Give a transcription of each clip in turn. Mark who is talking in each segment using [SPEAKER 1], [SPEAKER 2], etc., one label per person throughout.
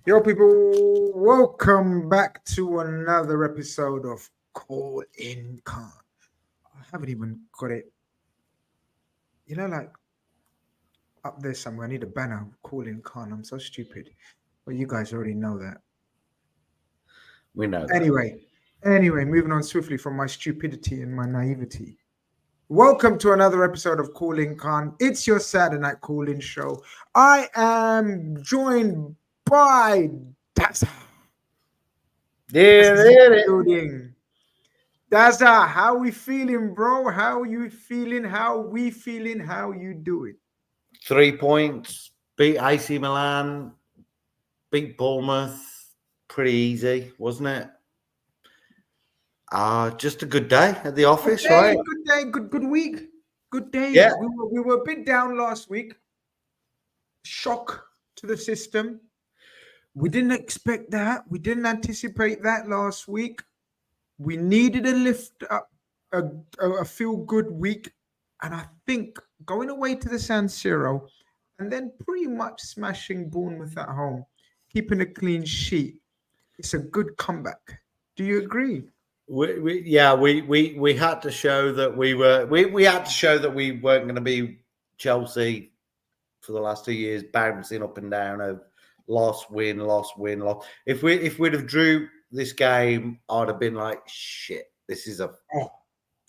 [SPEAKER 1] Yo, people, welcome back to another episode of Call in Khan. I haven't even got it, like up there somewhere. I need a banner, Call in Khan. I'm so stupid. But you guys already know that.
[SPEAKER 2] We know that.
[SPEAKER 1] Anyway, moving on swiftly from my stupidity and my naivety. Welcome to another episode of Call in Khan. It's your Saturday night call in show. I am joined by Daza. Building. Daza, how we feeling, bro? How you feeling? How we feeling? How you doing?
[SPEAKER 2] 3 points, beat AC Milan, beat Bournemouth. Pretty easy, wasn't it? Just a good day at the office, right?
[SPEAKER 1] Good day, good week. Good day.
[SPEAKER 2] Yeah.
[SPEAKER 1] We were a bit down last week. Shock to the system. We didn't expect that. We didn't anticipate that last week. We needed a lift up, a feel good week. And I think going away to the San Siro and then pretty much smashing Bournemouth at home, keeping a clean sheet, it's a good comeback. Do you agree?
[SPEAKER 2] We had to show that we had to show that we weren't going to be Chelsea for the last 2 years, bouncing up and down of loss, win, loss, win, loss. If we'd have drew this game, I'd have been like, shit, this is a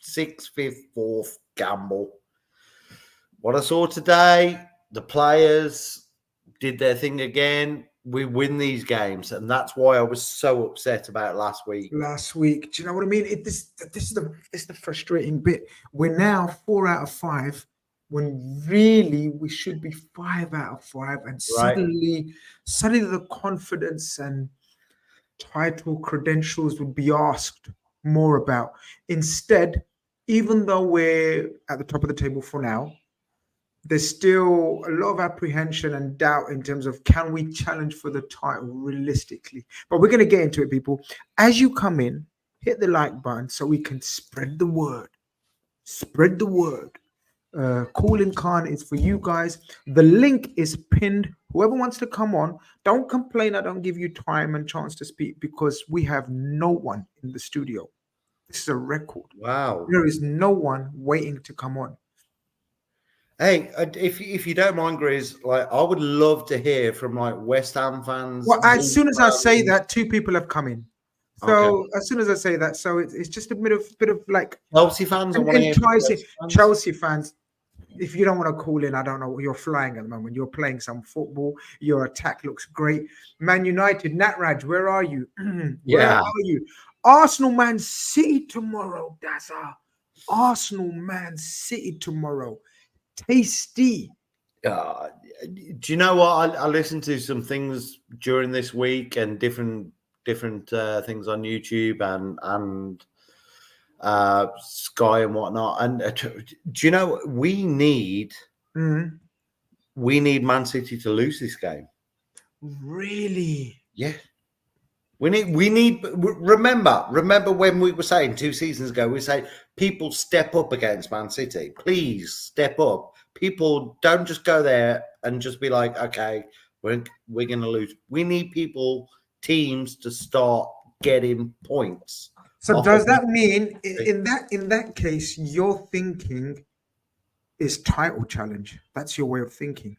[SPEAKER 2] 6th, 5th, 4th gamble. What I saw today, the players did their thing again. We win these games, and that's why I was so upset about last week.
[SPEAKER 1] Do you know what I mean? This is the frustrating bit. We're now 4 out of 5 when really we should be 5 out of 5, and suddenly the confidence and title credentials would be asked more about. Instead, even though we're at the top of the table for now, there's still a lot of apprehension and doubt in terms of can we challenge for the title realistically. But we're going to get into it, people. As you come in, hit the like button so we can spread the word. Spread the word. Call in Khan is for you guys. The link is pinned. Whoever wants to come on, don't complain I don't give you time and chance to speak, because we have no one in the studio. This is a record.
[SPEAKER 2] Wow.
[SPEAKER 1] There is no one waiting to come on.
[SPEAKER 2] Hey, if you don't mind, Grizz, like I would love to hear from like West Ham fans.
[SPEAKER 1] Well, as soon as I say that, 2 people have come in. So as soon as I say that, so it's just a bit of like
[SPEAKER 2] Chelsea fans.
[SPEAKER 1] Chelsea fans. If you don't want to call in, I don't know. You're flying at the moment. You're playing some football. Your attack looks great. Man United, Natraj, where are you? Where are you? Arsenal, Man City tomorrow. That's Arsenal, Man City tomorrow. Tasty.
[SPEAKER 2] Do you know what? I listened to some things during this week and different things on YouTube and Sky and whatnot. And do you know we need Man City to lose this game?
[SPEAKER 1] Really?
[SPEAKER 2] Yeah. We need. Remember when we were saying 2 seasons ago, we say people step up against Man City. Please step up. People don't just go there and just be like, okay, we're going to lose. We need teams to start getting points.
[SPEAKER 1] So does that mean in that case your thinking is title challenge? That's your way of thinking.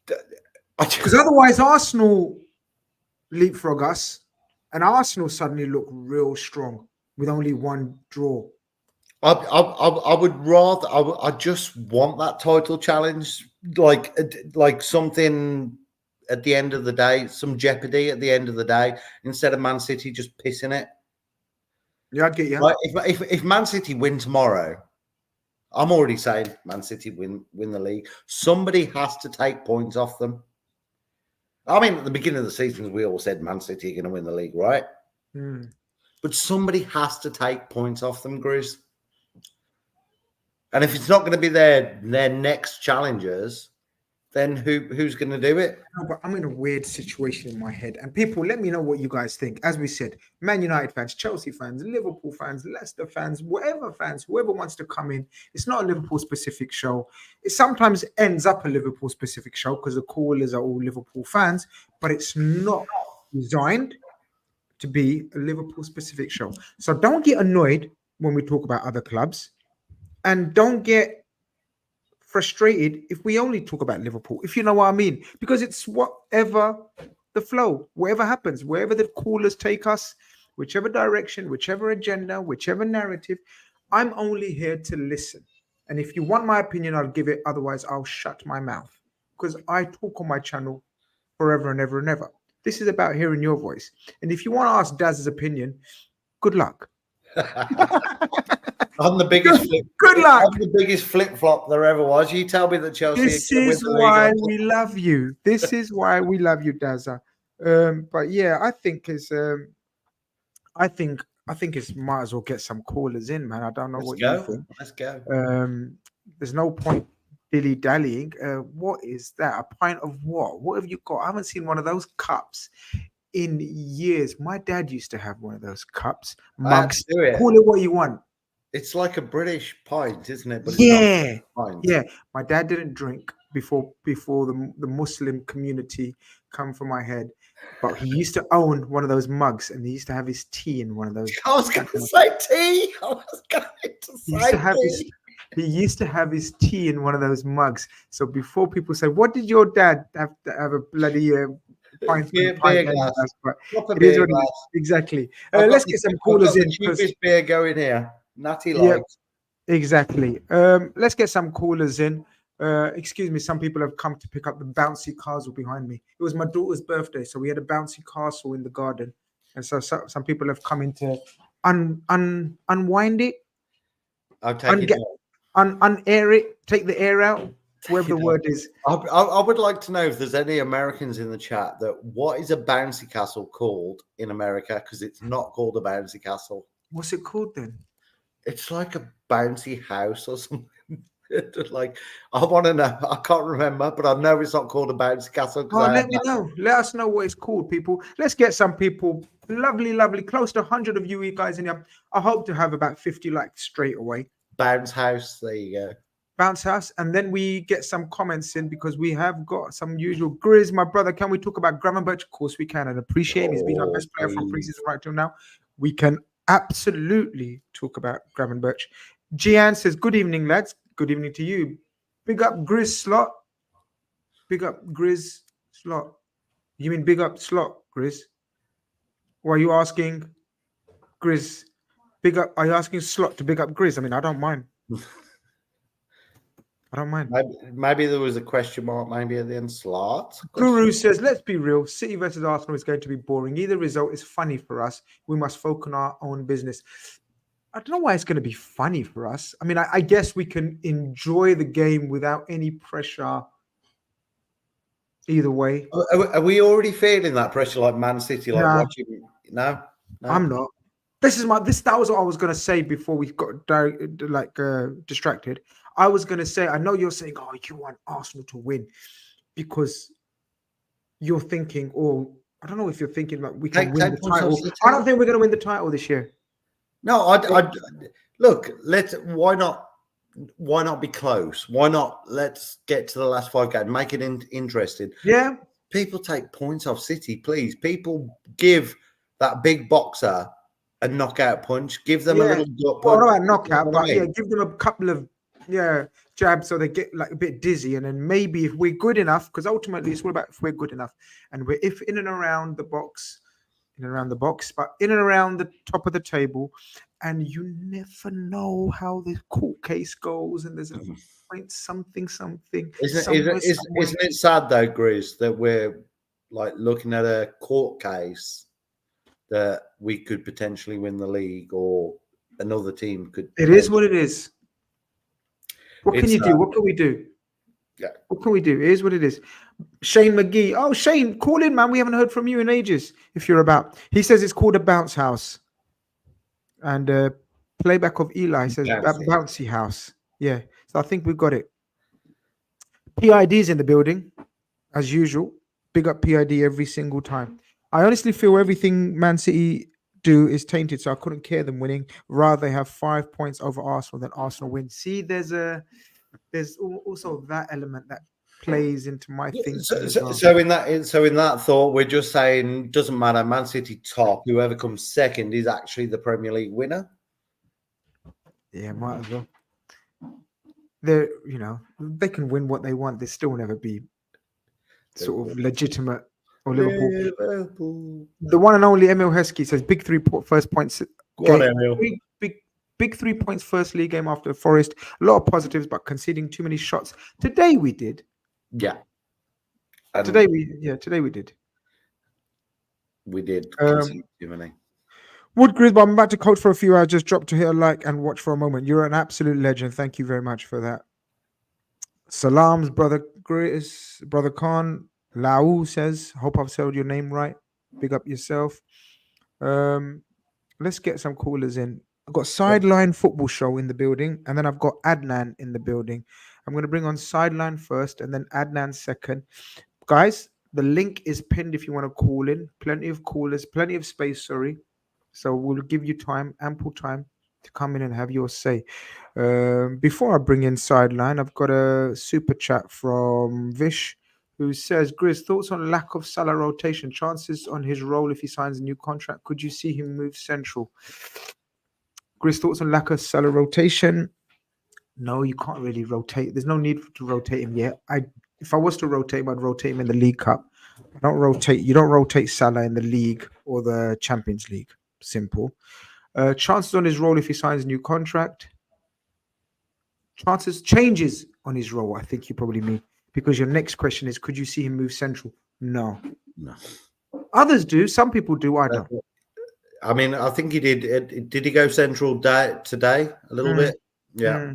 [SPEAKER 1] Because otherwise Arsenal leapfrog us. And Arsenal suddenly look real strong with only 1 draw.
[SPEAKER 2] I would rather. I just want that title challenge, like something at the end of the day, some jeopardy at the end of the day, instead of Man City just pissing it.
[SPEAKER 1] Yeah, I'd get you.
[SPEAKER 2] Like if Man City win tomorrow, I'm already saying Man City win the league. Somebody has to take points off them. I mean, at the beginning of the season, we all said Man City are going to win the league, right? But somebody has to take points off them, Grizz. And if it's not going to be their next challengers, then who's going to do it?
[SPEAKER 1] No, but I'm in a weird situation in my head. And people, let me know what you guys think. As we said, Man United fans, Chelsea fans, Liverpool fans, Leicester fans, whatever fans, whoever wants to come in. It's not a Liverpool specific show. It sometimes ends up a Liverpool specific show because the callers are all Liverpool fans, but it's not designed to be a Liverpool specific show. So don't get annoyed when we talk about other clubs, and don't get frustrated if we only talk about Liverpool, if you know what I mean, because it's whatever the flow, whatever happens, wherever the callers take us, whichever direction, whichever agenda, whichever narrative. I'm only here to listen. And if you want my opinion, I'll give it. Otherwise, I'll shut my mouth, because I talk on my channel forever and ever and ever. This is about hearing your voice. And if you want to ask Daz's opinion, good luck.
[SPEAKER 2] I'm the biggest.
[SPEAKER 1] Good luck.
[SPEAKER 2] I'm the biggest flip flop there ever was. You tell me that Chelsea.
[SPEAKER 1] This is why we love you. This is why we love you, Dazza. But yeah, I think it's. I think it's might as well get some callers in, man. I don't know what you think.
[SPEAKER 2] Let's go.
[SPEAKER 1] There's no point dilly dallying. What is that? A pint of what? What have you got? I haven't seen one of those cups in years. My dad used to have one of those cups, mugs. Call it what you want.
[SPEAKER 2] It's like a British pint, isn't it? But
[SPEAKER 1] yeah. My dad didn't drink before the Muslim community come from my head, but he used to own one of those mugs, and he used to have his tea in one of those.
[SPEAKER 2] I was going to say tea.
[SPEAKER 1] He used to have his tea in one of those mugs. So before people say, "What did your dad have to have a bloody pint?" Exactly. Let's get some callers in.
[SPEAKER 2] Cheapest beer going here. Natty light.
[SPEAKER 1] Yeah, exactly. Let's get some callers in. Excuse me, some people have come to pick up the bouncy castle behind me. It was my daughter's birthday, so we had a bouncy castle in the garden, and so some people have come in to unwind it.
[SPEAKER 2] I'll take it.
[SPEAKER 1] Unair it, take the air out, whatever the word is.
[SPEAKER 2] I would like to know if there's any Americans in the chat that what is a bouncy castle called in America, because it's not called a bouncy castle.
[SPEAKER 1] What's it called then?
[SPEAKER 2] It's like a bouncy house or something. Like, I want to know. I can't remember, but I know it's not called a bouncy castle.
[SPEAKER 1] Let me know. Let us know what it's called, people. Let's get some people. Lovely, close to 100 of you guys in here. I hope to have about 50 likes straight away.
[SPEAKER 2] Bounce house. There you go.
[SPEAKER 1] Bounce house. And then we get some comments in, because we have got some usual. Grizz, my brother, can we talk about Gravenberch? Of course we can, and appreciate him. He's been our best player from preseason right till now. We can absolutely talk about Gravenberch. Gian says, good evening, lads. Good evening to you. Big up Grizz Slot. Big up Grizz Slot. You mean big up Slot, Grizz? Or are you asking Grizz? Big up. Are you asking Slot to big up Grizz? I mean, I don't mind. I don't mind.
[SPEAKER 2] Maybe there was a question mark, maybe at the end. Slot.
[SPEAKER 1] Guru says, let's be real. City versus Arsenal is going to be boring. Either result is funny for us. We must focus on our own business. I don't know why it's going to be funny for us. I mean, I guess we can enjoy the game without any pressure either way.
[SPEAKER 2] Are we already feeling that pressure like Man City? Like watching? No,
[SPEAKER 1] I'm not. That was what I was going to say before we got distracted. I was going to say, I know you're saying, oh, you want Arsenal to win because you're thinking, or I don't know if you're thinking like we can win the title. I don't think we're going to win the title this year.
[SPEAKER 2] No, I look. Why not be close? Why not? Let's get to the last 5 games, make it interesting.
[SPEAKER 1] Yeah,
[SPEAKER 2] people take points off City, please. People give that big boxer a knockout punch. Give them a little gut punch.
[SPEAKER 1] Well, not a knockout, but give them a couple of jabs so they get like a bit dizzy, and then maybe if we're good enough, because ultimately it's all about if we're good enough, and we're in and around the box. But in and around the top of the table, and you never know how the court case goes, and there's a point something.
[SPEAKER 2] Isn't it sad though, Grizz, that we're like looking at a court case that we could potentially win the league, or another team could?
[SPEAKER 1] It is what it is. What can you do? What can we do?
[SPEAKER 2] Yeah.
[SPEAKER 1] What can we do? It is what it is. Shane McGee. Oh, Shane, call in, man. We haven't heard from you in ages. If you're about. He says it's called a bounce house. And playback of Eli says bouncy house. Yeah. So I think we've got it. PID's in the building, as usual. Big up PID every single time. I honestly feel everything Man City do is tainted, so I couldn't care them winning. Rather, they have 5 points over Arsenal than Arsenal win. See, there's also that element that plays into my thinking as well.
[SPEAKER 2] So in that thought, we're just saying doesn't matter. Man City top, whoever comes second is actually the Premier League winner.
[SPEAKER 1] Yeah, might as well. They're they can win what they want. They still will never be sort of legitimate or Liverpool. The one and only Emil Heskey says big first points.
[SPEAKER 2] Go on, Emil.
[SPEAKER 1] Big 3 points first league game after Forest. A lot of positives, but conceding too many shots. Today we did.
[SPEAKER 2] Yeah.
[SPEAKER 1] Today we did.
[SPEAKER 2] We did concede too many.
[SPEAKER 1] Wood Grisby, I'm about to coach for a few hours. Just drop to hit a like and watch for a moment. You're an absolute legend. Thank you very much for that. Salams, brother Gris, brother Khan. Lau says, hope I've spelled your name right. Big up yourself. Let's get some callers in. I've got Sideline Football Show in the building, and then I've got Adnan in the building. I'm going to bring on Sideline first and then Adnan second. Guys, the link is pinned if you want to call in. Plenty of callers, plenty of space, sorry. So we'll give you time, ample time to come in and have your say. Before I bring in Sideline, I've got a super chat from Vish who says, Grizz, thoughts on lack of Salah rotation, chances on his role if he signs a new contract? Could you see him move central? Grizz, thoughts on lack of Salah rotation? No, you can't really rotate. There's no need to rotate him yet. If I was to rotate him, I'd rotate him in the League Cup. You don't rotate Salah in the league or the Champions League. Simple. Chances on his role if he signs a new contract. Changes on his role, I think you probably mean. Because your next question is, could you see him move central? No. Others do. Some people do. I don't.
[SPEAKER 2] I mean, I think he did. Did he go central today a little bit? Yeah.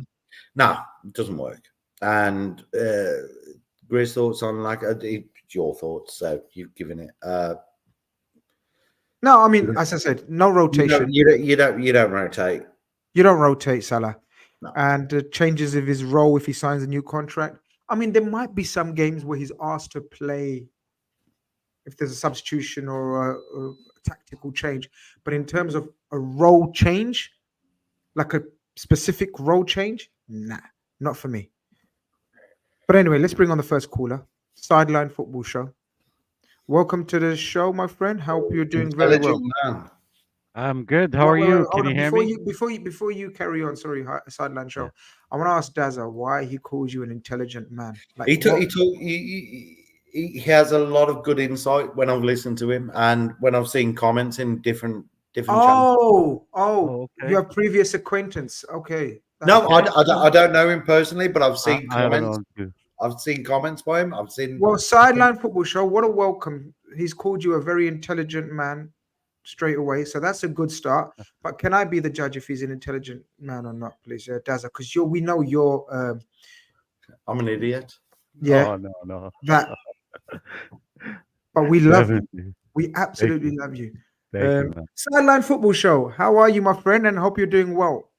[SPEAKER 2] No, it doesn't work. And Grizz, thoughts on your thoughts? So you've given it.
[SPEAKER 1] No, I mean, as I said, no rotation.
[SPEAKER 2] You don't rotate.
[SPEAKER 1] You don't rotate Salah.
[SPEAKER 2] No.
[SPEAKER 1] And changes of his role if he signs a new contract. I mean, there might be some games where he's asked to play if there's a substitution or a tactical change. But in terms of a role change, like a specific role change, nah, not for me. But anyway, let's bring on the first caller. Sideline Football Show. Welcome to the show, my friend. Hope you're doing very well.
[SPEAKER 2] Man.
[SPEAKER 3] I'm good. How are you? Can you hear me?
[SPEAKER 1] Before you carry on, sorry, Sideline Show. Yeah. I want to ask Dazza why he calls you an intelligent man.
[SPEAKER 2] He has a lot of good insight when I've listened to him and when I've seen comments in different channels.
[SPEAKER 1] Okay. You have previous acquaintance. Okay.
[SPEAKER 2] I don't know him personally, but I've seen comments. I've seen comments by him. Well,
[SPEAKER 1] Sideline Football Show, what a welcome. He's called you a very intelligent man straight away. So that's a good start. But can I be the judge if he's an intelligent man or not, please, Dazza? Because we know you're...
[SPEAKER 2] I'm an idiot.
[SPEAKER 1] Yeah.
[SPEAKER 3] Oh, no.
[SPEAKER 1] That. But we love you. We absolutely love you.
[SPEAKER 3] Thank you,
[SPEAKER 1] Sideline Football Show. How are you, my friend? And hope you're doing well.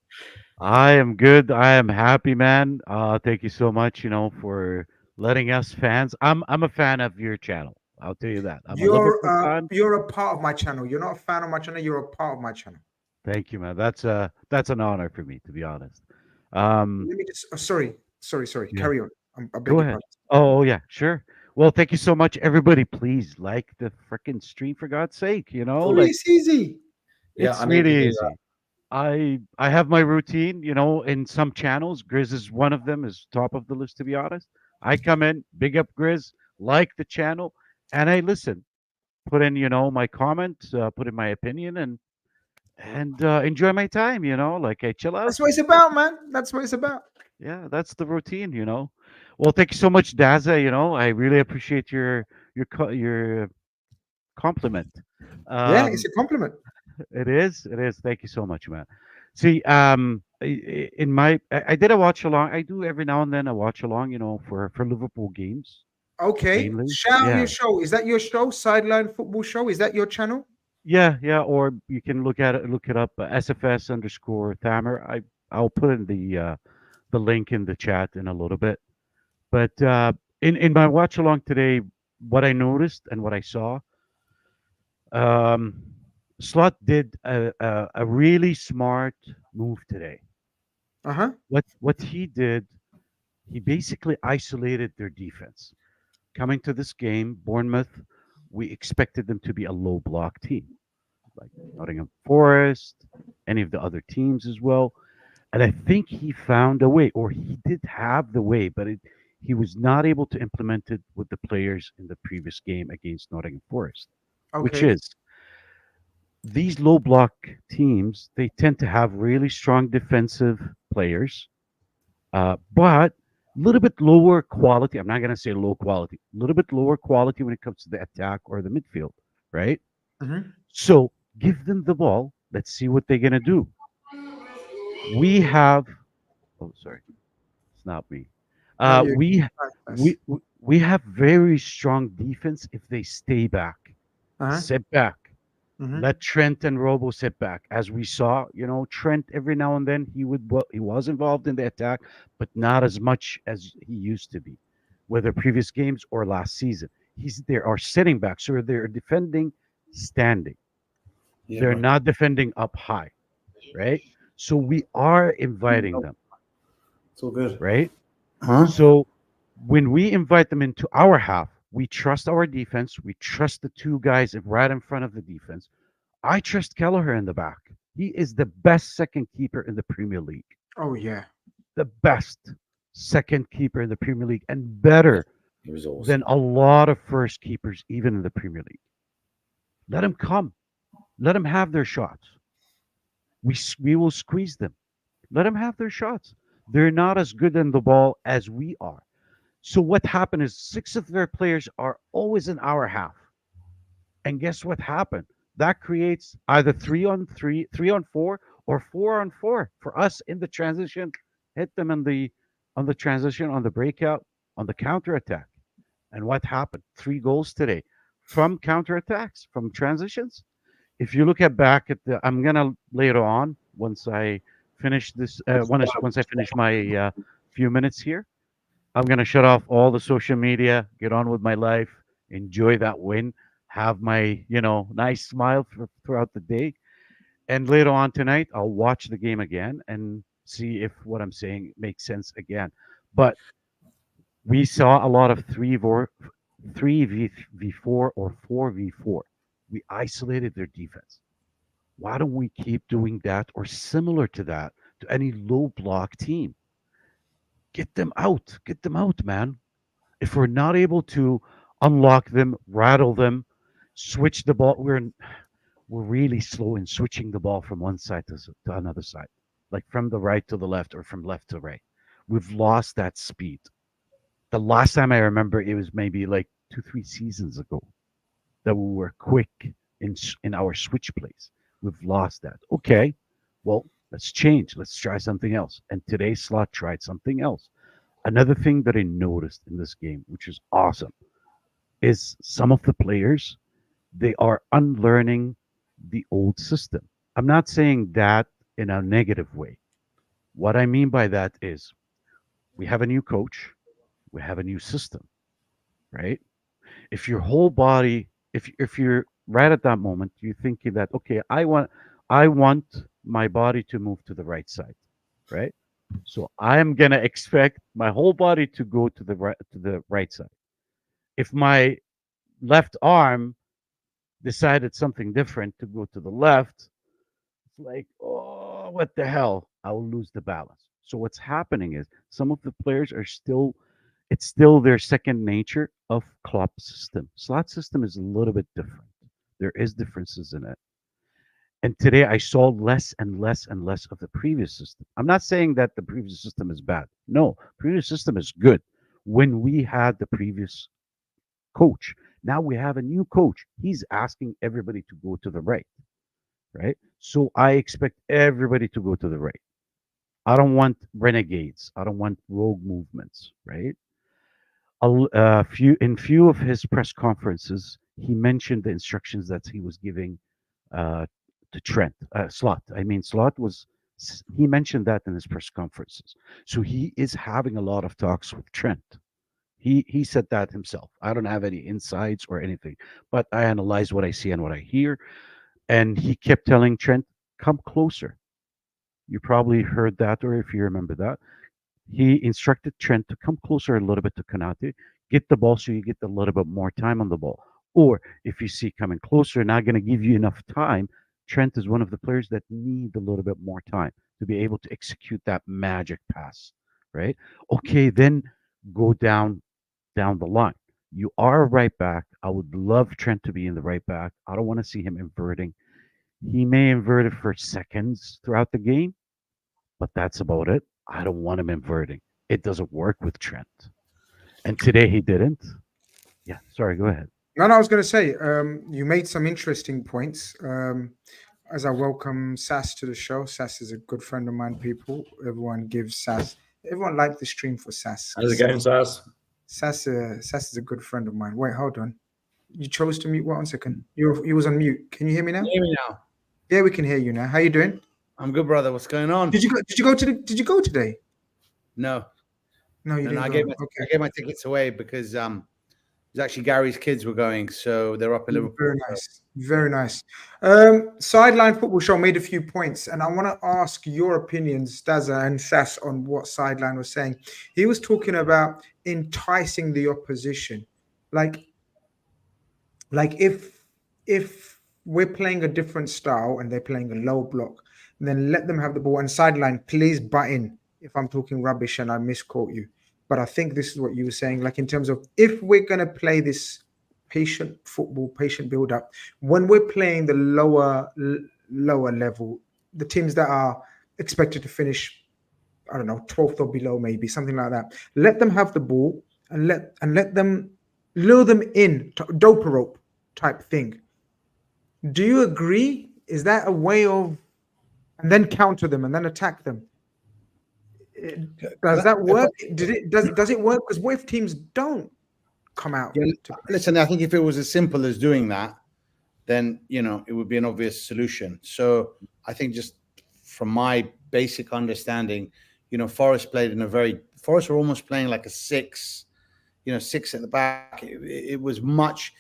[SPEAKER 3] I am good. I am happy, man. Thank you so much, for letting us fans. I'm a fan of your channel. I'll tell you that.
[SPEAKER 1] You're a part of my channel. You're not a fan of my channel. You're a part of my channel.
[SPEAKER 3] Thank you, man. That's an honor for me, to be honest.
[SPEAKER 1] Let me just. Sorry. Yeah. Carry on.
[SPEAKER 3] Go ahead. Oh yeah, sure. Well, thank you so much, everybody. Please like the freaking stream, for God's sake.
[SPEAKER 1] It's easy.
[SPEAKER 3] It's really easy. I have my routine, in some channels. Grizz is one of them, is top of the list, to be honest. I come in, big up Grizz, like the channel, and I listen, put in, my comments, put in my opinion, and enjoy my time, I chill out.
[SPEAKER 1] That's what it's about, man. That's what it's about.
[SPEAKER 3] Yeah, that's the routine, Well, thank you so much, Dazza. I really appreciate your compliment.
[SPEAKER 1] Yeah, it's a compliment.
[SPEAKER 3] It is. Thank you so much, man. See, I did a watch along. I do every now and then a watch along, for Liverpool games.
[SPEAKER 1] Okay.
[SPEAKER 3] Mainly.
[SPEAKER 1] Shout out your show. Is that your show? Sideline Football Show? Is that your channel?
[SPEAKER 3] Yeah. Or you can look it up. SFS_Thamer. I'll put in the link in the chat in a little bit. But in my watch along today, what I noticed and what I saw, um, Slot did a really smart move today.
[SPEAKER 1] Uh-huh.
[SPEAKER 3] What he did, he basically isolated their defense. Coming to this game, Bournemouth, we expected them to be a low block team, like Nottingham Forest, any of the other teams as well. And I think he found a way, or he did have the way, but he was not able to implement it with the players in the previous game against Nottingham Forest, which
[SPEAKER 1] Okay.
[SPEAKER 3] is these low block teams, they tend to have really strong defensive players, but a little bit lower quality. I'm not going to say low quality, a little bit lower quality when it comes to the attack or the midfield, right?
[SPEAKER 1] Hmm.
[SPEAKER 3] So give them the ball. Let's see what they're going to do. We have, oh, sorry, it's not me.
[SPEAKER 1] No,
[SPEAKER 3] Uh,
[SPEAKER 1] you.
[SPEAKER 3] we
[SPEAKER 1] That's.
[SPEAKER 3] we have very strong defense if they stay back,
[SPEAKER 1] Uh-huh.
[SPEAKER 3] sit back.
[SPEAKER 1] Hmm.
[SPEAKER 3] Let Trent and Robo sit back. As we saw, Trent every now and then he was involved in the attack, but not as much as he used to be, whether previous games or last season. He's there are sitting back, so they're defending standing.
[SPEAKER 2] Yeah,
[SPEAKER 3] They're
[SPEAKER 2] right.
[SPEAKER 3] not defending up high, right? So we are inviting them,
[SPEAKER 2] It's all good.
[SPEAKER 3] right?
[SPEAKER 2] Huh?
[SPEAKER 3] So when we invite them into our half, we trust our defense. We trust the two guys right in front of the defense. I trust Kelleher in the back. He is the best second keeper in the Premier League.
[SPEAKER 1] Oh yeah.
[SPEAKER 3] The best second keeper in the Premier League and better
[SPEAKER 2] It was awesome.
[SPEAKER 3] than a lot of first keepers, even in the Premier League. Let him come. Let them have their shots. We will squeeze them. Let them have their shots. They're not as good in the ball as we are. So what happened is six of their players are always in our half. And guess what happened? That creates either 3-on-3, 3-on-4, or 4-on-4 for us in the transition. Hit them on the transition, on the breakout, on the counter attack. And what happened? 3 goals today from counter attacks, from transitions. If you look at back at I'm gonna later on once I finish this. Once I finish my few minutes here, I'm gonna shut off all the social media, get on with my life, enjoy that win, have my nice smile throughout the day, and later on tonight I'll watch the game again and see if what I'm saying makes sense again. But we saw a lot of three v four or 4v4. We isolated their defense. Why don't we keep doing that or similar to that to any low block team? Get them out, man. If we're not able to unlock them, rattle them, switch the ball, we're really slow in switching the ball from one side to another side, like from the right to the left or from left to right. We've lost that speed. The last time I remember, it was maybe like 2, 3 seasons ago that we were quick in our switch plays. We've lost that. Okay, well, let's change. Let's try something else. And today's slot tried something else. Another thing that I noticed in this game, which is awesome, is some of the players, they are unlearning the old system. I'm not saying that in a negative way. What I mean by that is we have a new coach, we have a new system, right? If your whole body, if you're right at that moment, you're thinking that okay, I want my body to move to the right side, right? So I'm gonna expect my whole body to go to the right side. If my left arm decided something different to go to the left, it's like, oh, what the hell? I will lose the balance. So what's happening is some of the players are still, it's still their second nature of club system. Slot system is a little bit different. There is differences in it. And today I saw less and less and less of the previous system. I'm not saying that the previous system is bad. No, previous system is good. When we had the previous coach, now we have a new coach. He's asking everybody to go to the right, right? So I expect everybody to go to the right. I don't want renegades. I don't want rogue movements, right? Few of his press conferences, he mentioned the instructions that he was giving uh, to Trent Slot. I mean, Slot was he mentioned that in his press conferences. So he is having a lot of talks with Trent. He said that himself. I don't have any insights or anything, but I analyze what I see and what I hear. And he kept telling Trent, "Come closer." You probably heard that, or if you remember that, he instructed Trent to come closer a little bit to Konaté, get the ball so you get a little bit more time on the ball. Or if you see coming closer, not going to give you enough time, Trent is one of the players that need a little bit more time to be able to execute that magic pass, right? Okay, then go down the line. You are a right back. I would love Trent to be in the right back. I don't want to see him inverting. He may invert it for seconds throughout the game, but that's about it. I don't want him inverting. It doesn't work with Trent. And today he didn't. Yeah, sorry, go ahead.
[SPEAKER 1] No, no, I was going to say, you made some interesting points. As I welcome Sass to the show, Sass is a good friend of mine, people. Everyone liked the stream for Sass.
[SPEAKER 2] How's it going, Saz?
[SPEAKER 1] Sass is a good friend of mine. Wait, hold on. You chose to mute. One second. You was on mute. Can you hear me now?
[SPEAKER 2] Hear me now.
[SPEAKER 1] Yeah, we can hear you now. How you doing?
[SPEAKER 2] I'm good, brother. What's going on?
[SPEAKER 1] Did you go today?
[SPEAKER 2] No,
[SPEAKER 1] No, you
[SPEAKER 2] no,
[SPEAKER 1] didn't.
[SPEAKER 2] I
[SPEAKER 1] Go.
[SPEAKER 2] gave
[SPEAKER 1] Okay.
[SPEAKER 2] I gave my tickets away because it was actually Gary's kids were going, so they're up in Liverpool.
[SPEAKER 1] Very nice. Very nice. Sideline Football Show made a few points, and I want to ask your opinions, Daza and Sass, on what Sideline was saying. He was talking about enticing the opposition. Like if we're playing a different style and they're playing a low block, then let them have the ball. And Sideline, please butt in if I'm talking rubbish and I misquote you. But I think this is what you were saying, like in terms of if we're going to play this patient football, patient build up, when we're playing the lower level, the teams that are expected to finish, I don't know, 12th or below, maybe something like that, let them have the ball and let them lure them in, dope a rope type thing. Do you agree? Is that a way of, and then counter them and then attack them? Does that work? Does it work? Because what if teams don't come out?
[SPEAKER 2] Yeah, listen, I think if it was as simple as doing that, then it would be an obvious solution. So I think just from my basic understanding, Forest were almost playing like a six, six at the back. It was much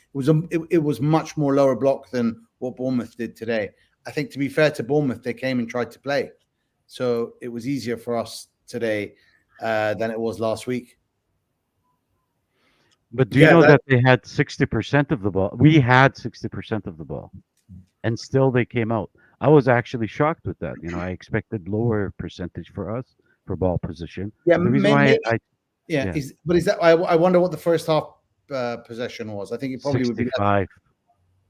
[SPEAKER 2] more lower block than what Bournemouth did today. I think, to be fair to Bournemouth, they came and tried to play, so it was easier for us today than it was last week.
[SPEAKER 3] But do you know that they had 60% of the ball? We had 60% of the ball, and still they came out. I was actually shocked with that. I expected lower percentage for us for ball position.
[SPEAKER 2] Yeah,
[SPEAKER 3] the reason why
[SPEAKER 2] is that? I wonder what the first half possession was. I think it probably
[SPEAKER 3] 65.
[SPEAKER 2] Would be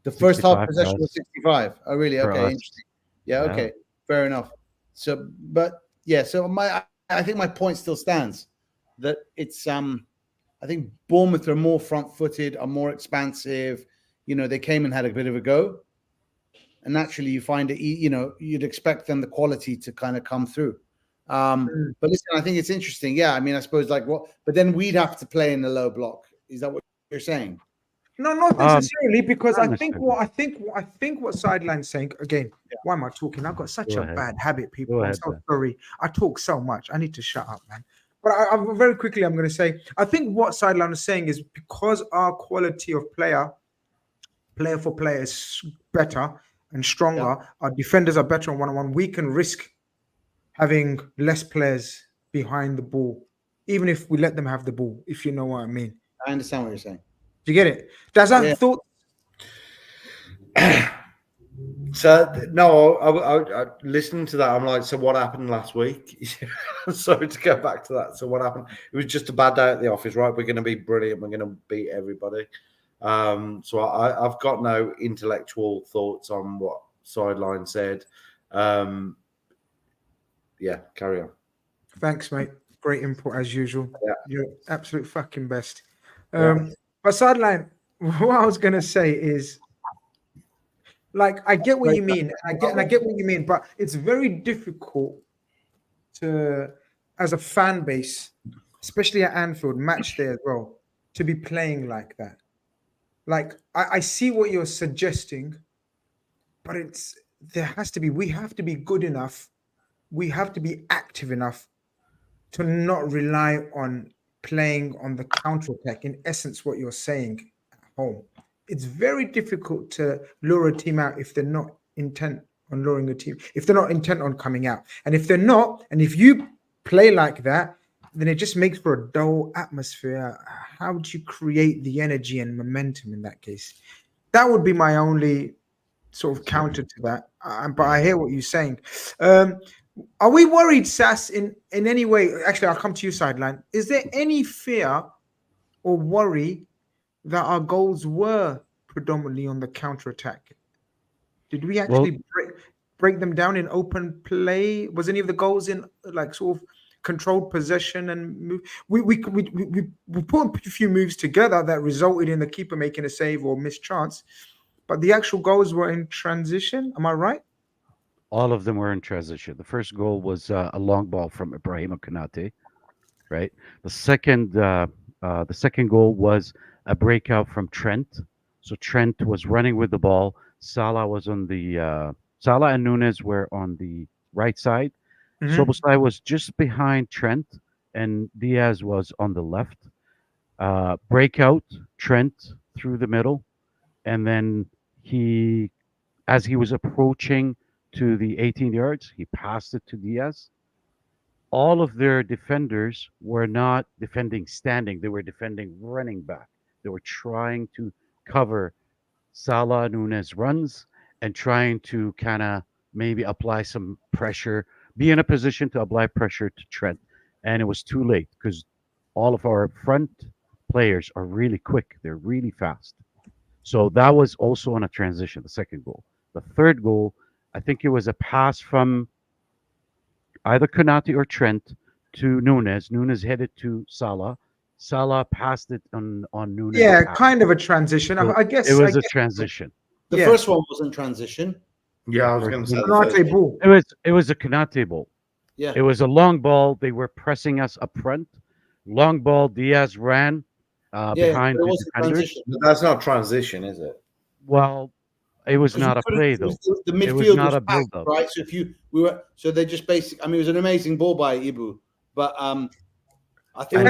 [SPEAKER 2] the first half possession was 65. Oh, really? Okay, interesting. Yeah, okay, fair enough. So, but yeah, so I think my point still stands that it's I think Bournemouth are more front-footed, are more expansive. They came and had a bit of a go, and naturally you find it. You'd expect them the quality to kind of come through. But listen, I think it's interesting. Yeah, I mean, I suppose but then we'd have to play in the low block. Is that what you're saying?
[SPEAKER 1] No, not necessarily, because I think what Sideline's saying again. Yeah. Why am I talking? I've got such a bad habit, people. I'm so sorry. I talk so much. I need to shut up, man. But I'm very quickly, I'm going to say, I think what Sideline is saying is because our quality of player for player is better and stronger, our defenders are better on one-on-one, we can risk having less players behind the ball, even if we let them have the ball, if you know what I mean.
[SPEAKER 2] I understand what you're saying.
[SPEAKER 1] Do you get it? Does that thought?
[SPEAKER 2] So no, I listening to that, I'm like, so what happened last week? Sorry to go back to that. So what happened? It was just a bad day at the office, right? We're going to be brilliant. We're going to beat everybody. So I've got no intellectual thoughts on what Sideline said. Yeah, carry on.
[SPEAKER 1] Thanks, mate. Great input as usual.
[SPEAKER 2] Yeah.
[SPEAKER 1] You're absolute fucking best. But Sideline, what I was going to say is, like, I get what you mean. I get what you mean, but it's very difficult to, as a fan base, especially at Anfield, match day as well, to be playing like that. Like, I see what you're suggesting, but we have to be good enough. We have to be active enough to not rely on playing on the counter attack. In essence, what you're saying at home, it's very difficult to lure a team out if they're not intent on luring a team, if they're not intent on coming out. And if they're not, and if you play like that, then it just makes for a dull atmosphere. How do you create the energy and momentum in that case? That would be my only sort of counter to that. But I hear what you're saying. Are we worried, Sass, in any way? Actually, I'll come to you, Sideline. Is there any fear or worry that our goals were predominantly on the counter attack? Did we actually break them down in open play? Was any of the goals in like sort of controlled possession and move? We put a few moves together that resulted in the keeper making a save or missed chance, but the actual goals were in transition. Am I right?
[SPEAKER 3] All of them were in transition. The first goal was a long ball from Ibrahim Konaté, right? The second goal was a breakout from Trent. So Trent was running with the ball. Salah was on the Salah and Nunez were on the right side. Soboslai was just behind Trent, and Diaz was on the left. Breakout, Trent through the middle, and then as he was approaching to the 18 yards, he passed it to Diaz. All of their defenders were not defending standing; they were defending running back. They were trying to cover Salah Nunez runs and trying to kind of maybe apply some pressure, be in a position to apply pressure to Trent. And it was too late because all of our front players are really quick. They're really fast. So that was also on a transition, the second goal. The third goal, I think it was a pass from either Konaté or Trent to Nunez. Nunez headed to Salah. Salah passed it on Nunez.
[SPEAKER 1] Yeah, kind of a transition.
[SPEAKER 3] So
[SPEAKER 1] I guess
[SPEAKER 3] it was a transition.
[SPEAKER 4] The first one was in transition.
[SPEAKER 2] Yeah, I was going to say the
[SPEAKER 1] Konaté
[SPEAKER 2] first.
[SPEAKER 1] ball.
[SPEAKER 3] It was a Konaté ball.
[SPEAKER 4] Yeah.
[SPEAKER 3] It was a long ball. They were pressing us up front. Long ball. Diaz ran behind
[SPEAKER 4] but it
[SPEAKER 3] the
[SPEAKER 4] was a
[SPEAKER 3] defenders.
[SPEAKER 4] transition.
[SPEAKER 2] But that's not transition, is it?
[SPEAKER 3] Well, it was
[SPEAKER 4] Because
[SPEAKER 3] not a play though.
[SPEAKER 4] The
[SPEAKER 3] It was
[SPEAKER 4] midfield
[SPEAKER 3] not
[SPEAKER 4] was
[SPEAKER 3] a
[SPEAKER 4] packed,
[SPEAKER 3] build-up.
[SPEAKER 4] right? So they just basically. I mean, it was an amazing ball by Ibu, but I think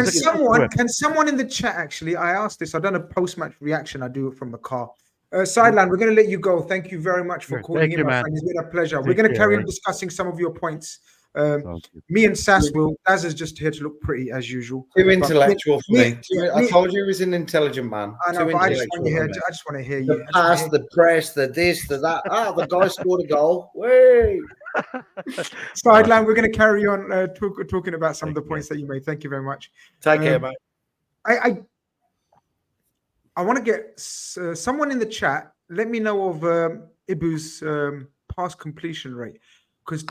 [SPEAKER 1] Can someone in the chat actually? I asked this. I've done a post-match reaction. I do it from the car. Sideline, we're going to let you go. Thank you very much for
[SPEAKER 3] Sure.
[SPEAKER 1] calling
[SPEAKER 3] Thank
[SPEAKER 1] in,
[SPEAKER 3] you,
[SPEAKER 1] my
[SPEAKER 3] man.
[SPEAKER 1] friend. It's been a pleasure. We're
[SPEAKER 3] Take
[SPEAKER 1] going to carry
[SPEAKER 3] care.
[SPEAKER 1] on discussing some of your points.
[SPEAKER 3] Sounds good.
[SPEAKER 1] Me and Sass will. Daz is just here to look pretty as usual.
[SPEAKER 2] Too intellectual for me.
[SPEAKER 1] yeah,
[SPEAKER 2] I told you he was an intelligent man.
[SPEAKER 1] I know,
[SPEAKER 2] Too
[SPEAKER 1] but I just want
[SPEAKER 2] intellectual.
[SPEAKER 1] to hear. I just want to hear
[SPEAKER 2] The
[SPEAKER 1] you.
[SPEAKER 2] pass, the press, the this, the that. The guy scored a goal. Way.
[SPEAKER 1] Sideline, we're going to carry on talking about some of the points that you made. Thank you very much.
[SPEAKER 2] Take care, mate.
[SPEAKER 1] I want to get someone in the chat. Let me know of Ibu's pass completion rate, because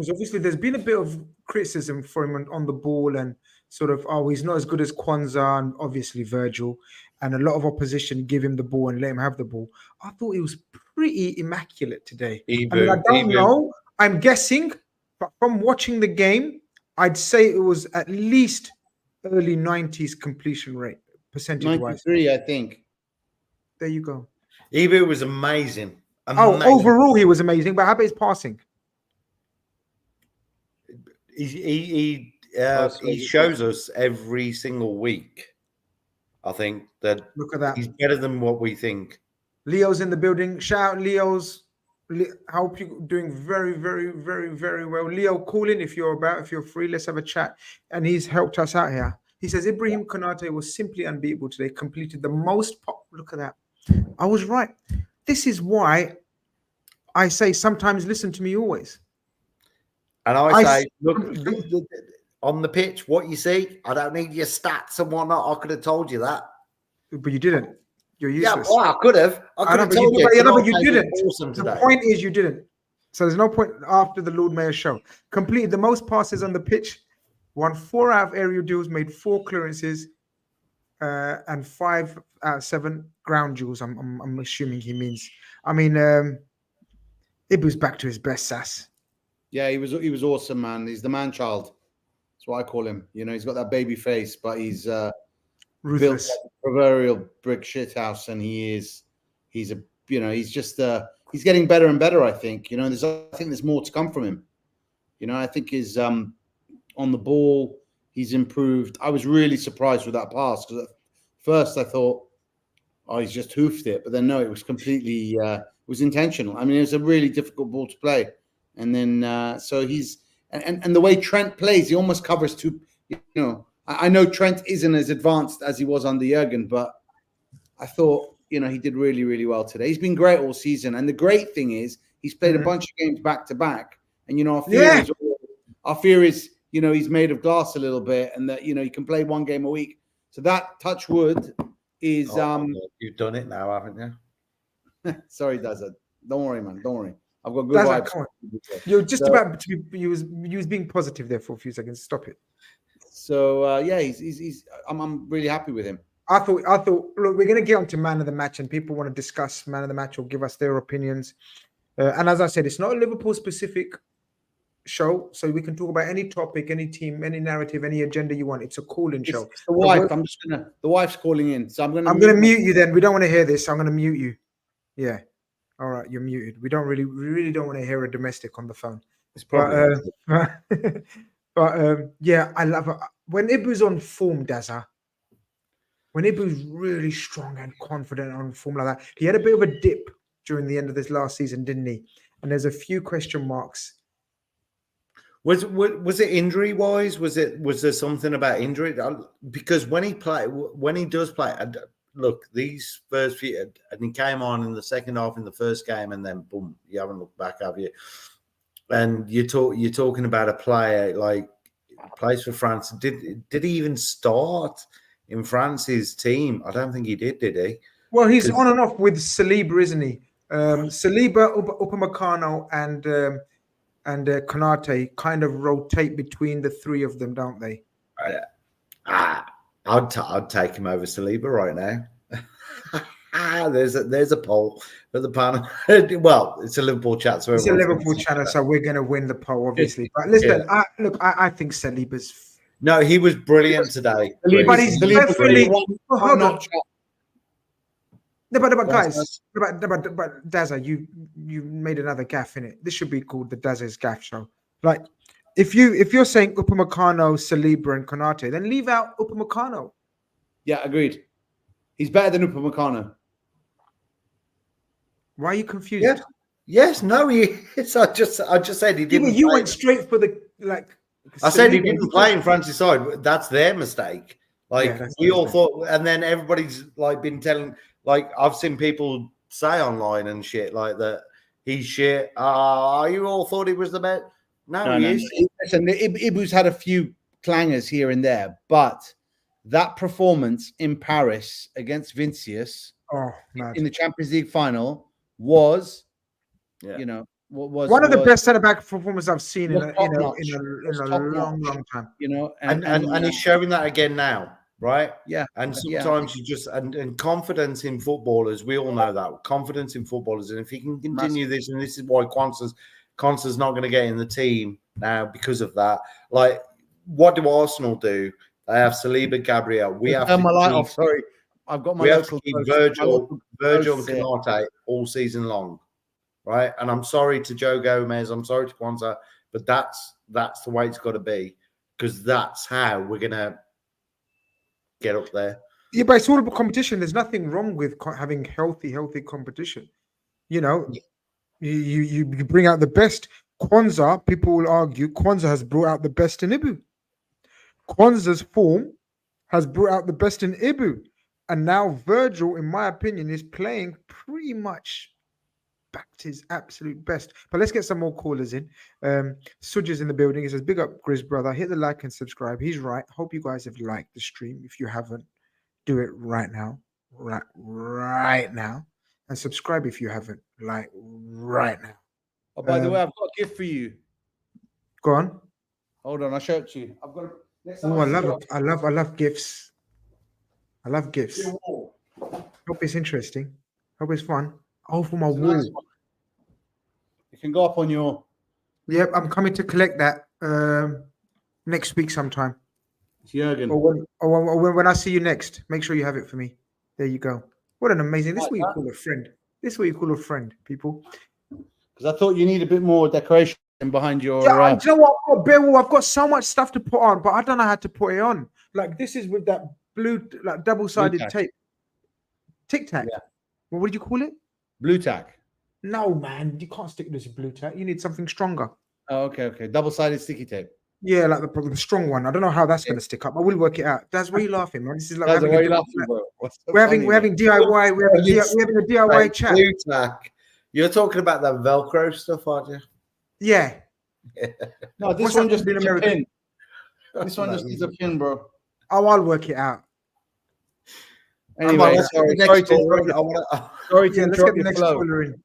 [SPEAKER 1] obviously there's been a bit of criticism for him on the ball and sort of he's not as good as Kwanzaa and obviously Virgil, and a lot of opposition give him the ball and let him have the ball. I thought he was pretty immaculate today. I mean, I don't know. I'm guessing, but from watching the game, I'd say it was at least early 90s completion rate, percentage-wise.
[SPEAKER 4] 93, I think.
[SPEAKER 1] There you go.
[SPEAKER 2] Ibu was amazing.
[SPEAKER 1] Oh, overall he was amazing, but how about his passing?
[SPEAKER 2] He shows us every single week. I think that
[SPEAKER 1] Look at that.
[SPEAKER 2] he's better than what we think.
[SPEAKER 1] Leo's in the building. Shout out Leo's. Hope you're doing very, very, very, very well. Leo, call in if you're free. Let's have a chat. And he's helped us out here. He says Ibrahim Konaté was simply unbeatable today. Completed the most. Look at that. I was right. This is why I say sometimes listen to me always.
[SPEAKER 2] And I say, look on the pitch, what you see. I don't need your stats and whatnot. I could have told you that.
[SPEAKER 1] But you didn't. You're useless.
[SPEAKER 2] Yeah, well, I could have. I could have told you.
[SPEAKER 1] But you didn't.
[SPEAKER 2] Awesome today.
[SPEAKER 1] The point is you didn't. So there's no point after the Lord Mayor show. Completed the most passes on the pitch. Won 4 out of aerial duels. Made 4 clearances. And 5 out of 7 ground duels. I'm assuming he means. I mean, Ibu's back to his best, Sass.
[SPEAKER 4] Yeah, he was awesome, man. He's the man child. That's what I call him. You know, he's got that baby face, but he's
[SPEAKER 1] Ruthless.
[SPEAKER 4] built like a proverbial brick shithouse, and he's getting better and better. I think. You know, I think there's more to come from him. You know, I think he's on the ball. he's improved. I was really surprised with that pass because at first I thought, oh, he's just hoofed it, but then no, it was completely it was intentional. I mean, it was a really difficult ball to play, and then so he's and the way Trent plays, he almost covers two. You know, I know Trent isn't as advanced as he was under Jurgen, but I thought, you know, he did really, really well today. He's been great all season, and the great thing is he's played a bunch of games back to back, and you know, our fear is, you know, he's made of glass a little bit, and that, you know, he can play one game a week. So that, touch wood, is
[SPEAKER 2] you've done it now, haven't you?
[SPEAKER 4] Sorry, Dazza. Don't worry, man. Don't worry. I've got good vibes.
[SPEAKER 1] Come on. You're just about to be. You was being positive there for a few seconds. Stop it.
[SPEAKER 4] So yeah, I'm really happy with him.
[SPEAKER 1] I thought. Look, we're gonna get on to man of the match, and people want to discuss man of the match or give us their opinions. And as I said, it's not a Liverpool specific show, so we can talk about any topic, any team, any narrative, any agenda you want. It's a call-in show.
[SPEAKER 4] It's the wife. The wife's calling in, so I'm gonna
[SPEAKER 1] mute you. Then we don't want to hear this. So I'm gonna mute you. Yeah. All right, you're muted. We really don't want to hear a domestic on the phone.
[SPEAKER 4] It's probably.
[SPEAKER 1] But yeah, I love it. When Ibu's on form, Dazza. When Ibu's really strong and confident on form like that, he had a bit of a dip during the end of this last season, didn't he? And there's a few question marks.
[SPEAKER 2] Was it injury wise? Was there something about injury? Because when he does play, look, these first few, and he came on in the second half in the first game, and then boom, you haven't looked back, have you? And you're talking about a player like plays for France. Did he even start in France's team? I don't think he did he?
[SPEAKER 1] Well, he's on and off with Saliba, isn't he? Saliba, Upamecano, and Konaté kind of rotate between the three of them, don't they?
[SPEAKER 2] I'd take him over Saliba right now. There's a poll for the panel. Well, it's a Liverpool chat, so
[SPEAKER 1] it's a Liverpool channel, so we're going to win the poll, obviously. But listen, I think Saliba's.
[SPEAKER 2] No, he was brilliant today.
[SPEAKER 1] But he's definitely. Hold on. No, but guys, but Dazza, you made another gaff in it. This should be called the Dazza's gaff show. Like, if you're saying Upamecano, Saliba, and Konaté, then leave out Upamecano.
[SPEAKER 4] Yeah, agreed. He's better than Upamecano.
[SPEAKER 1] Why are you confused?
[SPEAKER 2] Yeah. Yes, no, he is. I just said he didn't.
[SPEAKER 1] You went straight for the like.
[SPEAKER 2] I said he didn't play in France's side. That's their mistake. Like we all thought, and then everybody's like been telling. Like I've seen people say online and shit like that he's shit. You all thought he was the best. No, he is.
[SPEAKER 4] Listen, Ibu's had a few clangers here and there, but that performance in Paris against Vinicius in the Champions League final was, you know, was
[SPEAKER 1] one of the best centre back performances I've seen in a long time.
[SPEAKER 4] You know,
[SPEAKER 2] and he's showing that again now. Right?
[SPEAKER 4] Yeah.
[SPEAKER 2] And sometimes you just and confidence in footballers, we all know that. Confidence in footballers. And if he can continue this, and this is why Konsa's not going to get in the team now because of that. Like, what do Arsenal do? They have Saliba, Gabriel. We have to
[SPEAKER 4] my light off. Sorry. I've got my
[SPEAKER 2] local Virgil and Konaté all season long. Right? And I'm sorry to Joe Gomez, I'm sorry to Konsa, but that's the way it's got to be, because that's how we're gonna get up there.
[SPEAKER 1] Yeah, but it's all about competition. There's nothing wrong with having healthy competition. You know, you bring out the best. Kwanzaa, people will argue, Kwanzaa has brought out the best in Ibu. Kwanzaa's form has brought out the best in Ibu. And now Virgil, in my opinion, is playing pretty much back to his absolute best. But let's get some more callers in. Suj is in the building. He says, big up Grizz brother. Hit the like and subscribe. He's right. Hope you guys have liked the stream. If you haven't, do it right now. Right now. And subscribe if you haven't. Like right now.
[SPEAKER 4] Oh, by the way, I've got a gift for you.
[SPEAKER 1] Go on.
[SPEAKER 4] Hold on, I'll show it to you. I've got
[SPEAKER 1] I love it. I love gifts. I love gifts. Hope it's interesting. Hope it's fun. Oh, for my wall.
[SPEAKER 4] Nice. You can go up on your.
[SPEAKER 1] Yep, I'm coming to collect that next week sometime.
[SPEAKER 4] It's Jurgen.
[SPEAKER 1] Or when I see you next, make sure you have it for me. There you go. What an amazing. This is what you call a friend. This is what you call a friend, people.
[SPEAKER 4] Because I thought you need a bit more decoration and behind your.
[SPEAKER 1] Yeah, do you know what? Bill, I've got so much stuff to put on, but I don't know how to put it on. Like this is with that blue, like double-sided
[SPEAKER 4] tack.
[SPEAKER 1] tape. Tic Tac.
[SPEAKER 4] Yeah.
[SPEAKER 1] Well, what did you call it?
[SPEAKER 4] Blue tack.
[SPEAKER 1] No, man, you can't stick this with blue tack. You need something stronger.
[SPEAKER 4] Oh, okay. Double-sided sticky tape.
[SPEAKER 1] Yeah, like the strong one. I don't know how that's going to stick up. I will work it out. That's why you laughing, man. This is like having a we're having DIY. We're having a DIY chat.
[SPEAKER 2] Blue tack. You're talking about that Velcro stuff, aren't you?
[SPEAKER 1] Yeah.
[SPEAKER 4] No, this one just needs a pin. This one just needs a pin, bro.
[SPEAKER 1] Oh, I'll work it out.
[SPEAKER 4] Anyway, sorry to
[SPEAKER 1] let's get the next
[SPEAKER 4] flow.
[SPEAKER 1] caller in.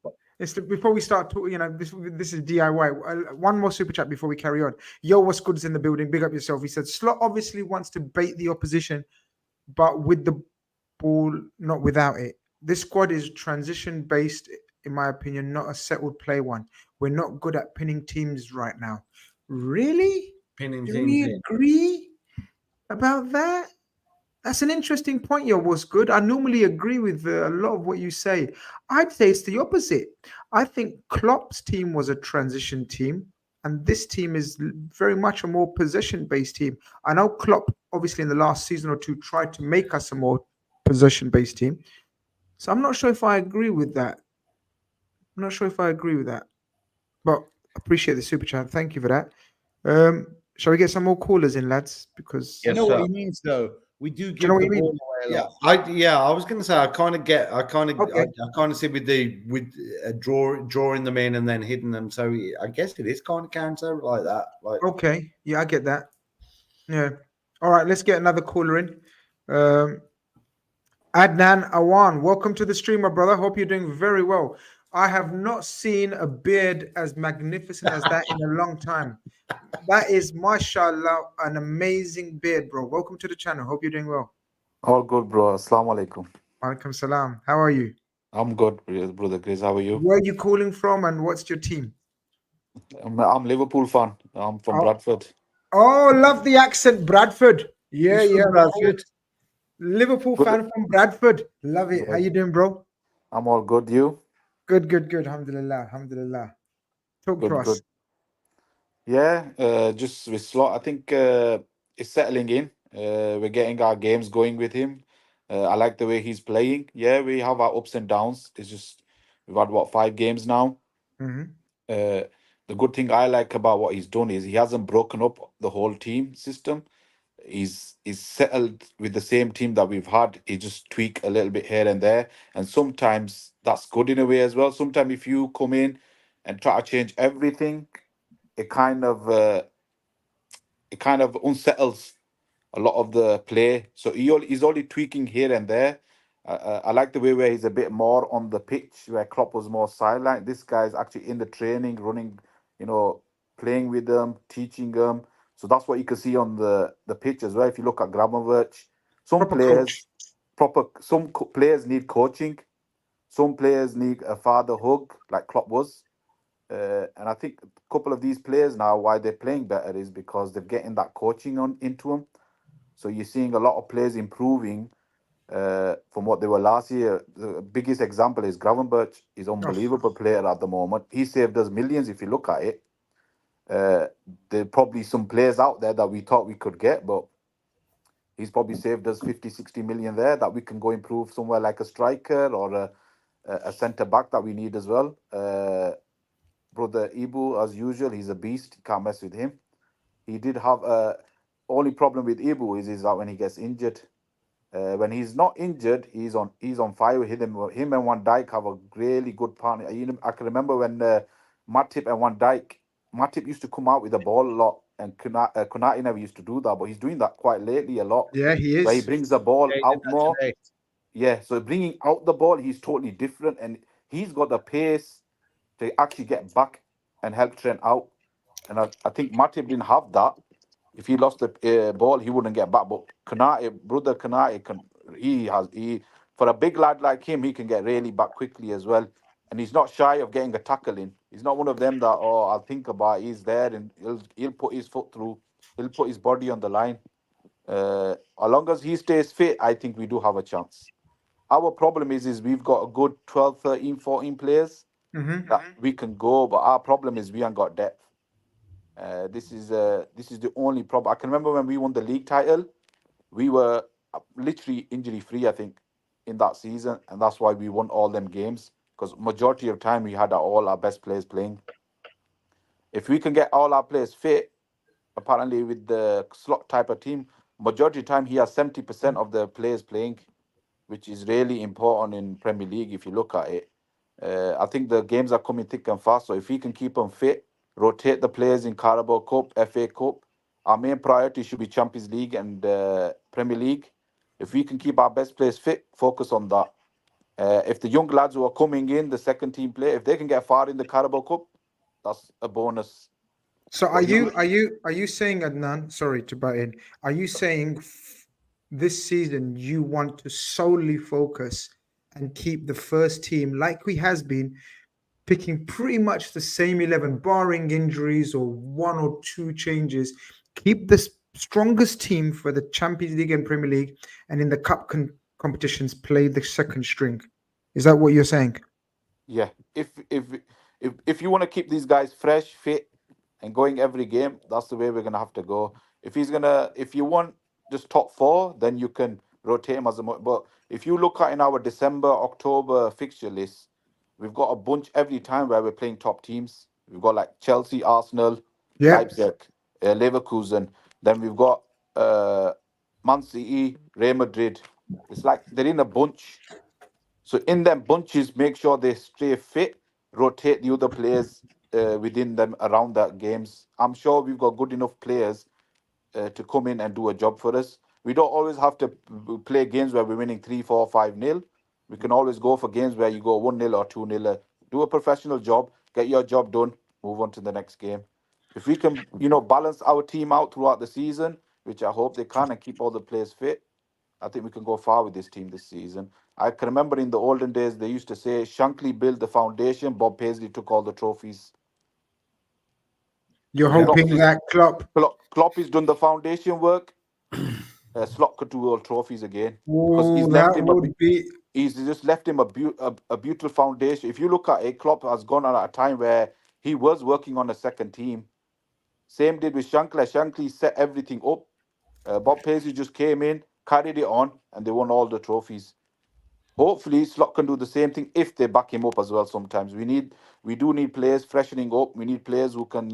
[SPEAKER 1] Before we start talking, this is DIY. One more super chat before we carry on. Yo, what's good is in the building? Big up yourself. He said Slot obviously wants to bait the opposition, but with the ball, not without it. This squad is transition based, in my opinion, not a settled play one. We're not good at pinning teams right now. Really?
[SPEAKER 2] Pinning
[SPEAKER 1] Do
[SPEAKER 2] teams
[SPEAKER 1] we
[SPEAKER 2] in.
[SPEAKER 1] agree about that? That's an interesting point, yo. What's good? I normally agree with a lot of what you say. I'd say it's the opposite. I think Klopp's team was a transition team, and this team is very much a more possession-based team. I know Klopp, obviously, in the last season or two, tried to make us a more possession-based team. So I'm not sure if I agree with that. But appreciate the super chat. Thank you for that. Shall we get some more callers in, lads? Because
[SPEAKER 4] You know what he means, though. We do give
[SPEAKER 1] know what
[SPEAKER 4] the
[SPEAKER 1] you mean?
[SPEAKER 4] ball away a lot.
[SPEAKER 2] I was going to say I kind of see with drawing them in and then hitting them. So I guess it is kind of counter like that. Like
[SPEAKER 1] okay, yeah, I get that. Yeah. All right, let's get another caller in. Adnan Awan, welcome to the stream, my brother. Hope you're doing very well. I have not seen a beard as magnificent as that in a long time. That is, mashallah, an amazing beard, bro. Welcome to the channel. Hope you're doing well.
[SPEAKER 5] All good, bro. Assalamu alaikum.
[SPEAKER 1] Walaikum salam. How are you?
[SPEAKER 5] I'm good, brother Chris. How are you?
[SPEAKER 1] Where are you calling from and what's your team?
[SPEAKER 5] I'm Liverpool fan. I'm from Bradford.
[SPEAKER 1] Oh, love the accent, Bradford. Yeah,
[SPEAKER 2] He's from Bradford.
[SPEAKER 1] Liverpool fan from Bradford. Love it. How you doing, bro?
[SPEAKER 5] I'm all good. You?
[SPEAKER 1] Good. Alhamdulillah. Talk to us.
[SPEAKER 5] Good. Yeah, just with Slot, I think it's settling in. We're getting our games going with him. I like the way he's playing. Yeah, we have our ups and downs. It's just we've had 5 games now.
[SPEAKER 1] Mm-hmm.
[SPEAKER 5] The good thing I like about what he's done is he hasn't broken up the whole team system. He's settled with the same team that we've had. He just tweak a little bit here and there, and sometimes that's good in a way as well. Sometimes if you come in and try to change everything, it kind of unsettles a lot of the play. So he's only tweaking here and there. I like the way where he's a bit more on the pitch, where Klopp was more sideline. This guy's actually in the training, running, playing with them, teaching them. So that's what you can see on the pitch as well. If you look at Gravenberch, some players need coaching. Some players need a father hug, like Klopp was. And I think a couple of these players now, why they're playing better is because they're getting that coaching into them. So you're seeing a lot of players improving from what they were last year. The biggest example is Gravenberch. He's an unbelievable player at the moment. He saved us millions if you look at it. There are probably some players out there that we thought we could get, but he's probably saved us 50, 60 million there that we can go improve somewhere like a striker or a centre-back that we need as well. Brother Ibu, as usual, he's a beast. You can't mess with him. He did have only problem with Ibu is that when he gets injured. When he's not injured, he's on fire. Him and Van Dijk have a really good partner. I can remember when Matip and Van Dijk, Matip used to come out with the ball a lot, and Konaté never used to do that, but he's doing that quite lately a lot.
[SPEAKER 1] Yeah, he is.
[SPEAKER 5] Where he brings the ball out more. Yeah, so bringing out the ball, he's totally different, and he's got the pace to actually get back and help Trent out. And I think Matip didn't have that. If he lost the ball, he wouldn't get back. But brother Konaté, for a big lad like him, he can get really back quickly as well. And he's not shy of getting a tackle in. He's not one of them that, I'll think about it. He's there and he'll put his foot through. He'll put his body on the line. As long as he stays fit, I think we do have a chance. Our problem is we've got a good 12, 13, 14 players that we can go. But our problem is we haven't got depth. This is the only problem. I can remember when we won the league title, we were literally injury free, I think, in that season, and that's why we won all them games, because majority of time we had all our best players playing. If we can get all our players fit, apparently with the slot type of team, majority of time he has 70% of the players playing, which is really important in Premier League if you look at it. I think the games are coming thick and fast, so if we can keep them fit, rotate the players in Carabao Cup, FA Cup, our main priority should be Champions League and Premier League. If we can keep our best players fit, focus on that. If the young lads who are coming in, the second team play, if they can get far in the Carabao Cup, that's a bonus.
[SPEAKER 1] So are you saying, Adnan? Sorry to butt in. Are you saying this season you want to solely focus and keep the first team like we has been, picking pretty much the same 11, barring injuries or one or two changes? Keep the strongest team for the Champions League and Premier League, and in the cup competitions play the second string. Is that what you're saying?
[SPEAKER 5] Yeah. If you want to keep these guys fresh, fit, and going every game, that's the way we're gonna have to go. If you want just top 4, then you can rotate him as a. But if you look at in our December, October fixture list, we've got a bunch every time where we're playing top teams. We've got like Chelsea, Arsenal, Leipzig, Leverkusen. Then we've got Man City, Real Madrid. It's like they're in a bunch. So in them bunches, make sure they stay fit, rotate the other players within them around that games. I'm sure we've got good enough players to come in and do a job for us. We don't always have to play games where we're winning 3, 4, 5-0. We can always go for games where you go 1-0 or 2-0. Do a professional job, get your job done, move on to the next game. If we can, balance our team out throughout the season, which I hope they can, and keep all the players fit, I think we can go far with this team this season. I can remember in the olden days, they used to say, Shankly built the foundation, Bob Paisley took all the trophies.
[SPEAKER 1] You're hoping that
[SPEAKER 5] Klopp has done the foundation work. Slot could do all trophies again.
[SPEAKER 1] Because
[SPEAKER 5] he's just left him a beautiful foundation. If you look at it, Klopp has gone on at a time where he was working on a second team. Same did with Shankly. Shankly set everything up. Bob Paisley just came in, carried it on, and they won all the trophies. Hopefully, Slot can do the same thing if they back him up as well. Sometimes we do need players freshening up. We need players who can,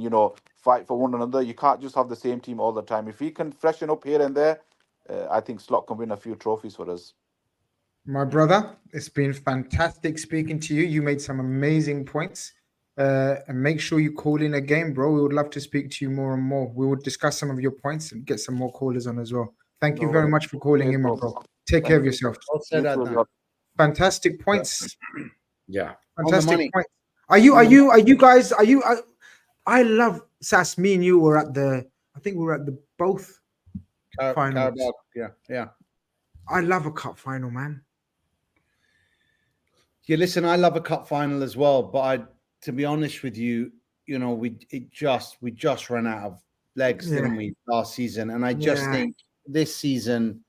[SPEAKER 5] fight for one another. You can't just have the same team all the time. If he can freshen up here and there, I think Slot can win a few trophies for us.
[SPEAKER 1] My brother, it's been fantastic speaking to you. You made some amazing points. And make sure you call in again, bro. We would love to speak to you more and more. We will discuss some of your points and get some more callers on as well. Thank you very much for calling in, my bro. Take care of yourself. Fantastic points.
[SPEAKER 2] Yeah.
[SPEAKER 1] Fantastic points. Are you guys? I love Sass. Me and you were at I think we were at the both finals.
[SPEAKER 4] Yeah.
[SPEAKER 1] I love a cup final, man.
[SPEAKER 4] Yeah, listen, I love a cup final as well, but to be honest with you, we just ran out of legs, didn't we, last season? And I just think this season,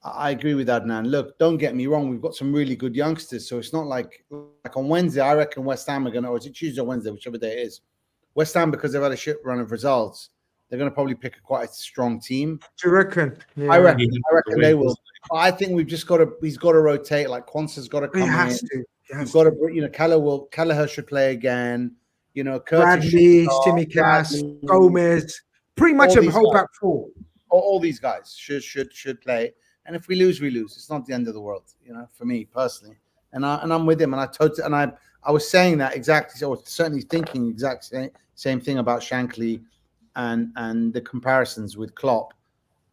[SPEAKER 4] I agree with Adnan. Look, don't get me wrong, we've got some really good youngsters, so it's not like on Wednesday. I reckon West Ham are going to, or is it Tuesday or Wednesday, whichever day it is. West Ham, because they've had a shit run of results, they're going to probably pick quite a strong team.
[SPEAKER 1] Do you reckon? Yeah.
[SPEAKER 4] I reckon they will. I think he's got to rotate. Like Quansah's got to come in. You've got to, Kelleher should play again. Curtis
[SPEAKER 1] Bradley, Tsimikas, Gomez, pretty much a whole back four.
[SPEAKER 4] All these guys should play. And if we lose, we lose. It's not the end of the world, for me personally. And I'm with him. And I was saying that exactly. So I was certainly thinking exactly same thing about Shankly and the comparisons with Klopp.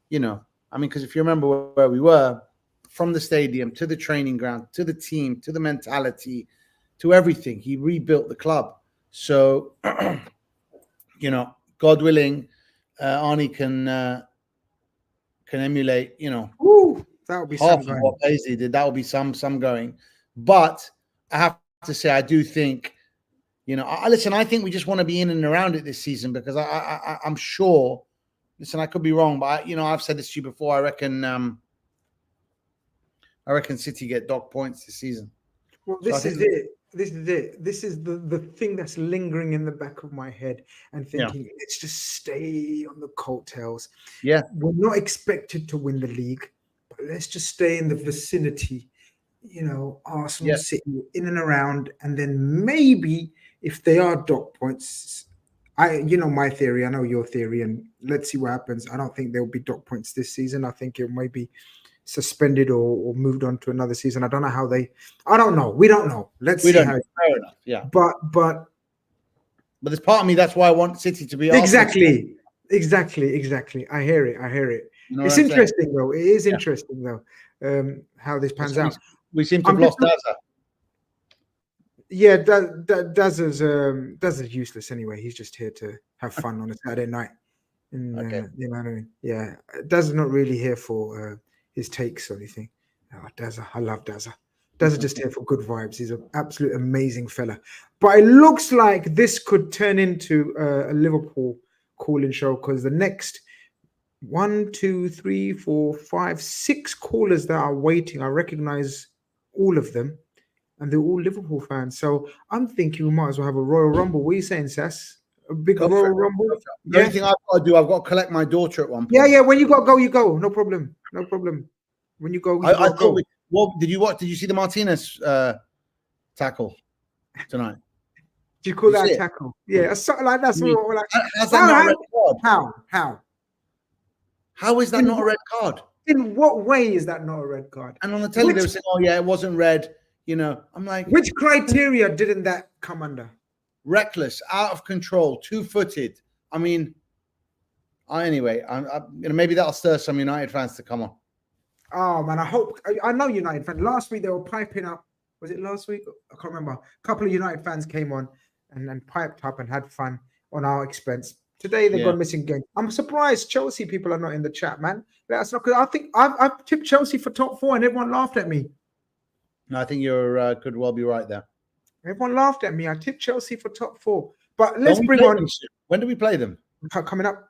[SPEAKER 4] Because if you remember where we were, from the stadium to the training ground, to the team, to the mentality, to everything, he rebuilt the club. So, God willing, Arnie can emulate,
[SPEAKER 1] Ooh, that would be
[SPEAKER 4] half of what Paisley did. That would be some going. But I have to say, I do think, I think we just want to be in and around it this season, because I'm sure. Listen, I could be wrong, but I've said this to you before. I reckon City get dock points this season.
[SPEAKER 1] Well, this is it. this is it. This is the thing that's lingering in the back of my head and thinking, let's just stay on the coattails.
[SPEAKER 4] Yeah.
[SPEAKER 1] We're not expected to win the league, but let's just stay in the vicinity. Arsenal, City, in and around, and then maybe if they are dot points, my theory, I know your theory, and let's see what happens. I don't think there'll be dot points this season. I think it may be suspended or moved on to another season. I don't know how I don't know. We don't know. Let's see how.
[SPEAKER 4] Fair enough. Yeah.
[SPEAKER 1] But
[SPEAKER 4] there's part of me that's why I want City to be
[SPEAKER 1] exactly. I hear it. It's interesting though. It is interesting though. How this pans out.
[SPEAKER 4] We seem to have lost Daza.
[SPEAKER 1] Yeah, Daza's useless anyway. He's just here to have fun on a Saturday night. And, you know what I mean? Yeah, Daza's not really here for his takes or anything. Oh, Daza, I love Daza. Daza's just here for good vibes. He's an absolute amazing fella. But it looks like this could turn into a Liverpool call-in show because the next 1, 2, 3, 4, 5, 6 callers that are waiting, I recognize all of them, and they're all Liverpool fans. So I'm thinking we might as well have a Royal Rumble. What are you saying, Sass? A big Royal Rumble?
[SPEAKER 4] The only thing I've got to do, I've got to collect my daughter at one point.
[SPEAKER 1] Yeah. When you got to go, you go. No problem. When you go,
[SPEAKER 4] I thought did you see the Martinez tackle tonight?
[SPEAKER 1] Do you call that a tackle? Yeah, something like that.
[SPEAKER 4] How's that not a red card? How is that not a red card?
[SPEAKER 1] In what way is that not a red card?
[SPEAKER 4] And on the telly, they were saying, "Oh yeah, it wasn't red." I'm like,
[SPEAKER 1] which criteria didn't that come under?
[SPEAKER 4] Reckless, out of control, two-footed. I mean, anyway, maybe that'll stir some United fans to come on.
[SPEAKER 1] Oh man, I know United fans. Last week they were piping up. Was it last week? I can't remember. A couple of United fans came on and piped up and had fun on our expense. Today they've gone missing game. I'm surprised Chelsea people are not in the chat, man. Let us know, because I think I've tipped Chelsea for top 4 and everyone laughed at me.
[SPEAKER 4] No, I think you could well be right there.
[SPEAKER 1] Everyone laughed at me. I tipped Chelsea for top 4. But let's bring on.
[SPEAKER 4] When do we play them?
[SPEAKER 1] Coming up.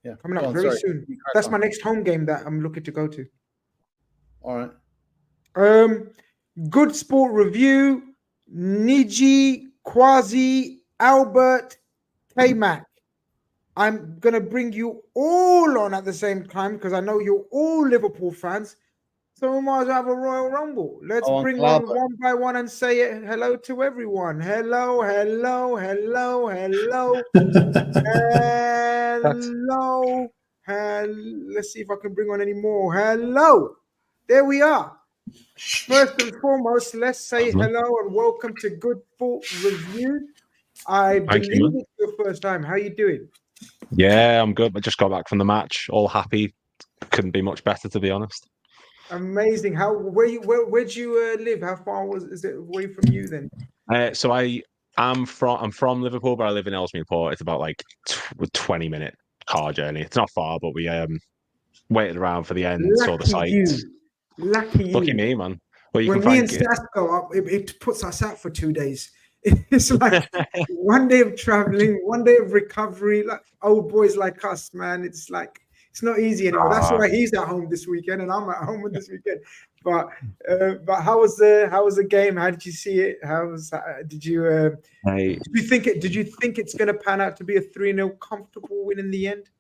[SPEAKER 4] Yeah,
[SPEAKER 1] coming up very soon. That's my next home game that I'm looking to go to.
[SPEAKER 4] All right.
[SPEAKER 1] Good Sport Review, Niji, Quasi, Albert, K-Mac. I'm going to bring you all on at the same time because I know you're all Liverpool fans. So we might as well have a Royal Rumble. Let's bring on one by one and say it. Hello to everyone. Hello. Let's see if I can bring on any more. Hello. There we are. First and foremost, let's say hello and welcome to Good Sport Review. I believe it's your first time. How are you doing?
[SPEAKER 6] Yeah, I'm good. I just got back from the match. All happy. Couldn't be much better, to be honest.
[SPEAKER 1] Amazing. Where'd you live? How far is it away from you then?
[SPEAKER 6] So I'm from Liverpool, but I live in Ellesmere Port. It's about like 20-minute car journey. It's not far, but we waited around for the end, saw the sights. Lucky me, man. Well,
[SPEAKER 1] when me and Sass go up, it puts us out for 2 days. It's like one day of traveling, one day of recovery. Like old boys like us, man. It's like it's not easy anymore. That's why he's at home this weekend and I'm at home this weekend. But how was the game? How did you see it? Did you think it's going to pan out to be a 3-0 comfortable win in the end?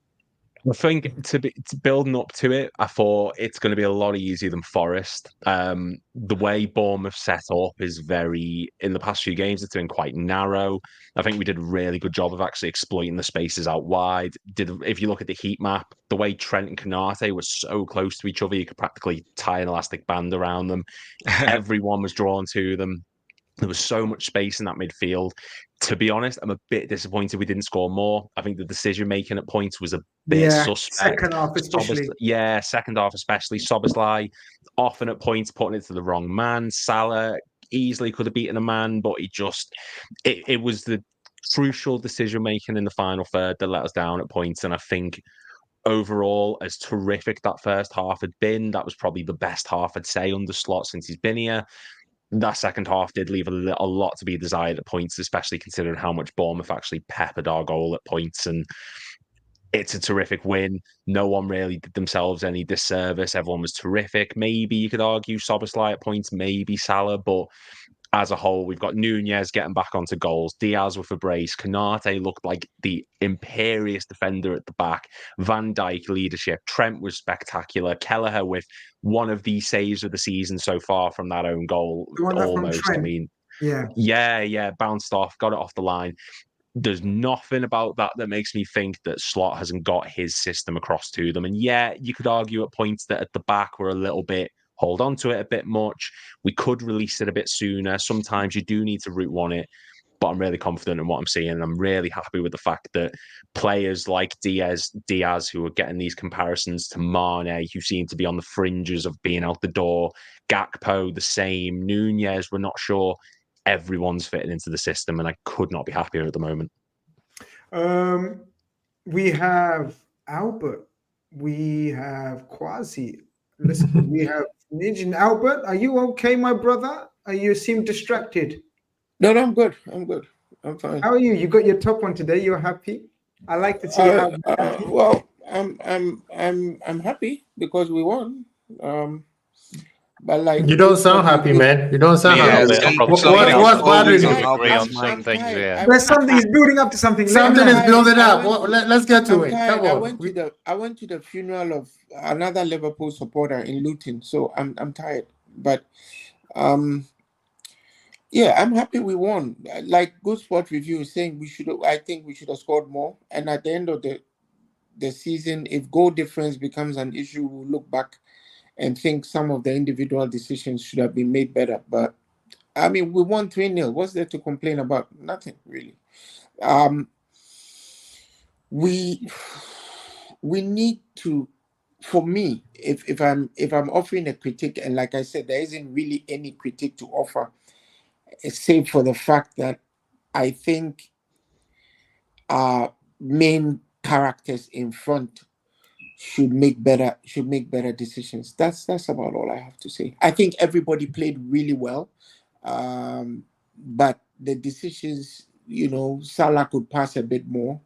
[SPEAKER 6] I think to building up to it, I thought it's going to be a lot easier than Forest. The way Bournemouth set up is in the past few games, it's been quite narrow. I think we did a really good job of actually exploiting the spaces out wide. If you look at the heat map, the way Trent and Konaté were so close to each other, you could practically tie an elastic band around them. Everyone was drawn to them. There was so much space in that midfield. To be honest, I'm a bit disappointed we didn't score more. I think the decision-making at points was a bit suspect.
[SPEAKER 1] Second half especially.
[SPEAKER 6] Second half especially. Szoboszlai often at points putting it to the wrong man. Salah easily could have beaten a man, but it was the crucial decision-making in the final third that let us down at points. And I think overall, as terrific that first half had been, that was probably the best half, I'd say, under Slot since he's been here. That second half did leave a lot to be desired at points, especially considering how much Bournemouth actually peppered our goal at points. And it's a terrific win. No one really did themselves any disservice. Everyone was terrific. Maybe you could argue Szoboszlai at points, maybe Salah, but as a whole. We've got Nunez getting back onto goals, Diaz with a brace, Konaté looked like the imperious defender at the back, Van Dijk leadership, Trent was spectacular, Kelleher with one of the saves of the season so far from that own goal,
[SPEAKER 1] The one that from
[SPEAKER 6] almost.
[SPEAKER 1] Trent.
[SPEAKER 6] I mean,
[SPEAKER 1] Yeah.
[SPEAKER 6] yeah, bounced off, got it off the line. There's nothing about that makes me think that Slot hasn't got his system across to them. And yeah, you could argue at points that at the back we're a little bit hold on to it a bit much. We could release it a bit sooner. Sometimes you do need to root one it, but I'm really confident in what I'm seeing. And I'm really happy with the fact that players like Diaz, who are getting these comparisons to Mane, who seem to be on the fringes of being out the door, Gakpo, the same, Nunez, we're not sure. Everyone's fitting into the system, and I could not be happier at the moment.
[SPEAKER 1] We have Albert. We have Quasi. Listen, we have Nijin. Albert, are you okay, my brother? You seem distracted.
[SPEAKER 7] No, I'm good. I'm fine.
[SPEAKER 1] How are you? You got your top one today. You're happy. I like to see how.
[SPEAKER 7] Well, I'm happy because we won. But like,
[SPEAKER 8] you don't sound happy, man. You don't sound happy. What's bothering you?
[SPEAKER 1] There's something is building up to something.
[SPEAKER 8] Something is building up. Let's get to it. Come on.
[SPEAKER 7] I went to the funeral of another Liverpool supporter in Luton, so I'm tired. But yeah, I'm happy we won. Like Good Sport Review is saying, I think we should have scored more. And at the end of the season, if goal difference becomes an issue, we'll look back and think some of the individual decisions should have been made better. But I mean, we won 3-0. What's there to complain about? Nothing really. We need to, for me, if I'm offering a critique, and like I said, there isn't really any critique to offer, save for the fact that I think our main characters in front should make better decisions. That's about all I have to say. I think everybody played really well, but the decisions, Salah could pass a bit more.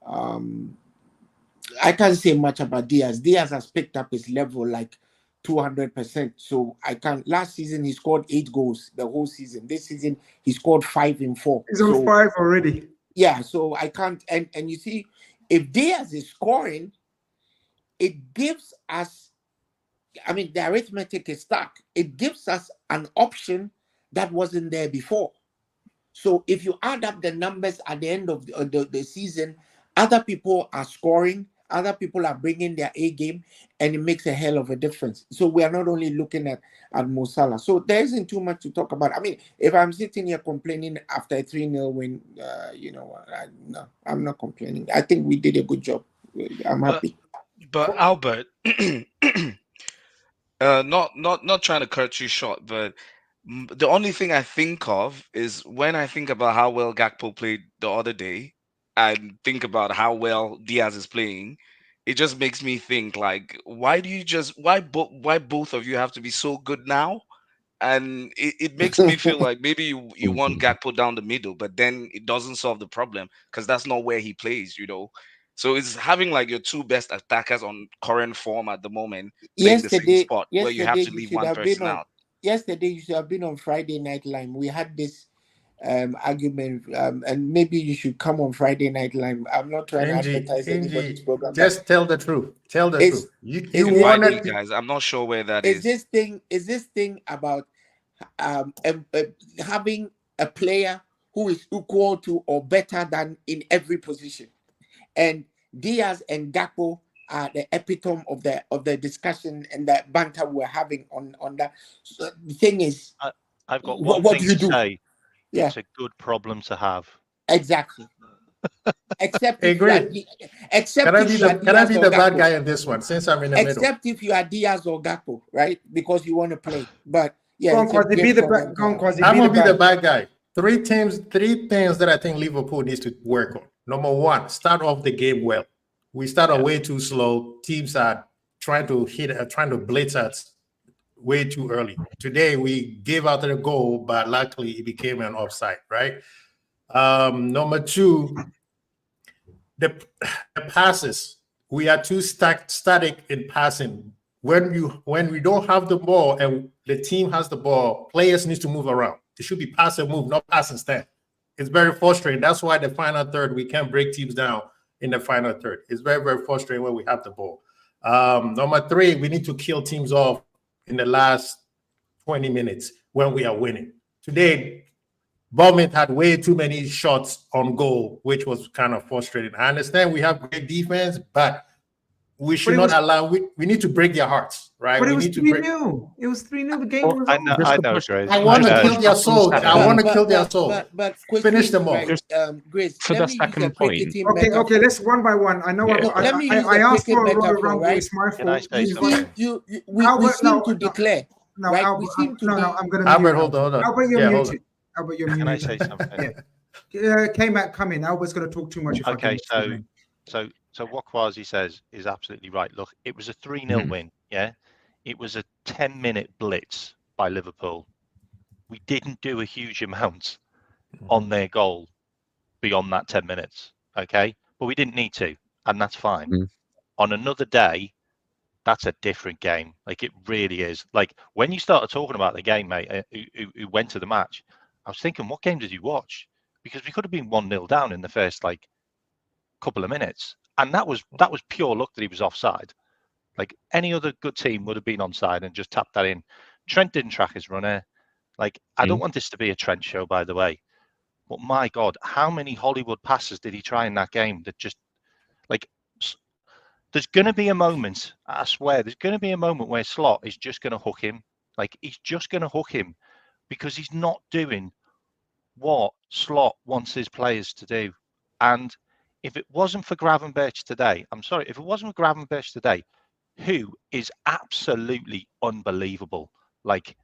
[SPEAKER 7] I can't say much about Diaz. Diaz has picked up his level like 200%. So I can't. Last season he scored 8 goals the whole season. This season he scored 5 in 4.
[SPEAKER 1] He's on 5 already.
[SPEAKER 7] Yeah. So I can't. And you see, if Diaz is scoring, it gives us, I mean, the arithmetic is stuck. It gives us an option that wasn't there before. So if you add up the numbers at the end of the season, other people are scoring, other people are bringing their A game, and it makes a hell of a difference. So we are not only looking at Mo Salah. So there isn't too much to talk about. I mean, if I'm sitting here complaining after a 3-0 win, no, I'm not complaining. I think we did a good job. I'm happy.
[SPEAKER 9] But Albert, not trying to cut you short, but the only thing I think of is when I think about how well Gakpo played the other day and think about how well Diaz is playing, it just makes me think like, why both of you have to be so good now? And it makes me feel like maybe you want Gakpo down the middle, but then it doesn't solve the problem because that's not where he plays, So it's having like your 2 best attackers on current form at the moment playing the same spot where you have to leave one person out.
[SPEAKER 7] Yesterday, you should have been on Friday Night Live. We had this argument, and maybe you should come on Friday Night Live. I'm not trying to advertise anybody's program.
[SPEAKER 8] Just tell the truth. Tell the truth. You
[SPEAKER 9] wanted, guys. I'm not sure where that is.
[SPEAKER 7] Is this thing about having a player who is equal to or better than in every position? And Diaz and Gakpo are the epitome of the discussion and the banter we're having on that. So the thing is,
[SPEAKER 10] I've got one
[SPEAKER 7] what
[SPEAKER 10] thing
[SPEAKER 7] do you
[SPEAKER 10] to
[SPEAKER 7] do?
[SPEAKER 10] say.
[SPEAKER 7] Yeah.
[SPEAKER 10] It's a good problem to have.
[SPEAKER 7] Exactly. Except if
[SPEAKER 8] agree. Can I be the bad guy in this one since I'm in the middle?
[SPEAKER 7] Except if you are Diaz or Gakpo, right? Because you want to play. But yeah,
[SPEAKER 1] I'm gonna be the
[SPEAKER 8] bad guy. 3 things that I think Liverpool needs to work on. Number 1, start off the game well. We started way too slow. Teams are trying to blitz us way too early. Today we gave out the goal, but luckily it became an offside, right? Number 2, the passes. We are too static in passing. When we don't have the ball and the team has the ball, players need to move around. It should be pass and move, not pass and stand. It's very frustrating. That's why the final third, we can't break teams down in the final third. It's very, very frustrating when we have the ball. Number 3, we need to kill teams off in the last 20 minutes when we are winning. Today, Bournemouth had way too many shots on goal, which was kind of frustrating. I understand we have great defense, but we should not allow. We need to break their hearts, right?
[SPEAKER 1] But
[SPEAKER 8] we
[SPEAKER 1] it was
[SPEAKER 8] need to break.
[SPEAKER 1] 3-0. It was 3-0. The game was
[SPEAKER 10] I
[SPEAKER 1] over.
[SPEAKER 10] know, Grace.
[SPEAKER 8] I want to
[SPEAKER 10] I know.
[SPEAKER 8] kill their soul. I want to kill their soul.
[SPEAKER 7] But
[SPEAKER 8] Finish them off.
[SPEAKER 7] right, Grace,
[SPEAKER 6] For
[SPEAKER 7] let
[SPEAKER 6] the
[SPEAKER 7] me use
[SPEAKER 6] second
[SPEAKER 7] a
[SPEAKER 6] point.
[SPEAKER 7] cricketing
[SPEAKER 1] Okay,
[SPEAKER 7] metaphor.
[SPEAKER 1] let's one by one. I know
[SPEAKER 6] Yeah.
[SPEAKER 7] Let me use
[SPEAKER 1] I
[SPEAKER 7] a
[SPEAKER 1] asked for a
[SPEAKER 7] cricket
[SPEAKER 1] Royal
[SPEAKER 7] metaphor,
[SPEAKER 1] Rumble.
[SPEAKER 7] right?
[SPEAKER 1] It's my
[SPEAKER 10] Can I
[SPEAKER 1] fault.
[SPEAKER 10] say
[SPEAKER 7] You
[SPEAKER 10] something?
[SPEAKER 7] see, we
[SPEAKER 1] Albert,
[SPEAKER 7] seem
[SPEAKER 1] no,
[SPEAKER 7] to declare,
[SPEAKER 1] No,
[SPEAKER 7] right?
[SPEAKER 1] Albert,
[SPEAKER 7] We seem to be.
[SPEAKER 1] I'm going to
[SPEAKER 8] Albert,
[SPEAKER 1] mute
[SPEAKER 8] hold on.
[SPEAKER 1] Albert, you're
[SPEAKER 8] Yeah, hold
[SPEAKER 1] muted. Albert, you're
[SPEAKER 10] Can I
[SPEAKER 1] muted.
[SPEAKER 10] say something?
[SPEAKER 1] K-Mac, come in. Albert's going to talk too much. If I
[SPEAKER 10] Okay,
[SPEAKER 1] can.
[SPEAKER 10] so what Kwasi says is absolutely right. Look, it was a 3-0 win. Yeah, it was a 10-minute blitz by Liverpool. We didn't do a huge amount on their goal beyond that 10 minutes. Okay, but we didn't need to, and that's fine. On another day, that's a different game. Like, it really is. Like, when you started talking about the game, mate, who went to the match, I was thinking, what game did you watch? Because we could have been 1-0 down in the first couple of minutes, and that was pure luck that he was offside. Like, any other good team would have been onside and just tapped that in. Trent didn't track his runner. Like, I don't want this to be a Trent show, by the way, but my God, how many Hollywood passes did he try in that game that just, like, there's going to be a moment, I swear, there's going to be a moment where Slot is just going to hook him. Like, he's just going to hook him because he's not doing what Slot wants his players to do. And if it wasn't for Gravenberch today, who is absolutely unbelievable. Like,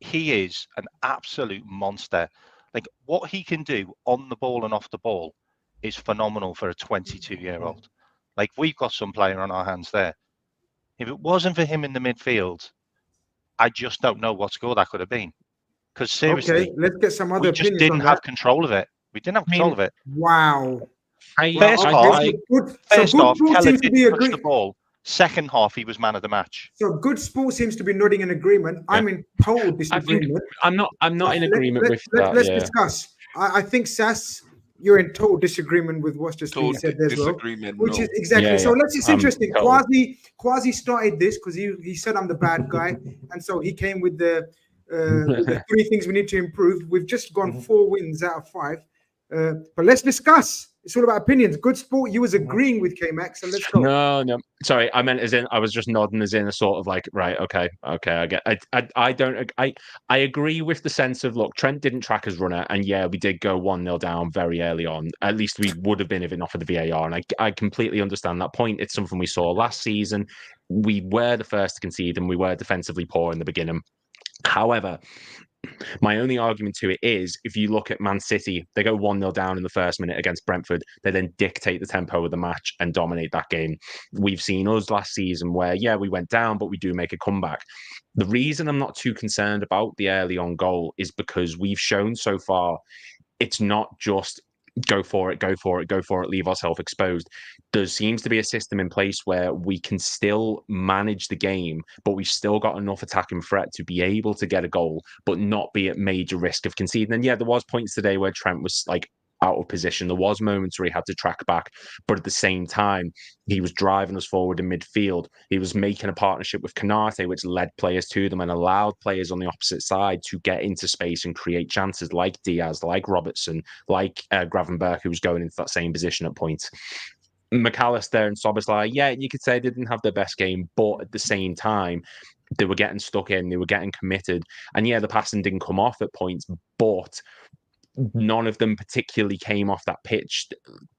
[SPEAKER 10] he is an absolute monster. Like, what he can do on the ball and off the ball is phenomenal for a 22-year-old. Like, we've got some player on our hands there. If it wasn't for him in the midfield, I just don't know what score that could have been. Because seriously,
[SPEAKER 1] Okay, let's get some other
[SPEAKER 10] we just
[SPEAKER 1] opinions
[SPEAKER 10] didn't
[SPEAKER 1] on
[SPEAKER 10] have
[SPEAKER 1] that.
[SPEAKER 10] control of it. We didn't have control of it.
[SPEAKER 1] Wow.
[SPEAKER 10] First half,
[SPEAKER 1] First
[SPEAKER 10] Keller
[SPEAKER 1] seems to be
[SPEAKER 10] didn't touch
[SPEAKER 1] agree.
[SPEAKER 10] the ball. Second half, he was man of the match.
[SPEAKER 1] So Good Sport seems to be nodding in agreement. I'm in total disagreement.
[SPEAKER 6] I'm not in agreement with that.
[SPEAKER 1] Let's discuss. I think Sass, you're in total disagreement with what's just being said there as well. Which is exactly so. It's interesting. Quasi started this because he said I'm the bad guy, and so he came with the 3 things we need to improve. We've just gone 4 wins out of 5. But let's discuss. It's all about opinions. Good Sport, you was agreeing with K-Max, so let's go.
[SPEAKER 6] No. Sorry, I meant as in I was just nodding as in a sort of like, right, okay, I get. I agree with the sense of, look, Trent didn't track his runner, and yeah, we did go 1-0 down very early on. At least we would have been if it not for the VAR, and I completely understand that point. It's something we saw last season. We were the first to concede, and we were defensively poor in the beginning. However, my only argument to it is, if you look at Man City, they go 1-0 down in the first minute against Brentford. They then dictate the tempo of the match and dominate that game. We've seen us last season where, yeah, we went down, but we do make a comeback. The reason I'm not too concerned about the early on goal is because we've shown so far it's not just go for it, leave ourselves exposed. There seems to be a system in place where we can still manage the game, but we've still got enough attacking threat to be able to get a goal, but not be at major risk of conceding. And yeah, there was points today where Trent was like out of position. There was moments where he had to track back, but at the same time, he was driving us forward in midfield. He was making a partnership with Konaté, which led players to them and allowed players on the opposite side to get into space and create chances like Diaz, like Robertson, like Gravenberch, who was going into that same position at points. McAllister and Szoboszlai, yeah, you could say they didn't have their best game, but at the same time, they were getting stuck in, they were getting committed. And yeah, the passing didn't come off at points, but none of them particularly came off that pitch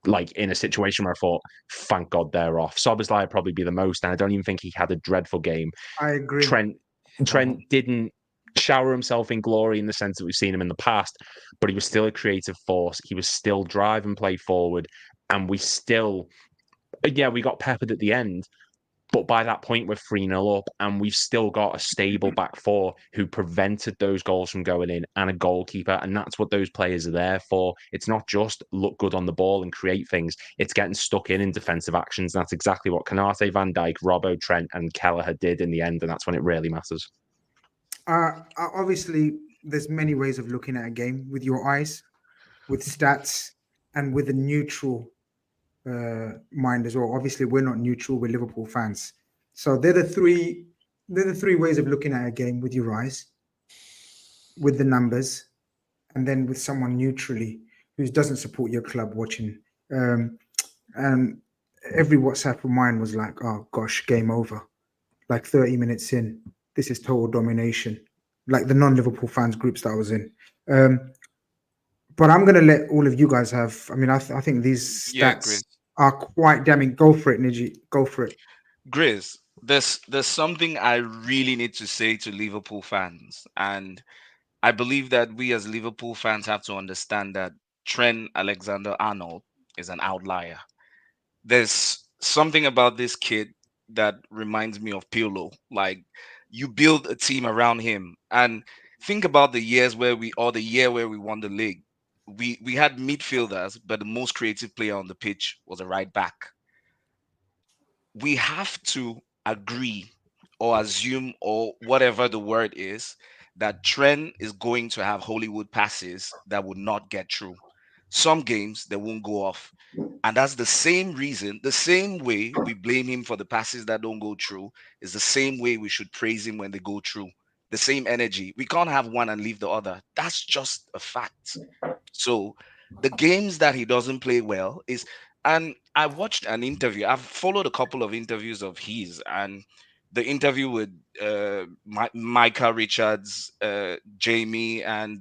[SPEAKER 6] like in a situation where I thought, thank God they're off. Szoboszlai would probably be the most, and I don't even think he had a dreadful game.
[SPEAKER 1] I agree.
[SPEAKER 6] Trent didn't shower himself in glory in the sense that we've seen him in the past, but he was still a creative force. He was still driving play forward, and we got peppered at the end. But by that point, we're 3-0 up, and we've still got a stable back four who prevented those goals from going in, and a goalkeeper, and that's what those players are there for. It's not just look good on the ball and create things. It's getting stuck in defensive actions, and that's exactly what Konaté, Van Dijk, Robbo, Trent, and Kelleher did in the end, and that's when it really matters.
[SPEAKER 1] Obviously, there's many ways of looking at a game with your eyes, with stats, and with a neutral mind as well. Obviously, we're not neutral; we're Liverpool fans. So they're the three ways of looking at a game: with your eyes, with the numbers, and then with someone neutrally who doesn't support your club watching. And every WhatsApp of mine was like, "Oh gosh, game over." Like 30 minutes in, this is total domination. Like the non-Liverpool fans groups that I was in. But I'm going to let all of you guys have. I mean, I think these
[SPEAKER 9] Yeah,
[SPEAKER 1] stats
[SPEAKER 9] Grizz.
[SPEAKER 1] are quite damning. Go for it, Niji. Go for it.
[SPEAKER 9] Grizz, there's something I really need to say to Liverpool fans, and I believe that we as Liverpool fans have to understand that Trent Alexander-Arnold is an outlier. There's something about this kid that reminds me of Pirlo. Like, you build a team around him, and think about the year where we won the league. We had midfielders, but the most creative player on the pitch was a right back. We have to agree or assume or whatever the word is that Trent is going to have Hollywood passes that would not get through. Some games they won't go off. And that's the same reason, the same way we blame him for the passes that don't go through is the same way we should praise him when they go through. The same energy. We can't have one and leave the other. That's just a fact. So the games that he doesn't play well is, and I watched an interview. I've followed a couple of interviews of his, and the interview with Micah Richards, Jamie, and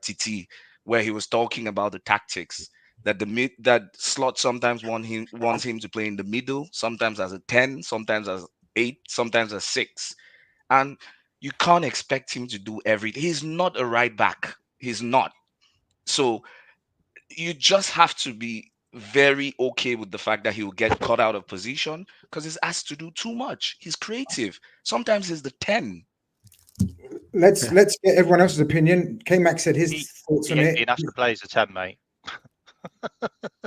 [SPEAKER 9] Titi, where he was talking about the tactics that that Slot sometimes wants him to play in the middle, sometimes as a 10, sometimes as 8, sometimes as 6, and you can't expect him to do everything. He's not a right back. He's not. So you just have to be very okay with the fact that he will get caught out of position because he's asked to do too much. He's creative. Sometimes he's the 10.
[SPEAKER 1] Let's get everyone else's opinion. K-Mac said his thoughts on it.
[SPEAKER 10] He has to play as a 10, mate.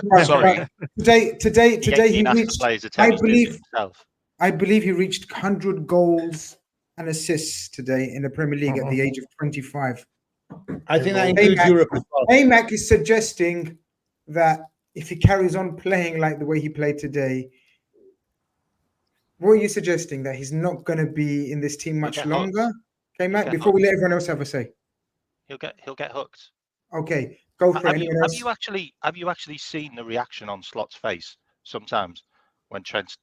[SPEAKER 1] Right,
[SPEAKER 9] Sorry.
[SPEAKER 1] Today he
[SPEAKER 10] has to
[SPEAKER 1] reached.
[SPEAKER 10] play as a 10.
[SPEAKER 1] I believe he reached 100 goals and assists today in the Premier League at the age of 25.
[SPEAKER 4] I think that includes Europe as well.
[SPEAKER 1] AMAC is suggesting that if he carries on playing like the way he played today, what are you suggesting? That he's not going to be in this team much longer? Okay, Mac, before we let everyone else have a say.
[SPEAKER 10] He'll get hooked.
[SPEAKER 1] Okay, go for it.
[SPEAKER 10] Have you actually seen the reaction on Slot's face sometimes when Trent's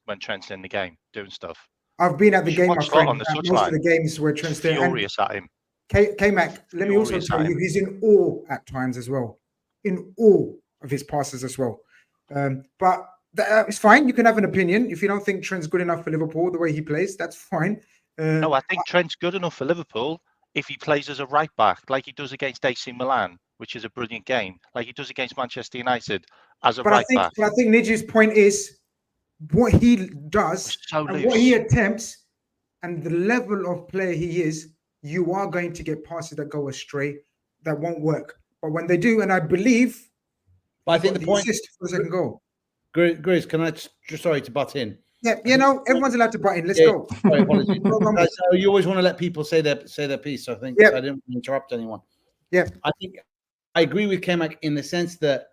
[SPEAKER 10] in the game doing stuff?
[SPEAKER 1] I've been at the game, my friend.
[SPEAKER 10] On the
[SPEAKER 1] most of the games where Trent's there.
[SPEAKER 10] Furious at him.
[SPEAKER 1] K-Mac, let me also tell you, he's in awe at times as well. In awe of his passes as well. But it's fine. You can have an opinion. If you don't think Trent's good enough for Liverpool, the way he plays, that's fine.
[SPEAKER 10] No, I think Trent's good enough for Liverpool if he plays as a right back, like he does against AC Milan, which is a brilliant game, like he does against Manchester United as a right back.
[SPEAKER 1] But I think Niji's point is what he does and what he attempts and the level of player he is, you are going to get passes that go astray that won't work. But when they do, and I believe,
[SPEAKER 4] I think the point
[SPEAKER 1] assist for the second goal.
[SPEAKER 4] Grizz, can I just sorry to butt in?
[SPEAKER 1] Yeah, everyone's allowed to butt in. Let's go.
[SPEAKER 4] Sorry, apologies. You always want to let people say their piece. I think I didn't interrupt anyone.
[SPEAKER 1] Yeah,
[SPEAKER 4] I think I agree with Kemak in the sense that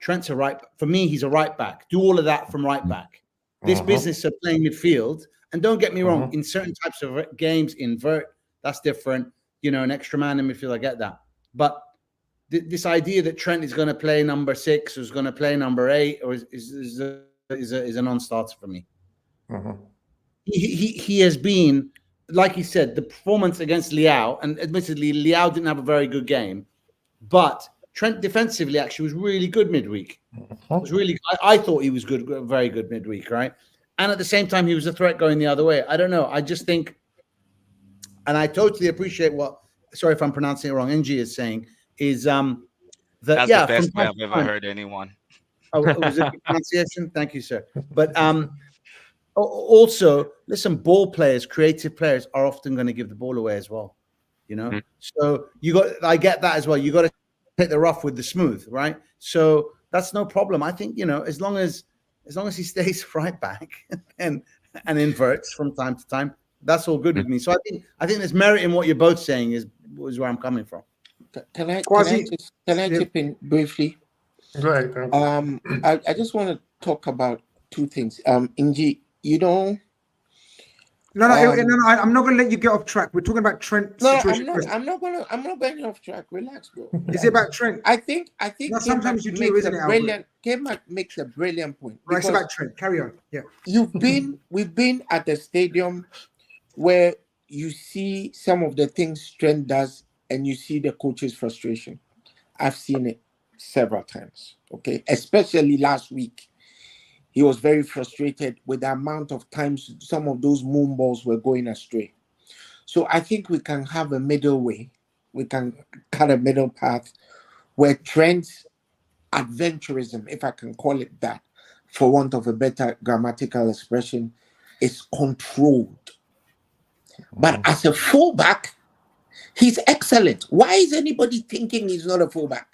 [SPEAKER 4] Trent's a right. For me, he's a right back. Do all of that from right back. This business of playing midfield, and don't get me wrong, in certain types of games, invert, that's different. An extra man in midfield, I get that. But this idea that Trent is going to play number 6 or is going to play number 8 or is a non-starter for me. He has been, like he said, the performance against Liao, and admittedly, Liao didn't have a very good game, but Trent defensively actually was really good midweek. Was really, I thought he was good, very good midweek, right? And at the same time, he was a threat going the other way. I don't know. I just think, and I totally appreciate what, sorry if I'm pronouncing it wrong, NG is saying, is that,
[SPEAKER 9] that's the best way I've ever heard anyone.
[SPEAKER 4] Oh, was it pronunciation? Thank you, sir. But also, listen, ball players, creative players are often going to give the ball away as well. So I get that as well. You got to take the rough with the smooth, right? So that's no problem. I think as long as he stays right back and inverts from time to time, That's all good with me. So I think there's merit in what you're both saying is where I'm coming from.
[SPEAKER 7] Can I
[SPEAKER 1] Quasi-
[SPEAKER 7] chip in briefly?
[SPEAKER 8] Go ahead.
[SPEAKER 7] I just want to talk about two things. Inji, you know.
[SPEAKER 1] No, I'm not going to let you get off track. We're talking about Trent
[SPEAKER 7] No,
[SPEAKER 1] situation.
[SPEAKER 7] I'm not going off track. Relax, bro.
[SPEAKER 1] Is it about Trent?
[SPEAKER 7] I think
[SPEAKER 1] No, sometimes you do,
[SPEAKER 7] makes
[SPEAKER 1] isn't
[SPEAKER 7] a
[SPEAKER 1] it,
[SPEAKER 7] brilliant. K-Mac makes a brilliant point.
[SPEAKER 1] Right, it's
[SPEAKER 7] because
[SPEAKER 1] about Trent. Carry on. Yeah.
[SPEAKER 7] We've been at the stadium where you see some of the things Trent does, and you see the coach's frustration. I've seen it several times. Okay, especially last week. He was very frustrated with the amount of times some of those moon balls were going astray. So I think we can have a middle way. We can cut a middle path where Trent's adventurism, if I can call it that, for want of a better grammatical expression, is controlled. But as a fullback, he's excellent. Why is anybody thinking he's not a fullback?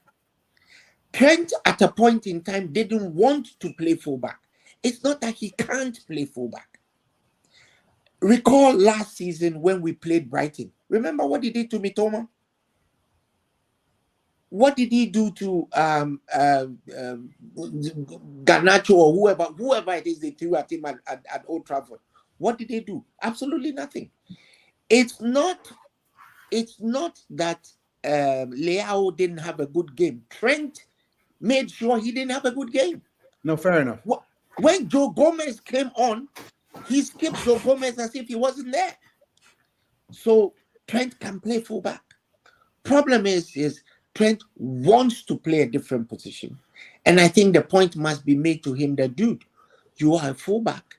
[SPEAKER 7] Trent, at a point in time, didn't want to play fullback. It's not that he can't play fullback. Recall last season when we played Brighton. Remember what he did to Mitoma? What did he do to Garnacho or whoever it is they threw at him at Old Trafford? What did they do? Absolutely nothing. It's not that Leao didn't have a good game. Trent made sure he didn't have a good game.
[SPEAKER 4] No, fair enough.
[SPEAKER 7] When Joe Gomez came on, he skipped Joe Gomez as if he wasn't there. So Trent can play fullback. Problem is Trent wants to play a different position. And I think the point must be made to him that, dude, you are a fullback.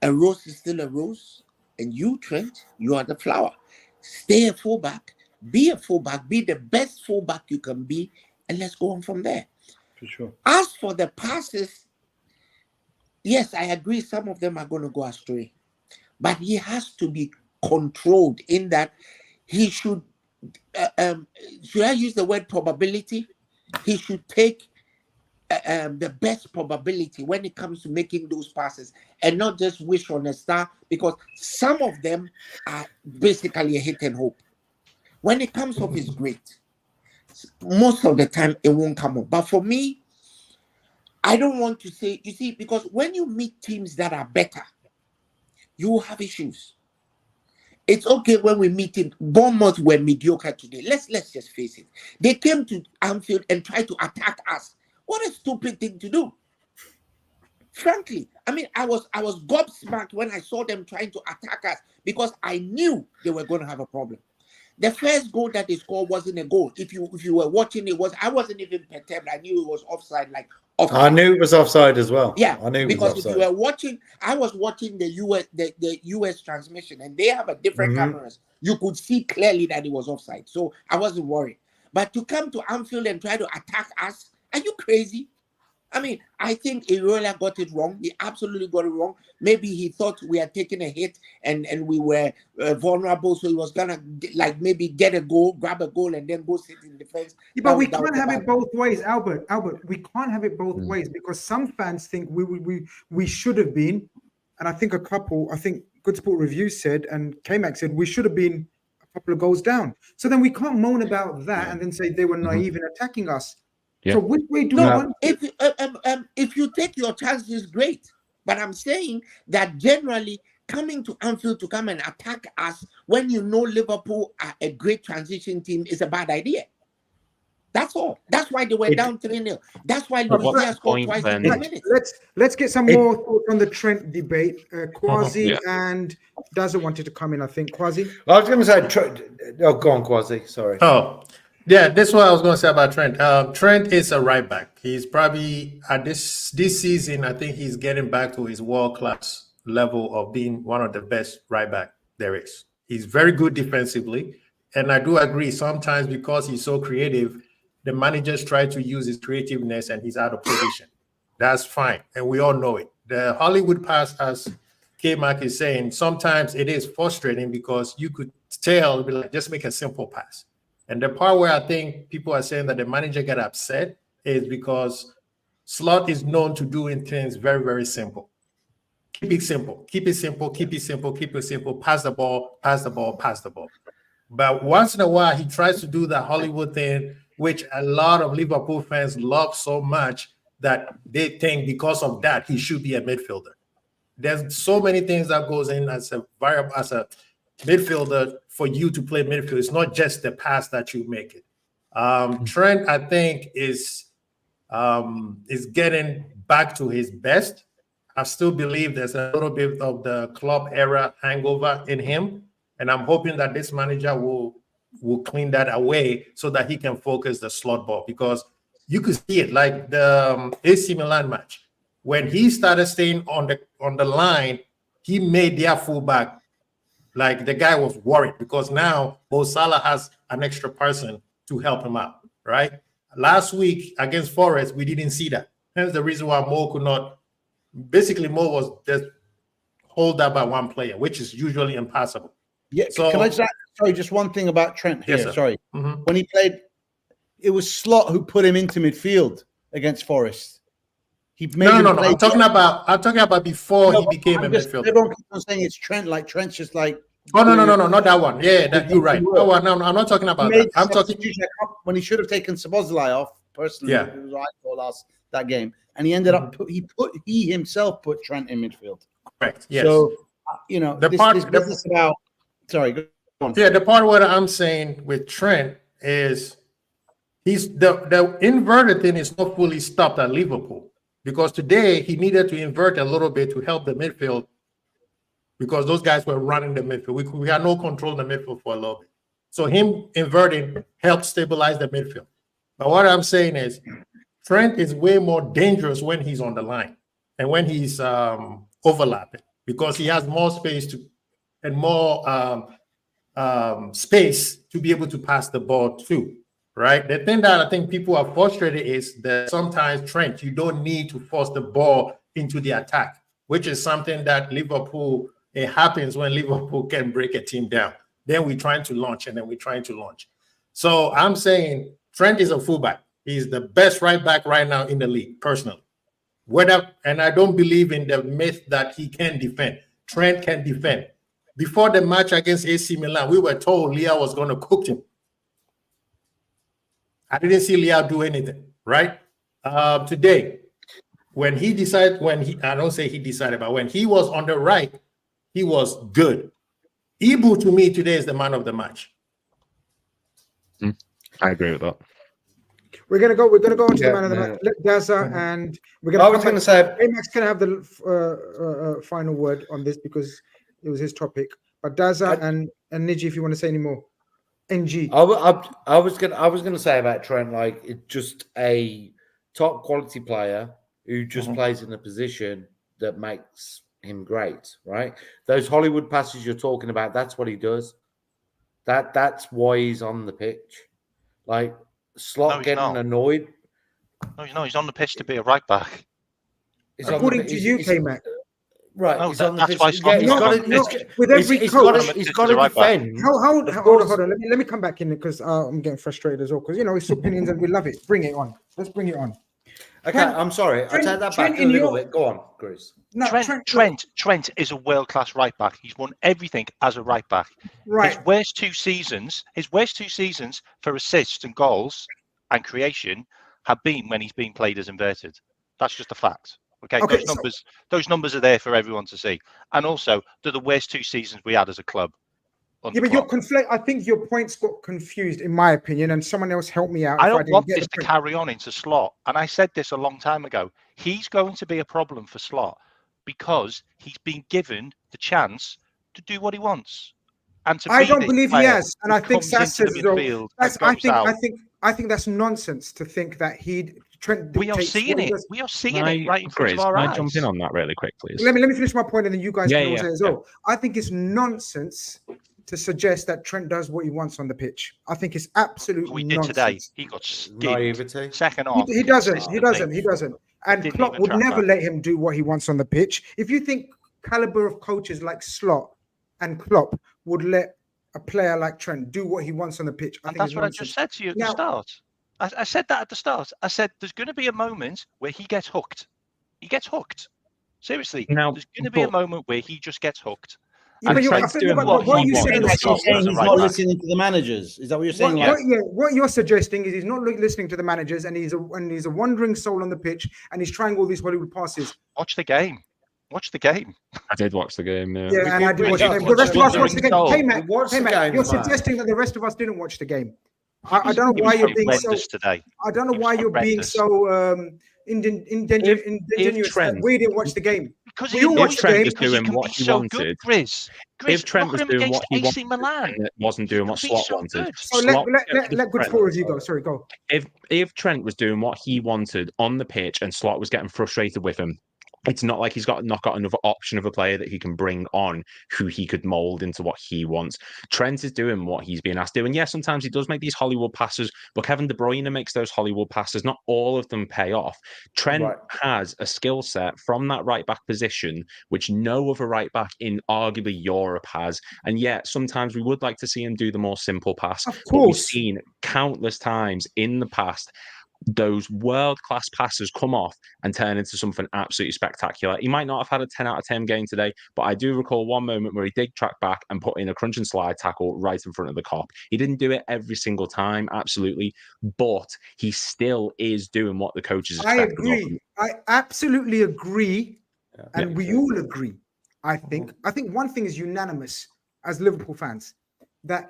[SPEAKER 7] A rose is still a rose. And you, Trent, you are the flower. Stay a fullback. Be a fullback. Be the best fullback you can be. And let's go on from there.
[SPEAKER 4] For sure.
[SPEAKER 7] As for the passes, yes, I agree some of them are going to go astray. But he has to be controlled in that he should I use the word probability? He should take the best probability when it comes to making those passes and not just wish on a star, because some of them are basically a hit and hope. When it comes off, it's great. Most of the time, it won't come up. But for me, I don't want to say, you see, because when you meet teams that are better, you will have issues. It's okay when we meet him. Bournemouth were mediocre today. Let's just face it. They came to Anfield and tried to attack us. What a stupid thing to do. Frankly, I mean, I was gobsmacked when I saw them trying to attack us because I knew they were going to have a problem. The first goal that they scored wasn't a goal. If you were watching, I wasn't even perturbed. I knew it was offside, like offside.
[SPEAKER 2] I knew it was offside as well.
[SPEAKER 7] Yeah,
[SPEAKER 2] I knew it
[SPEAKER 7] because
[SPEAKER 2] was
[SPEAKER 7] if
[SPEAKER 2] offside.
[SPEAKER 7] you were watching, I was watching the US transmission, and they have a different cameras. You could see clearly that it was offside, so I wasn't worried. But to come to Anfield and try to attack us, are you crazy? I mean, I think Irola got it wrong. He absolutely got it wrong. Maybe he thought we had taken a hit and we were vulnerable, so he was gonna maybe get a goal, grab a goal, and then go sit in defense.
[SPEAKER 1] Yeah, but we can't have it both ways, Albert. We can't have it both ways because some fans think we should have been, and I think Good Sport Review said, and K-Mac said we should have been a couple of goals down. So then we can't moan about that and then say they were naive in attacking us.
[SPEAKER 3] Yeah.
[SPEAKER 1] So which way do you want?
[SPEAKER 7] If you take your chances, great. But I'm saying that generally coming to Anfield to come and attack us when you know Liverpool are a great transition team is a bad idea. That's all. That's why they were down 3-0. That's why Luis Diaz scored twice in 10 minutes.
[SPEAKER 1] Let's get some more thoughts on the Trent debate. Quasi and Daza wanted to come in, I think. Quasi?
[SPEAKER 2] I was going to say, go on, Quasi. Sorry.
[SPEAKER 8] Oh, yeah, that's what I was going to say about Trent. Trent is a right back. He's probably at this season, I think he's getting back to his world-class level of being one of the best right back there is. He's very good defensively. And I do agree, sometimes because he's so creative, the managers try to use his creativeness and he's out of position. That's fine. And we all know it. The Hollywood pass, as K-Mac is saying, sometimes it is frustrating because you could tell, just make a simple pass. And the part where I think people are saying that the manager got upset is because Slot is known to doing things very, very simple. keep it simple. Keep it simple. Keep it simple. Keep it simple. Pass the ball. Pass the ball. Pass the ball. But once in a while, he tries to do the Hollywood thing, which a lot of Liverpool fans love so much that they think because of that he should be a midfielder. There's so many things that goes in as a midfielder for you to play midfield. It's not just the pass that you make it. Trent, I think, is getting back to his best. I still believe there's a little bit of the club era hangover in him, and I'm hoping that this manager will clean that away so that he can focus the slot ball, because you could see it like the AC Milan match. When he started staying on the line, he made their fullback like the guy was worried, because now Salah has an extra person to help him out, right? Last week against Forest, we didn't see that. Hence the reason why Mo could not. Basically, Mo was just hold up by one player, which is usually impossible.
[SPEAKER 4] Yeah.
[SPEAKER 8] So,
[SPEAKER 4] can I just one thing about Trent here?
[SPEAKER 8] Yes,
[SPEAKER 4] sorry.
[SPEAKER 8] Mm-hmm.
[SPEAKER 4] When he played, it was Slot who put him into midfield against Forest. He made
[SPEAKER 8] No.
[SPEAKER 4] him play.
[SPEAKER 8] I'm talking about before he became a midfielder.
[SPEAKER 4] Everyone keeps on saying it's Trent, like Trent's just like.
[SPEAKER 8] Oh no, not that one. Yeah, you're right. No, I'm not talking about that. I'm talking
[SPEAKER 4] when he should have taken Szoboszlai off. Personally,
[SPEAKER 8] Yeah.
[SPEAKER 4] it was right for that game, and he ended up he himself put Trent in midfield.
[SPEAKER 8] correct. Yes.
[SPEAKER 4] So this business about. Sorry, go on.
[SPEAKER 8] Yeah, the part what I'm saying with Trent is he's the inverted thing is not fully stopped at Liverpool, because today he needed to invert a little bit to help the midfield, because those guys were running the midfield. We had no control in the midfield for a little bit. So him inverting helped stabilize the midfield. But what I'm saying is Trent is way more dangerous when he's on the line and when he's overlapping, because he has more space and more space to be able to pass the ball to, right? The thing that I think people are frustrated is that sometimes Trent, you don't need to force the ball into the attack, which is something that Liverpool, it happens when Liverpool can break a team down. Then we're trying to launch, and then we're trying to launch. So I'm saying Trent is a fullback. He's the best right back right now in the league, personally. And I don't believe in the myth that he can defend. Trent can defend. Before the match against AC Milan, we were told Leao was going to cook him. I didn't see Leao do anything, right? Today, when he I don't say he decided, but when he was on the right, he was good. Ibu, to me, today is the man of the match.
[SPEAKER 6] I agree with that.
[SPEAKER 1] We're gonna go on to the man of the match. Let Daza and we're gonna.
[SPEAKER 2] I was going to say,
[SPEAKER 1] Max can have the final word on this because it was his topic. But Daza and Niji, if you want to say any more. NG.
[SPEAKER 2] I was gonna say about Trent, like it's just a top quality player who just plays in a position that makes him great, right? Those Hollywood passes you're talking about, that's what he does. That's why he's on the pitch. Like Slot getting annoyed.
[SPEAKER 10] No, he's on the pitch to be a right back.
[SPEAKER 1] According to you, K-Mac.
[SPEAKER 2] Right,
[SPEAKER 10] no,
[SPEAKER 2] he's on the
[SPEAKER 10] that's
[SPEAKER 2] pitch.
[SPEAKER 10] why Slot is on the pitch.
[SPEAKER 1] With every coach,
[SPEAKER 2] he's got to defend.
[SPEAKER 1] Hold on. Let me come back in because I'm getting frustrated as well. Because it's opinions and we love it. Bring it on. Let's bring it on.
[SPEAKER 2] Okay, I'm sorry. I take that back a little bit. Go on, Chris.
[SPEAKER 10] No, Trent is a world-class right back. He's won everything as a right back.
[SPEAKER 1] Right.
[SPEAKER 10] His worst two seasons for assists and goals and creation have been when he's been played as inverted. That's just a fact. Okay, those numbers are there for everyone to see. And also, they're the worst two seasons we had as a club.
[SPEAKER 1] Yeah, but I think your points got confused, in my opinion, and someone else helped me out.
[SPEAKER 10] I don't want this to carry on into Slot. And I said this a long time ago. He's going to be a problem for Slot because he's been given the chance to do what he wants. And
[SPEAKER 1] I don't believe he has. And I think Sass says I think that's nonsense to think that Trent.
[SPEAKER 10] We are seeing it. We are seeing it right in front of our eyes.
[SPEAKER 6] Can I jump in on that really quick, please?
[SPEAKER 1] Let me finish my point, and then you guys can also say as well. I think it's nonsense to suggest that Trent does what he wants on the pitch. I think it's absolutely nonsense.
[SPEAKER 10] Today. He got skinned. Second half.
[SPEAKER 1] He doesn't. And Klopp would never let him do what he wants on the pitch. If you think caliber of coaches like Slot and Klopp would let a player like Trent do what he wants on the pitch, I think
[SPEAKER 10] that's what I just said to you at the start. I said that at the start. I said there's going to be a moment where he gets hooked. He gets hooked. Seriously,
[SPEAKER 6] Now,
[SPEAKER 10] there's going to be a
[SPEAKER 6] but-
[SPEAKER 10] moment where he just gets hooked.
[SPEAKER 1] Yeah, but
[SPEAKER 6] And
[SPEAKER 1] you're, I
[SPEAKER 6] Trent's
[SPEAKER 1] think
[SPEAKER 6] doing
[SPEAKER 1] what
[SPEAKER 6] what he
[SPEAKER 1] you
[SPEAKER 6] wants.
[SPEAKER 1] said.
[SPEAKER 4] You're
[SPEAKER 10] Slot
[SPEAKER 4] saying
[SPEAKER 10] as a
[SPEAKER 4] he's
[SPEAKER 10] right
[SPEAKER 4] not
[SPEAKER 10] back.
[SPEAKER 4] listening to the managers. Is that what you're saying?
[SPEAKER 1] What you're suggesting is he's not listening to the managers, and he's a wandering soul on the pitch, and he's trying all these Hollywood passes.
[SPEAKER 10] Watch the game. Watch the game.
[SPEAKER 6] I did watch the game. Yeah.
[SPEAKER 1] Yeah, and I did watch the
[SPEAKER 2] did
[SPEAKER 1] game. The rest of us watched the game.
[SPEAKER 6] So-
[SPEAKER 1] Hey, Matt,
[SPEAKER 2] We watched the games,
[SPEAKER 1] you're
[SPEAKER 2] man.
[SPEAKER 1] suggesting that the rest of us didn't watch the game. I don't know
[SPEAKER 10] He
[SPEAKER 1] why
[SPEAKER 10] was
[SPEAKER 1] you're being so.
[SPEAKER 10] horrendous today.
[SPEAKER 1] I don't know
[SPEAKER 10] He was
[SPEAKER 1] why you're being
[SPEAKER 10] horrendous.
[SPEAKER 1] so ingenuous that
[SPEAKER 6] Trent-
[SPEAKER 1] we didn't watch the game.
[SPEAKER 10] Because
[SPEAKER 1] We
[SPEAKER 10] he
[SPEAKER 1] all watched
[SPEAKER 10] annoys
[SPEAKER 1] the
[SPEAKER 10] me
[SPEAKER 1] game.
[SPEAKER 10] because he
[SPEAKER 6] Doing
[SPEAKER 10] can
[SPEAKER 6] what
[SPEAKER 10] be
[SPEAKER 6] he
[SPEAKER 10] so
[SPEAKER 6] wanted.
[SPEAKER 10] good, Grizz.
[SPEAKER 6] If Trent
[SPEAKER 10] look
[SPEAKER 6] was
[SPEAKER 10] at him
[SPEAKER 6] doing
[SPEAKER 10] against
[SPEAKER 6] what he
[SPEAKER 10] AC
[SPEAKER 6] wanted,
[SPEAKER 10] Milan.
[SPEAKER 6] and it wasn't doing what
[SPEAKER 10] He
[SPEAKER 6] Slot
[SPEAKER 10] so
[SPEAKER 6] wanted.
[SPEAKER 10] good.
[SPEAKER 1] So
[SPEAKER 6] Slot-
[SPEAKER 1] let good Forzi go. Sorry, go.
[SPEAKER 6] If Trent was doing what he wanted on the pitch and Slot was getting frustrated with him, it's not like he's not got another option of a player that he can bring on who he could mold into what he wants. Trent is doing what he's being asked to do. And yes, sometimes he does make these Hollywood passes, but Kevin De Bruyne makes those Hollywood passes. Not all of them pay off. Trent has a skill set from that right back position, which no other right back in arguably Europe has. And yet, sometimes we would like to see him do the more simple pass.
[SPEAKER 1] Of
[SPEAKER 6] But we've
[SPEAKER 1] course.
[SPEAKER 6] seen countless times in the past those world-class passes come off and turn into something absolutely spectacular. He might not have had a 10 out of 10 game today, but I do recall one moment where he did track back and put in a crunch and slide tackle right in front of the cop. He didn't do it every single time, absolutely, but he still is doing what the coaches
[SPEAKER 1] I
[SPEAKER 6] expect of him.
[SPEAKER 1] agree. I absolutely agree, and we all agree. I think one thing is unanimous as Liverpool fans, that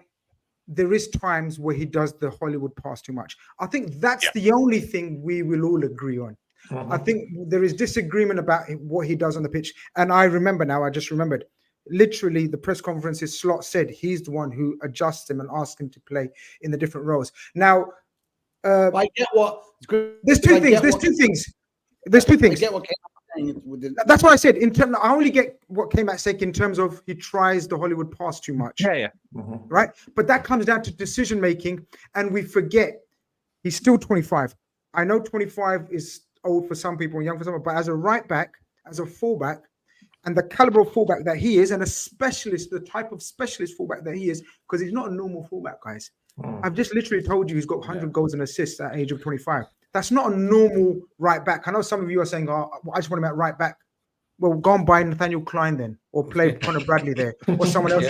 [SPEAKER 1] there is times where he does the Hollywood pass too much. I think that's the only thing we will all agree on. I think there is disagreement about what he does on the pitch. And I remember now, I just remembered, literally the press conferences, Slot said he's the one who adjusts him and asks him to play in the different roles. Now,
[SPEAKER 4] I get what.
[SPEAKER 1] there's two things.
[SPEAKER 4] I get what saying with the,
[SPEAKER 1] That's what I said. In terms, I only get what came at stake in terms of he tries the Hollywood pass too much.
[SPEAKER 6] Yeah.
[SPEAKER 1] Right. But that comes down to decision making, and we forget he's still 25. I know 25 is old for some people and young for some, but as a right back, as a fullback, and the caliber of fullback that he is, and a specialist, the type of specialist fullback that he is, because he's not a normal fullback, guys. I've just literally told you he's got 100 goals and assists at the age of 25. That's not a normal right back. I know some of you are saying, "Oh, I just want him at right back." Well, go and buy Nathaniel Klein then, or play Conor Bradley there, or someone else.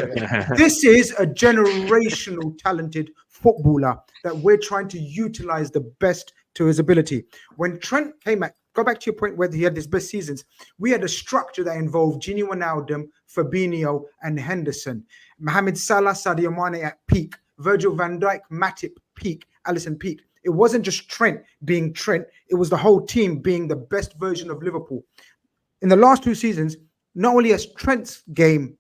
[SPEAKER 1] This is a generational talented footballer that we're trying to utilize the best to his ability. When Trent came back, go back to your point where he had his best seasons. We had a structure that involved Gini Wijnaldum, Fabinho, and Henderson. Mohamed Salah, Sadio Mane at peak. Virgil van Dijk, Matip peak. Alisson peak. It wasn't just Trent being Trent. It was the whole team being the best version of Liverpool. In the last 2 seasons, not only has Trent's game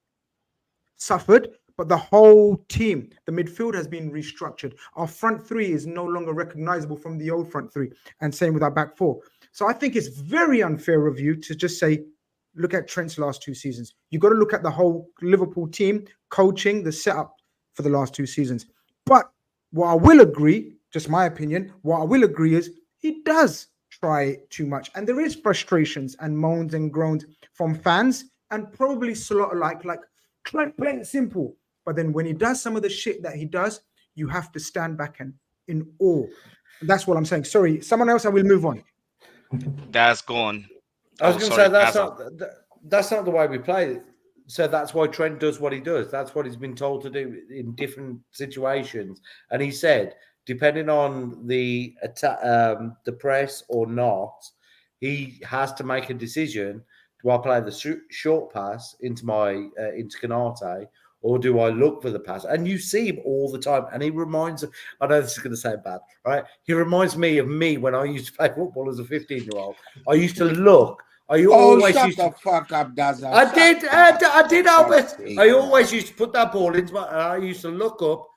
[SPEAKER 1] suffered, but the whole team, the midfield has been restructured. Our front three is no longer recognizable from the old front three, and same with our back four. So I think it's very unfair of you to just say, look at Trent's last 2 seasons. You've got to look at the whole Liverpool team, coaching, the setup for the last 2 seasons. But what I will agree, just my opinion, what I will agree is he does try too much. And there is frustrations and moans and groans from fans and probably Slot alike, like Trent plain and simple. But then when he does some of the shit that he does, you have to stand back and in awe. And that's what I'm saying. Sorry, someone else, I will move on.
[SPEAKER 9] That's gone.
[SPEAKER 2] I was going to say that's not the way we play. So that's why Trent does what he does. That's what he's been told to do in different situations. And he said, depending on the attack, the press or not, he has to make a decision. Do I play the short pass into Konaté, or do I look for the pass? And you see him all the time. And he reminds, I know this is going to sound bad, right? He reminds me of me when I used to play football as a 15-year-old. I used to look. I always
[SPEAKER 7] shut
[SPEAKER 2] used
[SPEAKER 7] the
[SPEAKER 2] to,
[SPEAKER 7] fuck up, Daza.
[SPEAKER 2] I did, Albert. I always used to put that ball into my, and I used to look up,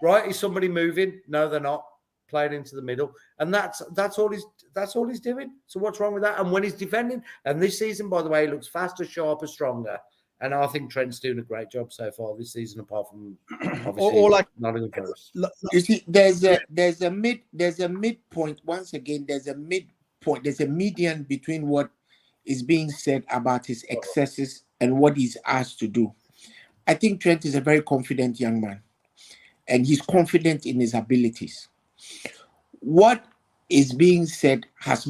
[SPEAKER 2] right? Is somebody moving? No, they're not. Playing into the middle. And that's all he's doing. So what's wrong with that? And when he's defending, and this season, by the way, he looks faster, sharper, stronger. And I think Trent's doing a great job so far this season, apart from obviously Nottingham Forest.
[SPEAKER 7] You see, there's a midpoint. Once again, there's a midpoint. There's a median between what is being said about his excesses and what he's asked to do. I think Trent is a very confident young man, and he's confident in his abilities. What is being said has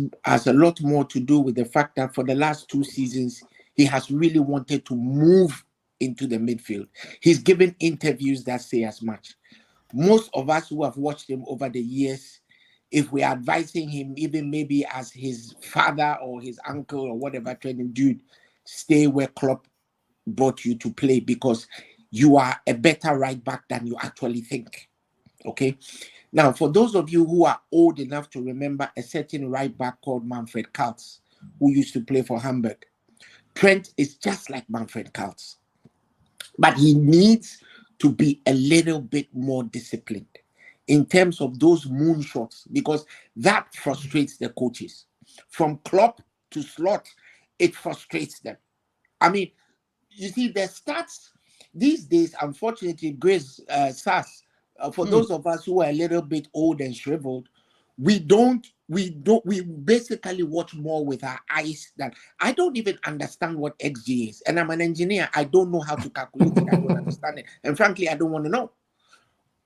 [SPEAKER 7] a lot more to do with the fact that for the last 2 seasons, he has really wanted to move into the midfield. He's given interviews that say as much. Most of us who have watched him over the years, if we're advising him, even maybe as his father or his uncle or whatever, training, dude, stay where Klopp brought you to play because you are a better right back than you actually think. Okay? Now, for those of you who are old enough to remember a certain right back called Manfred Kaltz, who used to play for Hamburg, Trent is just like Manfred Kaltz. But he needs to be a little bit more disciplined in terms of those moonshots, because that frustrates the coaches. From Klopp to Slot, it frustrates them. I mean, you see, the stats these days, unfortunately, Grace Sass, for those of us who are a little bit old and shriveled, we basically watch more with our eyes than I don't even understand what XG is. And I'm an engineer. I don't know how to calculate it. I don't understand it. And frankly, I don't want to know.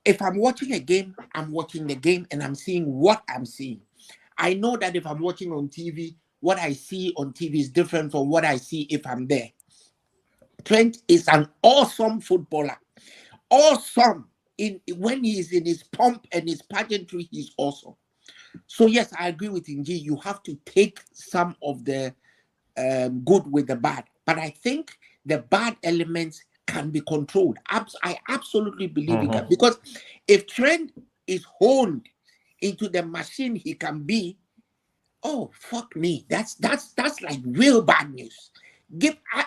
[SPEAKER 7] If I'm watching a game, I'm watching the game and I'm seeing what I'm seeing. I know that if I'm watching on TV, what I see on TV is different from what I see if I'm there. Trent is an awesome footballer. Awesome. When he's in his pomp and his pageantry, he's awesome. So yes, I agree with Inji. You have to take some of the good with the bad. But I think the bad elements can be controlled. I absolutely believe it can. Because if Trent is honed into the machine he can be, oh, fuck me. That's like real bad news.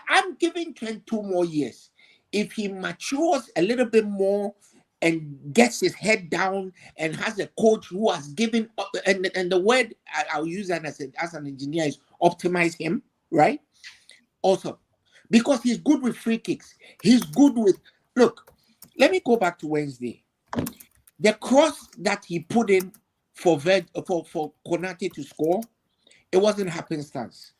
[SPEAKER 7] I'm giving Trent 2 more years. If he matures a little bit more and gets his head down and has a coach who has given and the word I'll use that as an engineer is optimize him, right? Also, because he's good with free kicks. He's good with look. Let me go back to Wednesday. The cross that he put in for Konaté to score, it wasn't happenstance.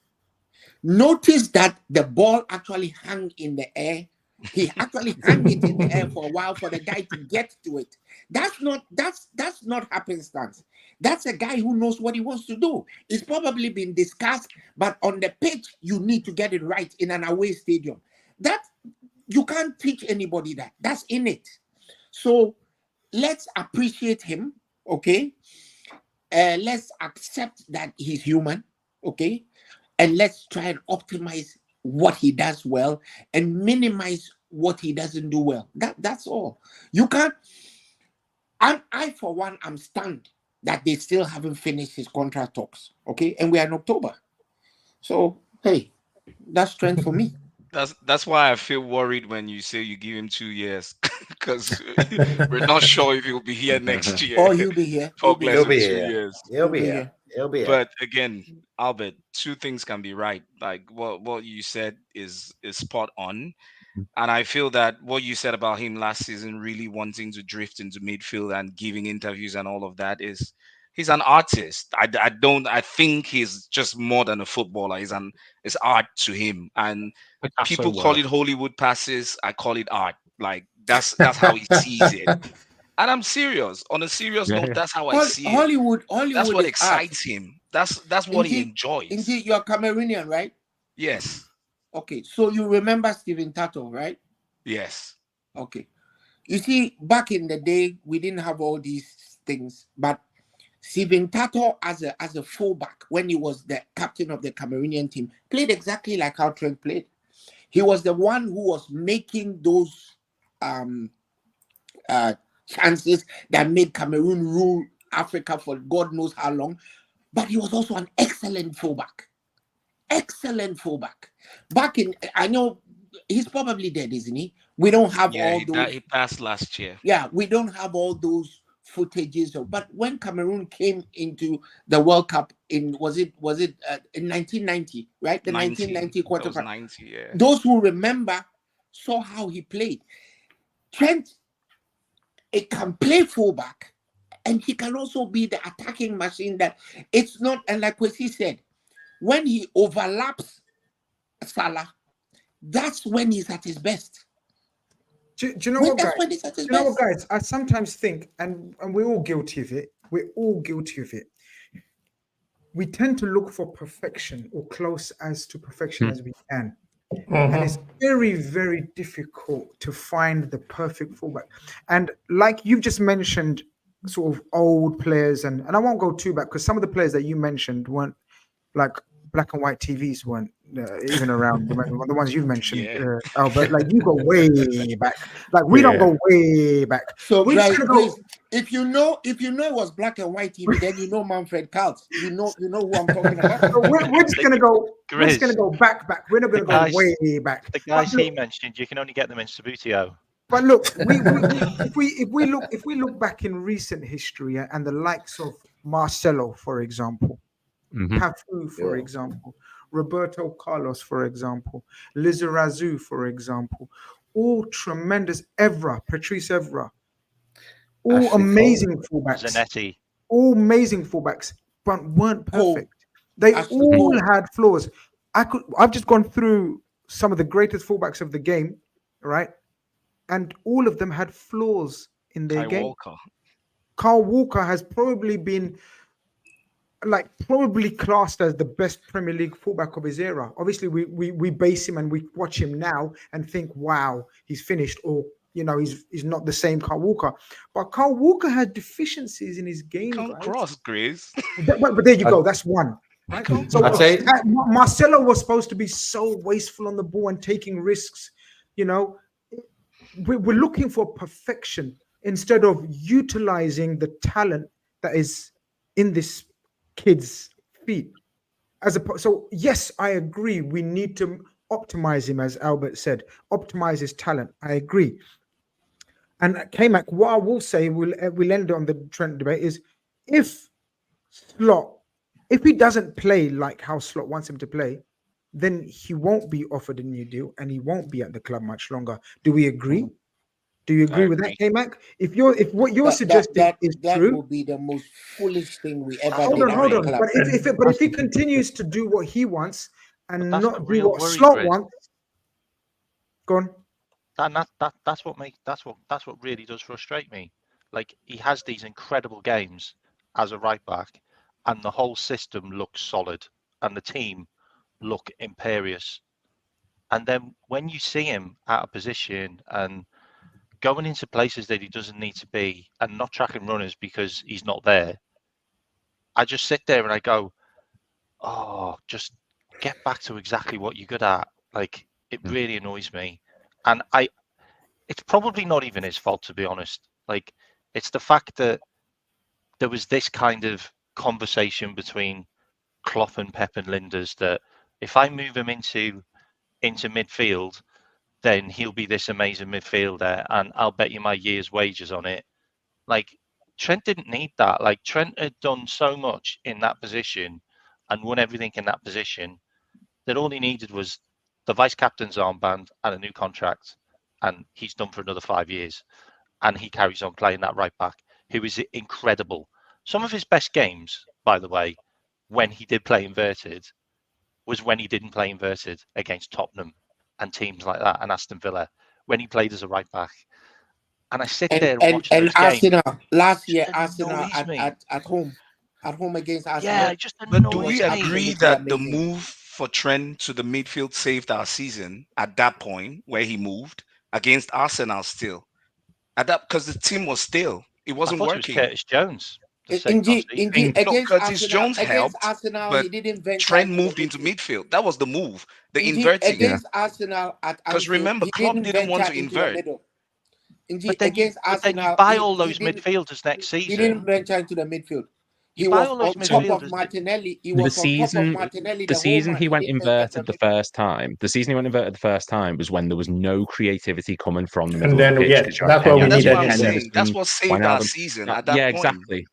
[SPEAKER 7] Notice that the ball actually hung in the air. He actually hung it in the air for a while for the guy to get to it. That's not happenstance. That's a guy who knows what he wants to do. It's probably been discussed, but on the pitch, you need to get it right in an away stadium. That you can't teach anybody that. That's in it. So let's appreciate him, okay? Let's accept that he's human, okay? And let's try and optimize what he does well and minimize what he doesn't do well. That's all. You can't. I for one, I'm stunned that they still haven't finished his contract talks. Okay, and we are in October. So hey, that's Trent for me.
[SPEAKER 9] That's why I feel worried when you say you give him 2 years, because we're not sure if he'll be here next year.
[SPEAKER 7] Or he'll be here.
[SPEAKER 9] For less than 2
[SPEAKER 2] here.
[SPEAKER 9] years.
[SPEAKER 2] He'll be here. He'll be here.
[SPEAKER 9] But again, Albert, 2 things can be right. Like what you said is spot on. And I feel that what you said about him last season, really wanting to drift into midfield and giving interviews and all of that, is he's an artist. I think he's just more than a footballer. It's art to him. And people call it Hollywood passes. I call it art. Like that's how he sees it. And I'm serious. On a serious note, that's how I see it.
[SPEAKER 7] Hollywood.
[SPEAKER 9] That's what
[SPEAKER 7] is
[SPEAKER 9] excites
[SPEAKER 7] art.
[SPEAKER 9] him. That's what he enjoys.
[SPEAKER 7] Indeed, you're Cameroonian, right?
[SPEAKER 9] Yes.
[SPEAKER 7] Okay, so you remember Steven Tato, right?
[SPEAKER 9] Yes.
[SPEAKER 7] Okay. You see, back in the day, we didn't have all these things, but Steven Tato as a fullback, when he was the captain of the Cameroonian team, played exactly like how Trent played. He was the one who was making those chances that made Cameroon rule Africa for God knows how long. But he was also an excellent fullback. Excellent fullback. Back in, I know he's probably dead, isn't he? We don't have all those.
[SPEAKER 9] He passed last year.
[SPEAKER 7] Yeah, we don't have all those footages. But when Cameroon came into the World Cup was it in 1990, right? The 1990 quarterfinal.
[SPEAKER 9] 90, yeah.
[SPEAKER 7] Those who remember saw how he played. Trent, it can play fullback, and he can also be the attacking machine that it's not. And like Kwesi said, when he overlaps Salah, that's when he's at his best.
[SPEAKER 1] Do you know what, guys? Do you know what, guys? I sometimes think, and we're all guilty of it. We're all guilty of it. we tend to look for perfection or close as to perfection as we can. And it's very, very difficult to find the perfect fullback. And like you've just mentioned, sort of old players, and I won't go too back because some of the players that you mentioned weren't like black and white TVs weren't even around. The ones you've mentioned, but like you go way back. Like we don't go way back.
[SPEAKER 7] So
[SPEAKER 1] We're just gonna
[SPEAKER 7] Grace,
[SPEAKER 1] go.
[SPEAKER 7] if you know it was black and white TV, then you know Manfred Kalt. You know who I'm talking about.
[SPEAKER 1] So we're just gonna go. We're just
[SPEAKER 10] Grizz,
[SPEAKER 1] gonna go back. We're not gonna
[SPEAKER 10] the
[SPEAKER 1] go
[SPEAKER 10] guys-
[SPEAKER 1] way back.
[SPEAKER 10] The
[SPEAKER 1] But
[SPEAKER 10] guys he
[SPEAKER 1] look,
[SPEAKER 10] mentioned, you can only get them in Sabutio.
[SPEAKER 1] But look, if we look back in recent history and the likes of Marcelo, for example, Cafu, for example, Roberto Carlos, for example, Lizarazu, for example, all tremendous. Patrice Evra, all
[SPEAKER 2] Ashley
[SPEAKER 1] amazing fullbacks,
[SPEAKER 10] Zanetti.
[SPEAKER 1] all amazing fullbacks, but weren't perfect. They
[SPEAKER 7] Ashley
[SPEAKER 1] all
[SPEAKER 7] Cole.
[SPEAKER 1] had flaws. I've just gone through some of the greatest fullbacks of the game, right? And all of them had flaws in their
[SPEAKER 9] Kai
[SPEAKER 1] game.
[SPEAKER 9] Walker.
[SPEAKER 1] Carl Walker has probably been probably classed as the best Premier League fullback of his era. Obviously, we base him and we watch him now and think, wow, he's finished, or he's not the same Carl Walker. But Carl Walker had deficiencies in his game.
[SPEAKER 9] Can't
[SPEAKER 1] Guys.
[SPEAKER 9] cross, Grace.
[SPEAKER 1] But there you go. That's one. Right? So
[SPEAKER 2] I'd say-
[SPEAKER 1] Marcelo was supposed to be so wasteful on the ball and taking risks. We're looking for perfection instead of utilizing the talent that is in this kid's feet. So yes, I agree. We need to optimize him, as Albert said, optimize his talent. I agree. And K-Mac, what I will say, we'll end on the Trent debate, is if he doesn't play like how Slot wants him to play, then he won't be offered a new deal and he won't be at the club much longer. Do we agree? Do you agree with that, K-Mac? If what you're suggesting is
[SPEAKER 7] that
[SPEAKER 1] true,
[SPEAKER 7] will be the most foolish thing we ever
[SPEAKER 1] hold
[SPEAKER 7] did.
[SPEAKER 1] on.
[SPEAKER 7] at the club.
[SPEAKER 1] But if he continues to do what he wants and
[SPEAKER 10] But that's
[SPEAKER 1] not
[SPEAKER 10] the
[SPEAKER 1] do
[SPEAKER 10] real
[SPEAKER 1] what
[SPEAKER 10] worry,
[SPEAKER 1] Slot
[SPEAKER 10] Grizz.
[SPEAKER 1] wants, go on.
[SPEAKER 10] That's what really does frustrate me. Like, he has these incredible games as a right back, and the whole system looks solid, and the team look imperious. And then when you see him out of position and going into places that he doesn't need to be and not tracking runners because he's not there, I just sit there and I go, oh, just get back to exactly what you're good at. Like, it really annoys me. And it's probably not even his fault, to be honest. Like, it's the fact that there was this kind of conversation between Klopp and Pep and Linders that if I move him into midfield, then he'll be this amazing midfielder and I'll bet you my year's wages on it. Like, Trent didn't need that. Like, Trent had done so much in that position and won everything in that position that all he needed was the vice captain's armband and a new contract, and he's done for another 5 years. And he carries on playing that right back, who is incredible. Some of his best games, by the way, when he did play inverted, was when he didn't play inverted against Tottenham and teams like that, and Aston Villa, when he played as a right back. And I sit there and watch those
[SPEAKER 7] Arsenal
[SPEAKER 10] games.
[SPEAKER 7] last year,
[SPEAKER 10] Just
[SPEAKER 7] Arsenal
[SPEAKER 10] annoys me.
[SPEAKER 7] at home against Arsenal.
[SPEAKER 10] Yeah, it just
[SPEAKER 9] But do
[SPEAKER 10] annoys
[SPEAKER 9] we
[SPEAKER 10] me.
[SPEAKER 9] agree
[SPEAKER 7] absolutely
[SPEAKER 9] that the
[SPEAKER 7] amazing.
[SPEAKER 9] move for Trent to the midfield saved our season at that point where he moved against Arsenal still? At that, because the team was stale. It
[SPEAKER 10] I
[SPEAKER 9] wasn't
[SPEAKER 10] thought it was
[SPEAKER 9] working.
[SPEAKER 10] Curtis Jones.
[SPEAKER 7] Indeed,
[SPEAKER 9] No,
[SPEAKER 7] against
[SPEAKER 9] Curtis
[SPEAKER 7] Arsenal,
[SPEAKER 9] Jones helped,
[SPEAKER 7] he
[SPEAKER 9] but
[SPEAKER 7] didn't venture
[SPEAKER 9] Trent
[SPEAKER 7] into the
[SPEAKER 9] moved into
[SPEAKER 7] midfield.
[SPEAKER 9] midfield. That was the move. The
[SPEAKER 7] Indeed,
[SPEAKER 9] inverting.
[SPEAKER 7] against Arsenal at
[SPEAKER 9] Because
[SPEAKER 7] Anfield,
[SPEAKER 9] remember,
[SPEAKER 7] he
[SPEAKER 9] Klopp didn't want
[SPEAKER 7] venture
[SPEAKER 9] to
[SPEAKER 7] into the
[SPEAKER 9] invert.
[SPEAKER 7] middle. Indeed,
[SPEAKER 10] But then
[SPEAKER 7] against
[SPEAKER 10] you
[SPEAKER 7] Arsenal,
[SPEAKER 10] buy
[SPEAKER 7] he-
[SPEAKER 10] all
[SPEAKER 7] he
[SPEAKER 10] those
[SPEAKER 7] didn't-
[SPEAKER 10] midfielders next
[SPEAKER 7] He didn't
[SPEAKER 10] season.
[SPEAKER 7] venture into the midfield. He
[SPEAKER 10] You buy
[SPEAKER 7] was
[SPEAKER 10] all those
[SPEAKER 7] on top of
[SPEAKER 10] midfielders.
[SPEAKER 7] Martinelli. He
[SPEAKER 11] The
[SPEAKER 7] was on top of
[SPEAKER 11] season,
[SPEAKER 7] Martinelli
[SPEAKER 11] the
[SPEAKER 7] the whole
[SPEAKER 11] season
[SPEAKER 7] match.
[SPEAKER 11] he went
[SPEAKER 7] didn't venture to
[SPEAKER 11] inverted the first time. The season he went inverted the first time was when there was no creativity coming from the middle
[SPEAKER 8] And then,
[SPEAKER 11] of the pitch.
[SPEAKER 8] yeah,
[SPEAKER 11] to try
[SPEAKER 8] that's
[SPEAKER 11] to
[SPEAKER 8] what we
[SPEAKER 9] And that's
[SPEAKER 8] needed
[SPEAKER 9] what I'm
[SPEAKER 8] him there.
[SPEAKER 9] saying. That's what saved our season at that
[SPEAKER 11] Yeah,
[SPEAKER 9] point.
[SPEAKER 11] exactly.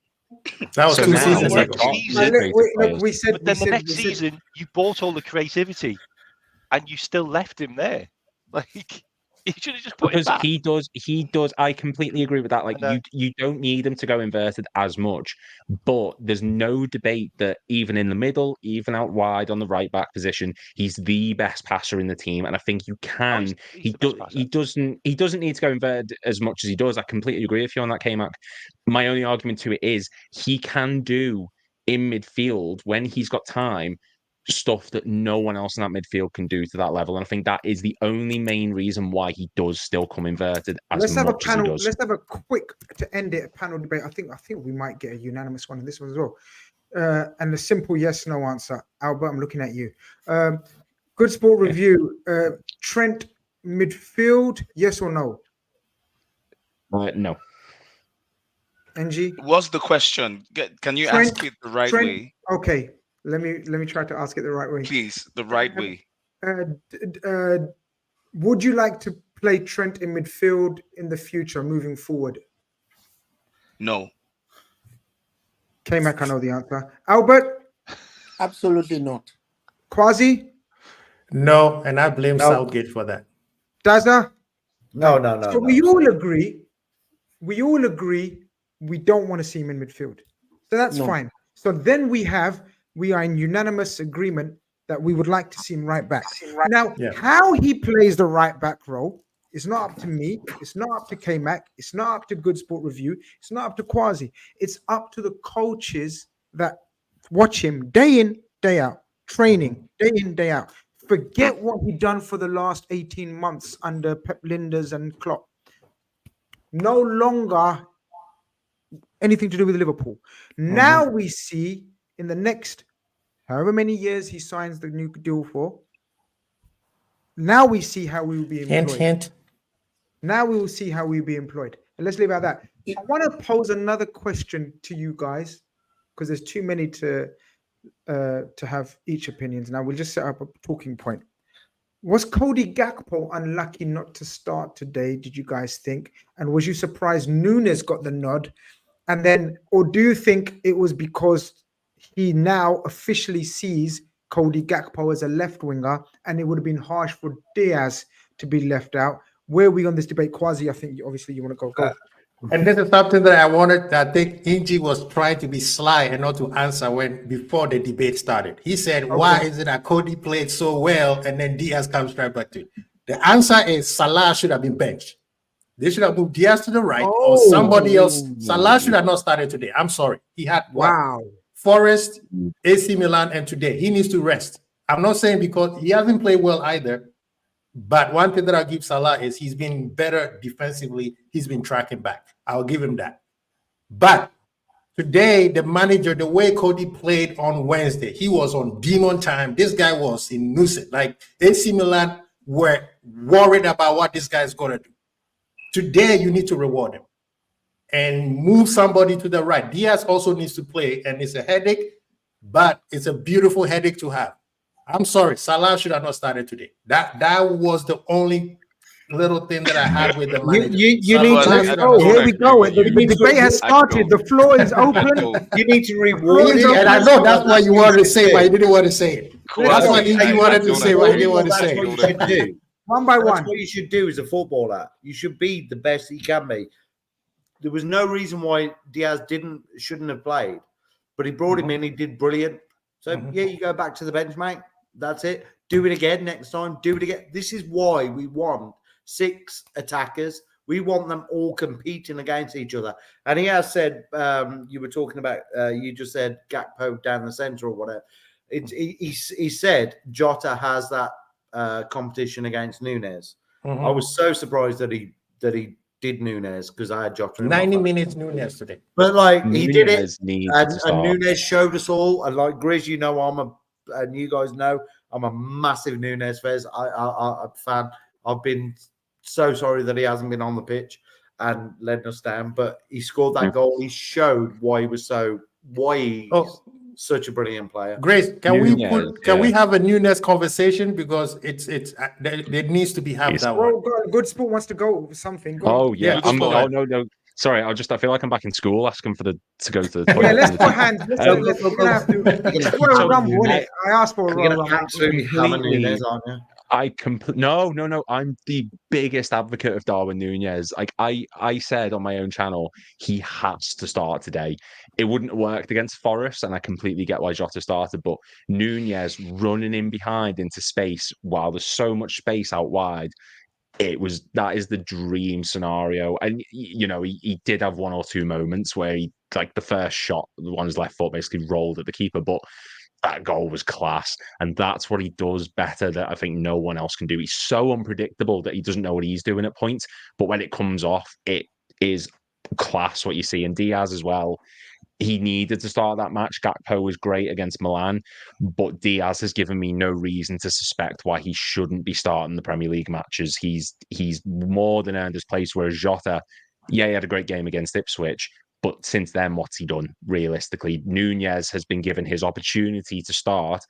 [SPEAKER 8] That was
[SPEAKER 11] So
[SPEAKER 8] 2
[SPEAKER 11] now
[SPEAKER 8] seasons
[SPEAKER 11] we've
[SPEAKER 8] ago.
[SPEAKER 11] got
[SPEAKER 10] Season.
[SPEAKER 11] creative players.
[SPEAKER 1] We said,
[SPEAKER 10] But then the next season, you bought all the creativity, and you still left him there. Like, you should have just put him
[SPEAKER 11] Because
[SPEAKER 10] back.
[SPEAKER 11] he does. I completely agree with that. Like,
[SPEAKER 10] I know.
[SPEAKER 11] you don't need him to go inverted as much, but there's no debate that even in the middle, even out wide on the right back position, he's the best passer in the team. And I think you can.
[SPEAKER 10] He's the best passer.
[SPEAKER 11] He doesn't need to go inverted as much as he does. I completely agree with you on that, K-Mac. My only argument to it is he can do in midfield when he's got time, stuff that no one else in that midfield can do to that level. And I think that is the only main reason why he does still come inverted as much as he does.
[SPEAKER 1] Let's have a quick, to end it, a panel debate. I think we might get a unanimous one in this one as well. And a simple yes/no answer. Albert, I'm looking at you. Good Sport Review. Trent midfield, yes or no?
[SPEAKER 11] No.
[SPEAKER 1] NG?
[SPEAKER 9] What's the question? Can you
[SPEAKER 1] Trent,
[SPEAKER 9] ask it the right
[SPEAKER 1] Trent,
[SPEAKER 9] way?
[SPEAKER 1] Okay, let me try to ask it the right way.
[SPEAKER 9] Please, the right way.
[SPEAKER 1] Would you like to play Trent in midfield in the future, moving forward?
[SPEAKER 9] No.
[SPEAKER 1] K-Mac, I know the answer. Albert?
[SPEAKER 7] Absolutely not.
[SPEAKER 1] Quasi?
[SPEAKER 8] No, and I blame Southgate for that.
[SPEAKER 1] Daza?
[SPEAKER 2] No.
[SPEAKER 1] So we all agree we don't want to see him in midfield. So that's fine. So then we are in unanimous agreement that we would like to see him right back. Now, how he plays the right back role is not up to me. It's not up to K-Mac. It's not up to Good Sport Review. It's not up to Quasi. It's up to the coaches that watch him day in, day out, training, day in, day out. Forget what he done for the last 18 months under Pep Linders and Klopp. No longer anything to do with Liverpool. Now we see in the next however many years he signs the new deal for, now we see how we will be employed.
[SPEAKER 8] Hint.
[SPEAKER 1] Now we will see how we will be employed. And let's leave it at that. I want to pose another question to you guys, because there's too many to have each opinions. Now we'll just set up a talking point. Was Cody Gakpo unlucky not to start today, did you guys think? And was you surprised Nunez got the nod? And then, or do you think it was because he now officially sees Cody Gakpo as a left winger, and it would have been harsh for Diaz to be left out? Where are we on this debate? Quasi, I think obviously you want to go.
[SPEAKER 8] And this is something that I think Inji was trying to be sly and not to answer before the debate started. He said, why is it that Cody played so well and then Diaz comes right back to it? The answer is Salah should have been benched. They should have moved Diaz to the right or somebody else. Salah should have not started today. I'm sorry. He had Forest, AC Milan, and today. He needs to rest. I'm not saying because he hasn't played well either. But one thing that I'll give Salah is he's been better defensively. He's been tracking back. I'll give him that. But today, the manager, the way Cody played on Wednesday, he was on demon time. This guy was in Nunez. Like AC Milan were worried about what this guy is going to do. Today, you need to reward him and move somebody to the right. Diaz also needs to play, and it's a headache, but it's a beautiful headache to have. I'm sorry, Salah should have not started today. That was the only little thing that I had with the manager.
[SPEAKER 1] You need to go. Here we go. The debate has started. The floor is open.
[SPEAKER 2] You need to reward
[SPEAKER 8] him. And I know that's why you wanted to say it, but you didn't want to say it. That's why you wanted to say what you didn't want to say.
[SPEAKER 2] That's what you should do.
[SPEAKER 1] One by one.
[SPEAKER 2] That's what you should do as a footballer. You should be the best he can be. There was no reason why Diaz shouldn't have played, but he brought him in. He did brilliant. So yeah, you go back to the bench, mate. That's it. Do it again next time. Do it again. This is why we want 6 attackers. We want them all competing against each other. And he has said, you were talking about, you just said Gakpo down the centre or whatever. He said Jota has that competition against Nunez. I was so surprised that he did Nunez because I had Jota.
[SPEAKER 8] 90 minutes Nunez today.
[SPEAKER 2] But like he did it,
[SPEAKER 11] and
[SPEAKER 2] Nunez showed us all. And like Grizz, you know, and you guys know I'm a massive Nunez fan. I'm a fan. I've been so sorry that he hasn't been on the pitch and letting us down, but he scored that goal. He showed why he's such a brilliant player.
[SPEAKER 8] Grace, can we have a Nunez conversation because it needs to be had that way.
[SPEAKER 1] Good Sport wants to go with something.
[SPEAKER 11] No. Sorry, I feel like I'm back in school asking to go to the toilet.
[SPEAKER 1] Yeah, let's put hands. We're gonna have to. For a rumble, I asked for a rumble.
[SPEAKER 2] Absolutely hammer Nunez, aren't you?
[SPEAKER 11] No. I'm the biggest advocate of Darwin Nunez. Like I said on my own channel, he has to start today. It wouldn't have worked against Forest, and I completely get why Jota started. But Nunez running in behind into space while there's so much space out wide, that is the dream scenario. And you know, he did have one or two moments where he, like the first shot, the one his left foot basically rolled at the keeper, but that goal was class. And that's what he does better that I think no one else can do. He's so unpredictable that he doesn't know what he's doing at points, but when it comes off, it is class what you see. And Diaz as well, he needed to start that match. Gakpo was great against Milan, but Diaz has given me no reason to suspect why he shouldn't be starting the Premier League matches. He's more than earned his place, whereas Jota, yeah, he had a great game against Ipswich, but since then, what's he done, realistically? Nunez has been given his opportunity to start,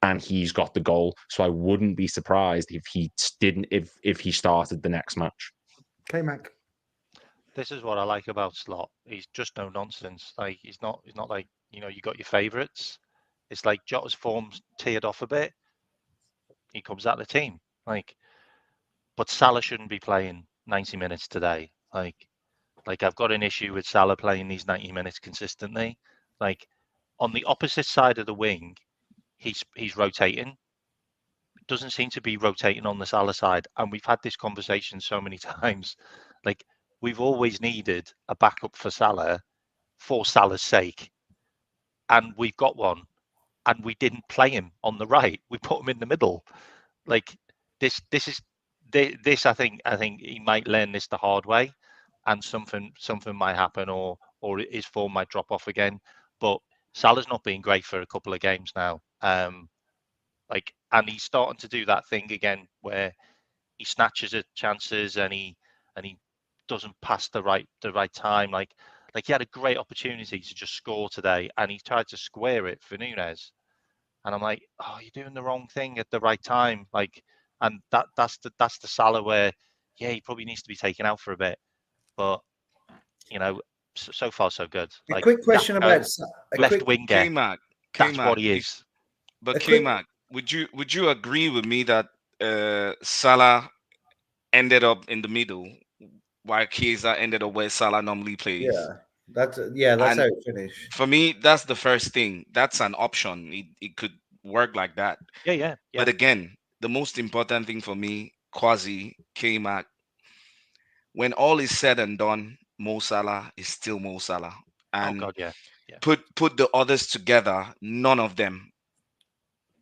[SPEAKER 11] and he's got the goal. So I wouldn't be surprised if he didn't, if he started the next match.
[SPEAKER 1] K-Mac.
[SPEAKER 10] This is what I like about Slot. He's just no nonsense. Like he's not like, you know, you got your favourites. It's like Jota's form's teared off a bit. He comes out of the team. Like, but Salah shouldn't be playing 90 minutes today. Like I've got an issue with Salah playing these 90 minutes consistently. Like on the opposite side of the wing, he's rotating. It doesn't seem to be rotating on the Salah side. And we've had this conversation so many times. Like, we've always needed a backup for Salah for Salah's sake. And we've got one. And we didn't play him on the right. We put him in the middle. Like this I think he might learn this the hard way, and something might happen, or his form might drop off again. But Salah's not been great for a couple of games now. And he's starting to do that thing again where he snatches at chances and he doesn't pass the right time. Like he had a great opportunity to just score today, and he tried to square it for Nunez. And I'm like, oh, you're doing the wrong thing at the right time. Like, and that's the Salah where, yeah, he probably needs to be taken out for a bit. But you know, so far so good.
[SPEAKER 2] A quick question about
[SPEAKER 10] left winger.
[SPEAKER 9] K-Mac,
[SPEAKER 10] That's what he is.
[SPEAKER 9] But K-Mac, would you agree with me that Salah ended up in the middle, while Chiesa ended up where Salah normally plays?
[SPEAKER 2] That's how it finished.
[SPEAKER 9] For me, that's the first thing. That's an option. It could work like that.
[SPEAKER 10] Yeah.
[SPEAKER 9] But again, the most important thing for me, Kwasi, K-Mac, when all is said and done, Mo Salah is still Mo Salah. And put the others together, none of them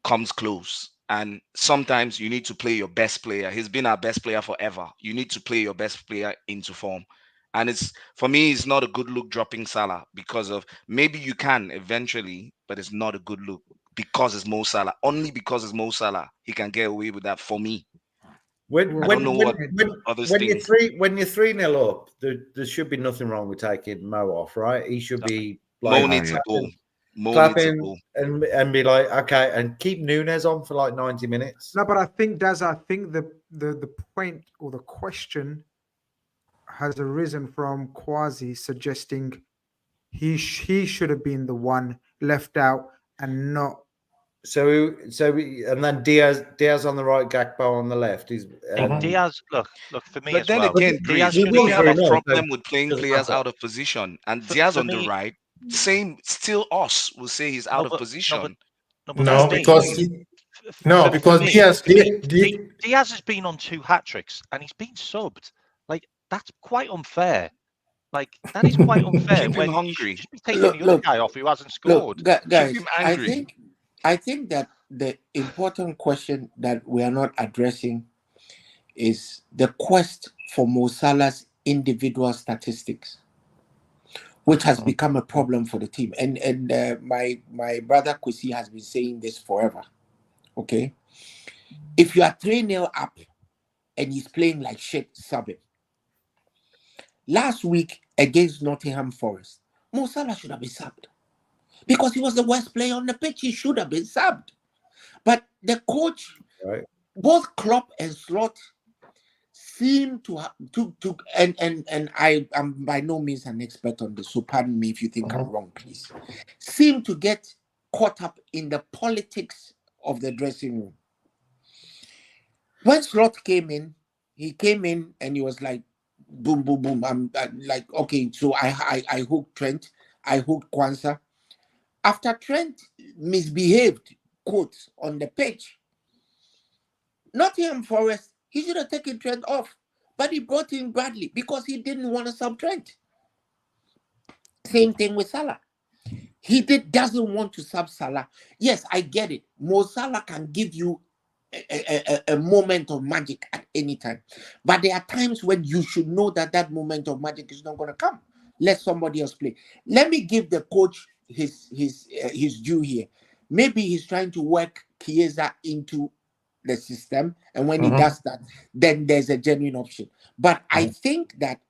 [SPEAKER 9] comes close. And sometimes you need to play your best player. He's been our best player forever. You need to play your best player into form. And for me, it's not a good look dropping Salah because of, maybe you can eventually, but it's not a good look because it's Mo Salah. Only because it's Mo Salah, he can get away with that for me.
[SPEAKER 2] When you're 3-0 up, there should be nothing wrong with taking Mo off, right? He should be like
[SPEAKER 9] Mo needs to go.
[SPEAKER 2] Clapping and be like, okay, and keep Nunez on for like 90 minutes.
[SPEAKER 1] No, but I think the point or the question has arisen from Kwasi suggesting he should have been the one left out and not.
[SPEAKER 2] So and then Diaz on the right, Gakpo on the left.
[SPEAKER 10] Diaz, look for me.
[SPEAKER 9] But then again, Diaz we have a problem with playing players out of position, and Diaz on the right. Same, still us will say he's out of position.
[SPEAKER 8] Because
[SPEAKER 10] Diaz has been on 2 hat-tricks and he's been subbed. Like, that's quite unfair. Like, that is quite unfair.
[SPEAKER 9] Keep him hungry.
[SPEAKER 10] Just be taking the other guy off who hasn't scored.
[SPEAKER 7] Guys,
[SPEAKER 9] keep him angry.
[SPEAKER 7] I think that the important question that we are not addressing is the quest for Mo Salah's individual statistics, which has become a problem for the team. And my brother Kwasi has been saying this forever. Okay? If you are 3-0 up and he's playing like shit, sub him. Last week against Nottingham Forest, Mo Salah should have been subbed. Because he was the worst player on the pitch. He should have been subbed. But the coach, both Klopp and Slot, seem to and I am by no means an expert on this, so pardon me if you think I'm wrong, please. Seem to get caught up in the politics of the dressing room. When Slot came in, and he was like, boom, boom, boom. I'm like, okay, so I hooked Trent, I hooked Kwanzaa. After Trent misbehaved, quote, on the pitch, Nottingham Forest, He should have taken Trent off. But he brought in Bradley because he didn't want to sub Trent. Same thing with Salah. He doesn't want to sub Salah. Yes, I get it. Mo Salah can give you a moment of magic at any time. But there are times when you should know that that moment of magic is not going to come. Let somebody else play. Let me give the coach his due here. Maybe he's trying to work Chiesa into the system, and when he does that, then there's a genuine option. But I think that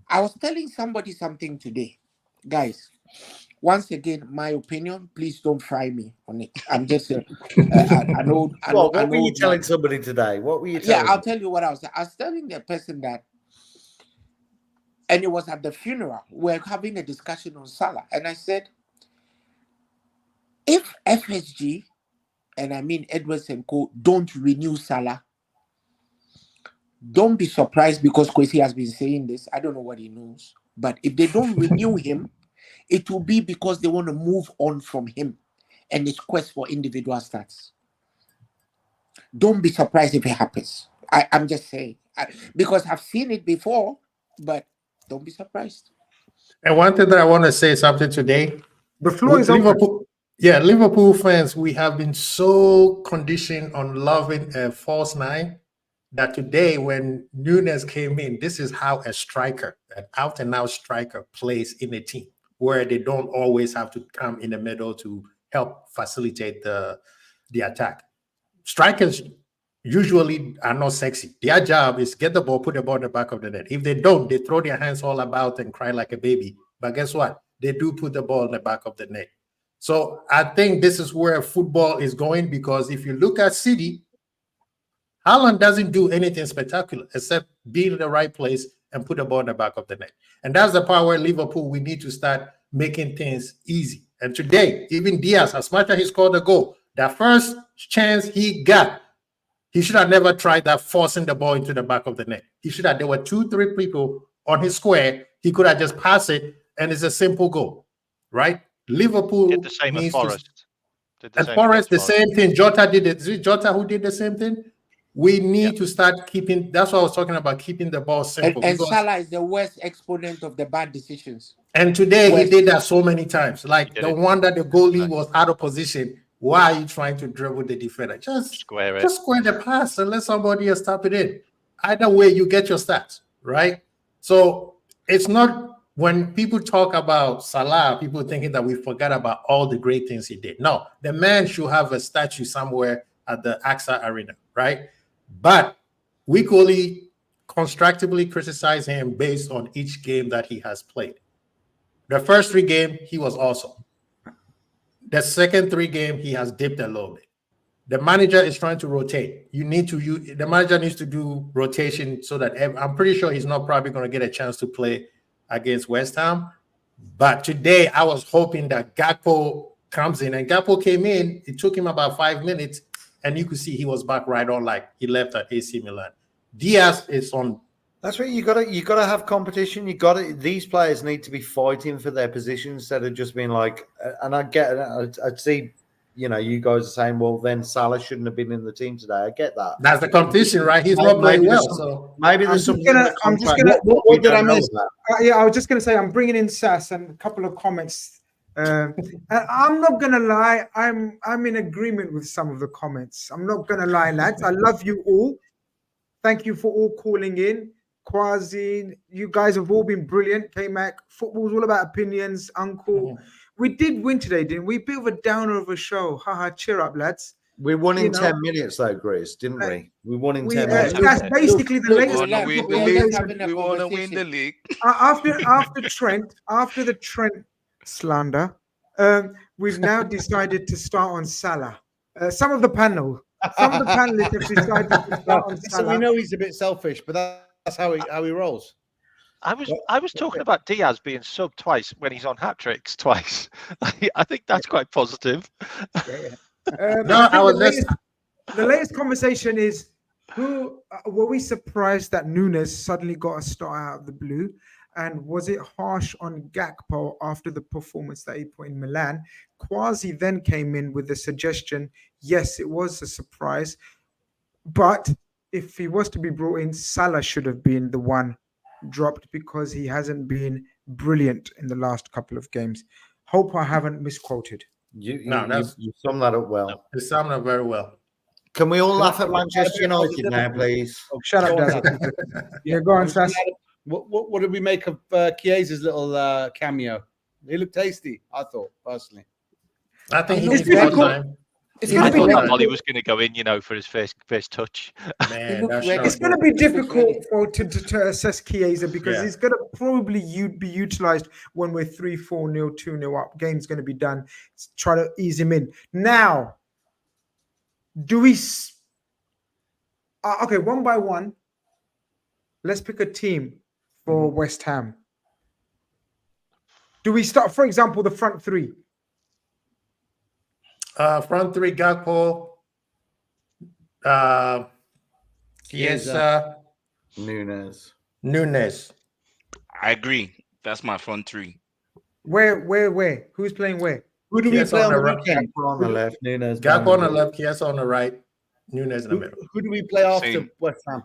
[SPEAKER 7] I was telling somebody something today, guys. Once again, my opinion. Please don't fry me on it. I'm just an old.
[SPEAKER 2] What were you telling somebody today? What were you telling?
[SPEAKER 7] Yeah, I'll tell you what I was. I was telling the person that, and it was at the funeral. We're having a discussion on Salah, and I said, if FSG, and I mean Edwards and Co, don't renew Salah, don't be surprised, because Kwesi has been saying this. I don't know what he knows, but if they don't renew him, it will be because they want to move on from him and his quest for individual stats. Don't be surprised if it happens. I'm just saying, because I've seen it before, but don't be surprised.
[SPEAKER 8] And one thing that I want to say something today.
[SPEAKER 1] The floor is
[SPEAKER 8] Liverpool. Yeah, Liverpool fans, we have been so conditioned on loving a false nine that today when Nunez came in, this is how a striker, an out-and-out striker, plays in a team, where they don't always have to come in the middle to help facilitate the attack. Strikers usually are not sexy. Their job is get the ball, put the ball in the back of the net. If they don't, they throw their hands all about and cry like a baby. But guess what? They do put the ball in the back of the net. So I think this is where football is going, because if you look at City, Haaland doesn't do anything spectacular except be in the right place and put the ball in the back of the net. And that's the part where Liverpool, we need to start making things easy. And today, even Diaz, as much as he scored a goal, that first chance he got, he should have never tried that, forcing the ball into the back of the net. He should have, there were 2-3 people on his square. He could have just passed it, and it's a simple goal, right? Liverpool
[SPEAKER 10] did the same at Forest.
[SPEAKER 8] And Forest, the same thing. Jota did it. Is it Jota who did the same thing? We need to start keeping, that's what I was talking about, keeping the ball simple.
[SPEAKER 7] And Salah is the worst exponent of the bad decisions.
[SPEAKER 8] And today he did that so many times. Like the one that the goalie was out of position. Why are you trying to dribble the defender? Just square the pass and let somebody else tap it in. Either way, you get your stats, right? So it's not, when people talk about Salah, people thinking that we forgot about all the great things he did. No, the man should have a statue somewhere at the AXA Arena, right? But we could only constructively criticize him based on each game that he has played. The first 3 games, he was awesome. The second 3 games, he has dipped a little bit. The manager is trying to rotate. The manager needs to do rotation so that I'm pretty sure he's not probably going to get a chance to play against West Ham. But today, I was hoping that Gakpo comes in, and Gakpo came in. It took him about 5 minutes, and you could see he was back right on, like he left at AC Milan. Diaz is on.
[SPEAKER 2] That's right. You got to have competition. These players need to be fighting for their position instead of just being like. And I get it. I'd see, you guys are saying, well, then Salah shouldn't have been in the team today. I get that.
[SPEAKER 8] That's the competition, right? He's not playing well. So
[SPEAKER 2] maybe there's something.
[SPEAKER 1] I'm just gonna. What did I miss? I was just gonna say I'm bringing in Sass and a couple of comments. And I'm not gonna lie. I'm in agreement with some of the comments. I'm not gonna lie, lads. I love you all. Thank you for all calling in. Quasi, you guys have all been brilliant. K-Mac, football's all about opinions. Uncle, we did win today, didn't we? Bit of a downer of a show. Haha, cheer up, lads.
[SPEAKER 2] We won in 10 minutes, though, Grizz, didn't we? We won in 10 minutes.
[SPEAKER 1] That's basically the latest.
[SPEAKER 9] We want to win the league.
[SPEAKER 1] After the Trent slander, we've now decided to start on Salah. Some of the panelists have decided to start on Salah.
[SPEAKER 4] So we know he's a bit selfish, but that's how he rolls.
[SPEAKER 10] I was talking about Diaz being subbed twice when he's on hat tricks twice. I think that's quite positive.
[SPEAKER 1] The latest conversation is: were we surprised that Nunez suddenly got a start out of the blue? And was it harsh on Gakpo after the performance that he put in Milan? Quasi then came in with the suggestion: yes, it was a surprise, but if he was to be brought in, Salah should have been the one dropped because he hasn't been brilliant in the last couple of games. Hope I haven't misquoted.
[SPEAKER 2] You
[SPEAKER 8] that's-
[SPEAKER 2] summed that up well.
[SPEAKER 8] You summed up very well.
[SPEAKER 2] Can we all laugh at Manchester United now, please?
[SPEAKER 1] Shut up, Daz. Yeah, go on, Sass.
[SPEAKER 12] What did we make of Chiesa's little cameo? He looked tasty, I thought, personally.
[SPEAKER 8] I think
[SPEAKER 1] It's
[SPEAKER 8] he's got
[SPEAKER 1] difficult.
[SPEAKER 8] time.
[SPEAKER 1] It's
[SPEAKER 10] I
[SPEAKER 1] going to
[SPEAKER 10] thought
[SPEAKER 1] be
[SPEAKER 10] that Ollie was going to go in, for his first touch.
[SPEAKER 8] Man, that's
[SPEAKER 1] it's
[SPEAKER 8] sharp.
[SPEAKER 1] going to be difficult to assess Chiesa because
[SPEAKER 8] Yeah.
[SPEAKER 1] he's going to probably be utilized when we're 3-4-0, 2-0 up. Game's going to be done. Try to ease him in. Now, do we? Okay, one by one. Let's pick a team for West Ham. Do we start, for example, the front three?
[SPEAKER 8] Front three, Gakpo, Chiesa,
[SPEAKER 2] Nunez.
[SPEAKER 8] Nunez.
[SPEAKER 9] I agree. That's my front three.
[SPEAKER 1] Where? Who's playing where?
[SPEAKER 12] Who do we
[SPEAKER 8] Chiesa
[SPEAKER 12] play
[SPEAKER 8] on
[SPEAKER 12] on
[SPEAKER 8] the
[SPEAKER 12] the
[SPEAKER 8] right.
[SPEAKER 12] weekend?
[SPEAKER 2] Gakpo on the left, Nunez.
[SPEAKER 8] Gakpo on the left, Chiesa on the right, Nunez in the
[SPEAKER 12] Who,
[SPEAKER 8] middle.
[SPEAKER 12] who do we play after
[SPEAKER 9] Same.
[SPEAKER 12] West Ham?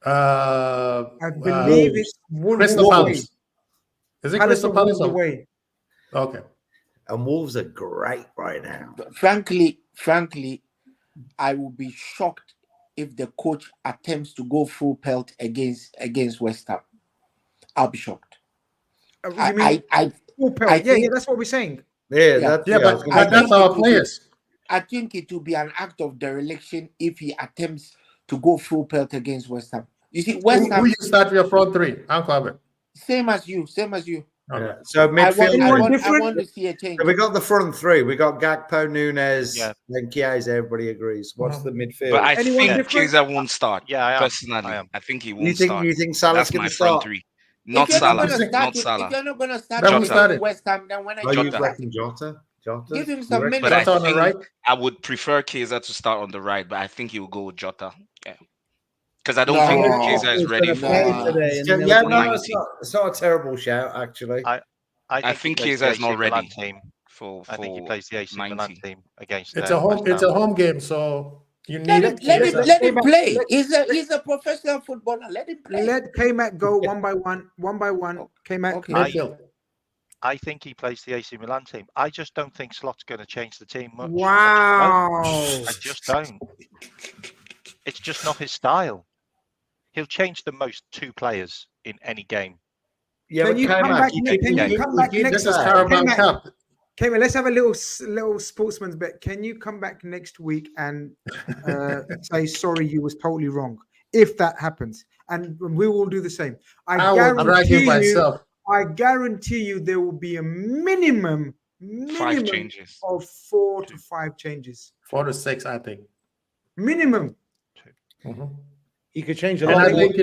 [SPEAKER 1] I believe it's
[SPEAKER 8] Crystal
[SPEAKER 1] Wolves.
[SPEAKER 8] Palace. Is it
[SPEAKER 1] Palace
[SPEAKER 8] Crystal
[SPEAKER 1] or
[SPEAKER 8] Palace?
[SPEAKER 1] Wolves
[SPEAKER 8] or-
[SPEAKER 1] away.
[SPEAKER 8] Okay.
[SPEAKER 2] And Wolves are great right now.
[SPEAKER 7] Frankly, I will be shocked if the coach attempts to go full pelt against West Ham. I'll be shocked.
[SPEAKER 1] You mean full pelt?
[SPEAKER 7] I
[SPEAKER 1] Yeah,
[SPEAKER 7] think-
[SPEAKER 1] that's what we're saying.
[SPEAKER 2] Yeah,
[SPEAKER 7] Yeah.
[SPEAKER 2] that's
[SPEAKER 8] Yeah,
[SPEAKER 2] I was
[SPEAKER 8] but
[SPEAKER 2] gonna
[SPEAKER 8] that's
[SPEAKER 2] say.
[SPEAKER 8] our players.
[SPEAKER 7] I think it will be an act of dereliction if he attempts to go full pelt against West Ham. You see, West
[SPEAKER 8] Who
[SPEAKER 7] Ham,
[SPEAKER 8] you start with your front three? Uncle Albert.
[SPEAKER 7] same as you.
[SPEAKER 2] Yeah. So
[SPEAKER 7] I
[SPEAKER 2] midfield.
[SPEAKER 7] want to see a change.
[SPEAKER 2] So we got the front three. We got Gakpo, Nunez,
[SPEAKER 10] Yeah.
[SPEAKER 2] then Chiesa. Everybody agrees. What's the midfield?
[SPEAKER 9] But I
[SPEAKER 1] Anyone
[SPEAKER 9] think
[SPEAKER 1] different?
[SPEAKER 9] Chiesa won't start.
[SPEAKER 10] Yeah, I am.
[SPEAKER 9] Personally,
[SPEAKER 10] I am.
[SPEAKER 9] I think he
[SPEAKER 2] you
[SPEAKER 9] won't
[SPEAKER 2] think
[SPEAKER 9] start.
[SPEAKER 2] you think Salah's
[SPEAKER 9] That's
[SPEAKER 2] going
[SPEAKER 9] my
[SPEAKER 2] to
[SPEAKER 9] front
[SPEAKER 2] start?
[SPEAKER 9] three. Not
[SPEAKER 7] if you're
[SPEAKER 9] Salah.
[SPEAKER 7] not gonna start
[SPEAKER 9] Not
[SPEAKER 7] it,
[SPEAKER 9] Salah.
[SPEAKER 7] if you're not gonna start
[SPEAKER 8] Then
[SPEAKER 7] it
[SPEAKER 8] who
[SPEAKER 7] against
[SPEAKER 8] started?
[SPEAKER 7] West Ham, then when are
[SPEAKER 2] Oh,
[SPEAKER 7] you
[SPEAKER 2] you
[SPEAKER 7] gonna start?
[SPEAKER 2] reckon Jota? Jota?
[SPEAKER 7] Give him
[SPEAKER 2] You
[SPEAKER 7] some
[SPEAKER 2] reckon?
[SPEAKER 9] But
[SPEAKER 7] minutes.
[SPEAKER 9] I
[SPEAKER 8] Jota on the
[SPEAKER 9] think
[SPEAKER 8] right?
[SPEAKER 9] I would prefer Chiesa to start on the right, but I think he will go with Jota. Yeah. Because I don't
[SPEAKER 7] No.
[SPEAKER 9] think
[SPEAKER 7] No.
[SPEAKER 9] Chiesa is
[SPEAKER 12] He's
[SPEAKER 9] ready
[SPEAKER 12] gonna
[SPEAKER 9] for
[SPEAKER 12] play
[SPEAKER 7] No.
[SPEAKER 12] today, and then
[SPEAKER 2] Yeah,
[SPEAKER 12] they'll
[SPEAKER 2] no,
[SPEAKER 12] go-
[SPEAKER 2] it's not a terrible shout, actually.
[SPEAKER 9] I think Chiesa is not ready
[SPEAKER 10] team.
[SPEAKER 9] for
[SPEAKER 10] I think he plays the AC Milan
[SPEAKER 9] 90.
[SPEAKER 10] team against.
[SPEAKER 8] It's a home.
[SPEAKER 10] West
[SPEAKER 8] It's
[SPEAKER 10] Ham.
[SPEAKER 8] a home game, so you
[SPEAKER 7] Let
[SPEAKER 8] need
[SPEAKER 7] him,
[SPEAKER 8] it.
[SPEAKER 7] let him play. He's a professional footballer. Let him play.
[SPEAKER 1] Let K-Mac go one by one. K-Mac.
[SPEAKER 7] Okay.
[SPEAKER 8] Midfield.
[SPEAKER 10] I think he plays the AC Milan team. I just don't think Slot's going to change the team much.
[SPEAKER 1] Wow.
[SPEAKER 10] I just don't. It's just not his style. He'll change the most two players in any game.
[SPEAKER 2] Yeah,
[SPEAKER 1] Can
[SPEAKER 2] but
[SPEAKER 1] you come
[SPEAKER 2] K-Mac,
[SPEAKER 1] back?
[SPEAKER 2] you
[SPEAKER 1] Can
[SPEAKER 2] think-
[SPEAKER 1] you come back
[SPEAKER 2] you
[SPEAKER 1] next?
[SPEAKER 8] This is Carabao
[SPEAKER 1] K-Mac,
[SPEAKER 8] Cup.
[SPEAKER 1] K-Mac, let's have a little sportsman's bet. Can you come back next week and say sorry, you was totally wrong? If that happens, and we will do the same.
[SPEAKER 8] I will drag him myself.
[SPEAKER 1] I guarantee you there will be a minimum
[SPEAKER 9] 5 changes.
[SPEAKER 1] of 4 to 5 changes.
[SPEAKER 8] 4 to 6, I think.
[SPEAKER 1] Minimum.
[SPEAKER 8] Mhm.
[SPEAKER 12] He could change a
[SPEAKER 8] And
[SPEAKER 12] lot.
[SPEAKER 8] I think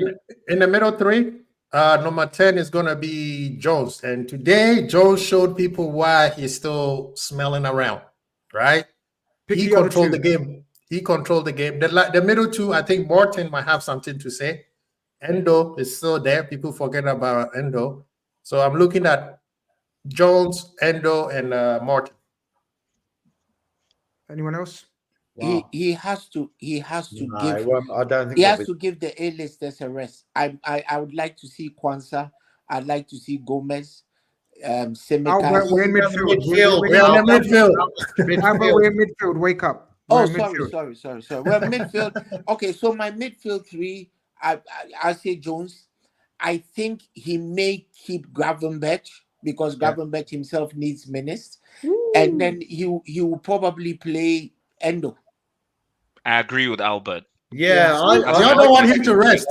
[SPEAKER 8] in the middle three, number 10 is going to be Jones. And today, Jones showed people why he's still smelling around, right?
[SPEAKER 1] Pick
[SPEAKER 8] He
[SPEAKER 1] the other
[SPEAKER 8] controlled
[SPEAKER 1] two.
[SPEAKER 8] the game. He controlled the game. The middle two, I think Morton might have something to say. Endo is still there. People forget about Endo. So I'm looking at Jones, Endo, and Morton.
[SPEAKER 1] Anyone else?
[SPEAKER 2] Wow.
[SPEAKER 7] He has to
[SPEAKER 2] No,
[SPEAKER 7] give
[SPEAKER 2] I don't think
[SPEAKER 7] he
[SPEAKER 2] they'll
[SPEAKER 7] has
[SPEAKER 2] be-
[SPEAKER 7] to give the A-listers a rest. I would like to see Kwanzaa. I'd like to see Gomez,
[SPEAKER 1] Albert,
[SPEAKER 7] Tsimikas.
[SPEAKER 1] we're in midfield.
[SPEAKER 8] We're in the midfield.
[SPEAKER 1] Albert, we're in midfield. Wake up. We're
[SPEAKER 7] Oh,
[SPEAKER 1] in midfield.
[SPEAKER 7] sorry. Well, midfield. Okay, so my midfield three, I say Jones. I think he may keep Gravenberch because Gravenberch himself needs minutes, and then he will probably play Endo.
[SPEAKER 9] I agree with Albert.
[SPEAKER 2] Yeah,
[SPEAKER 8] Y'all don't want him to rest.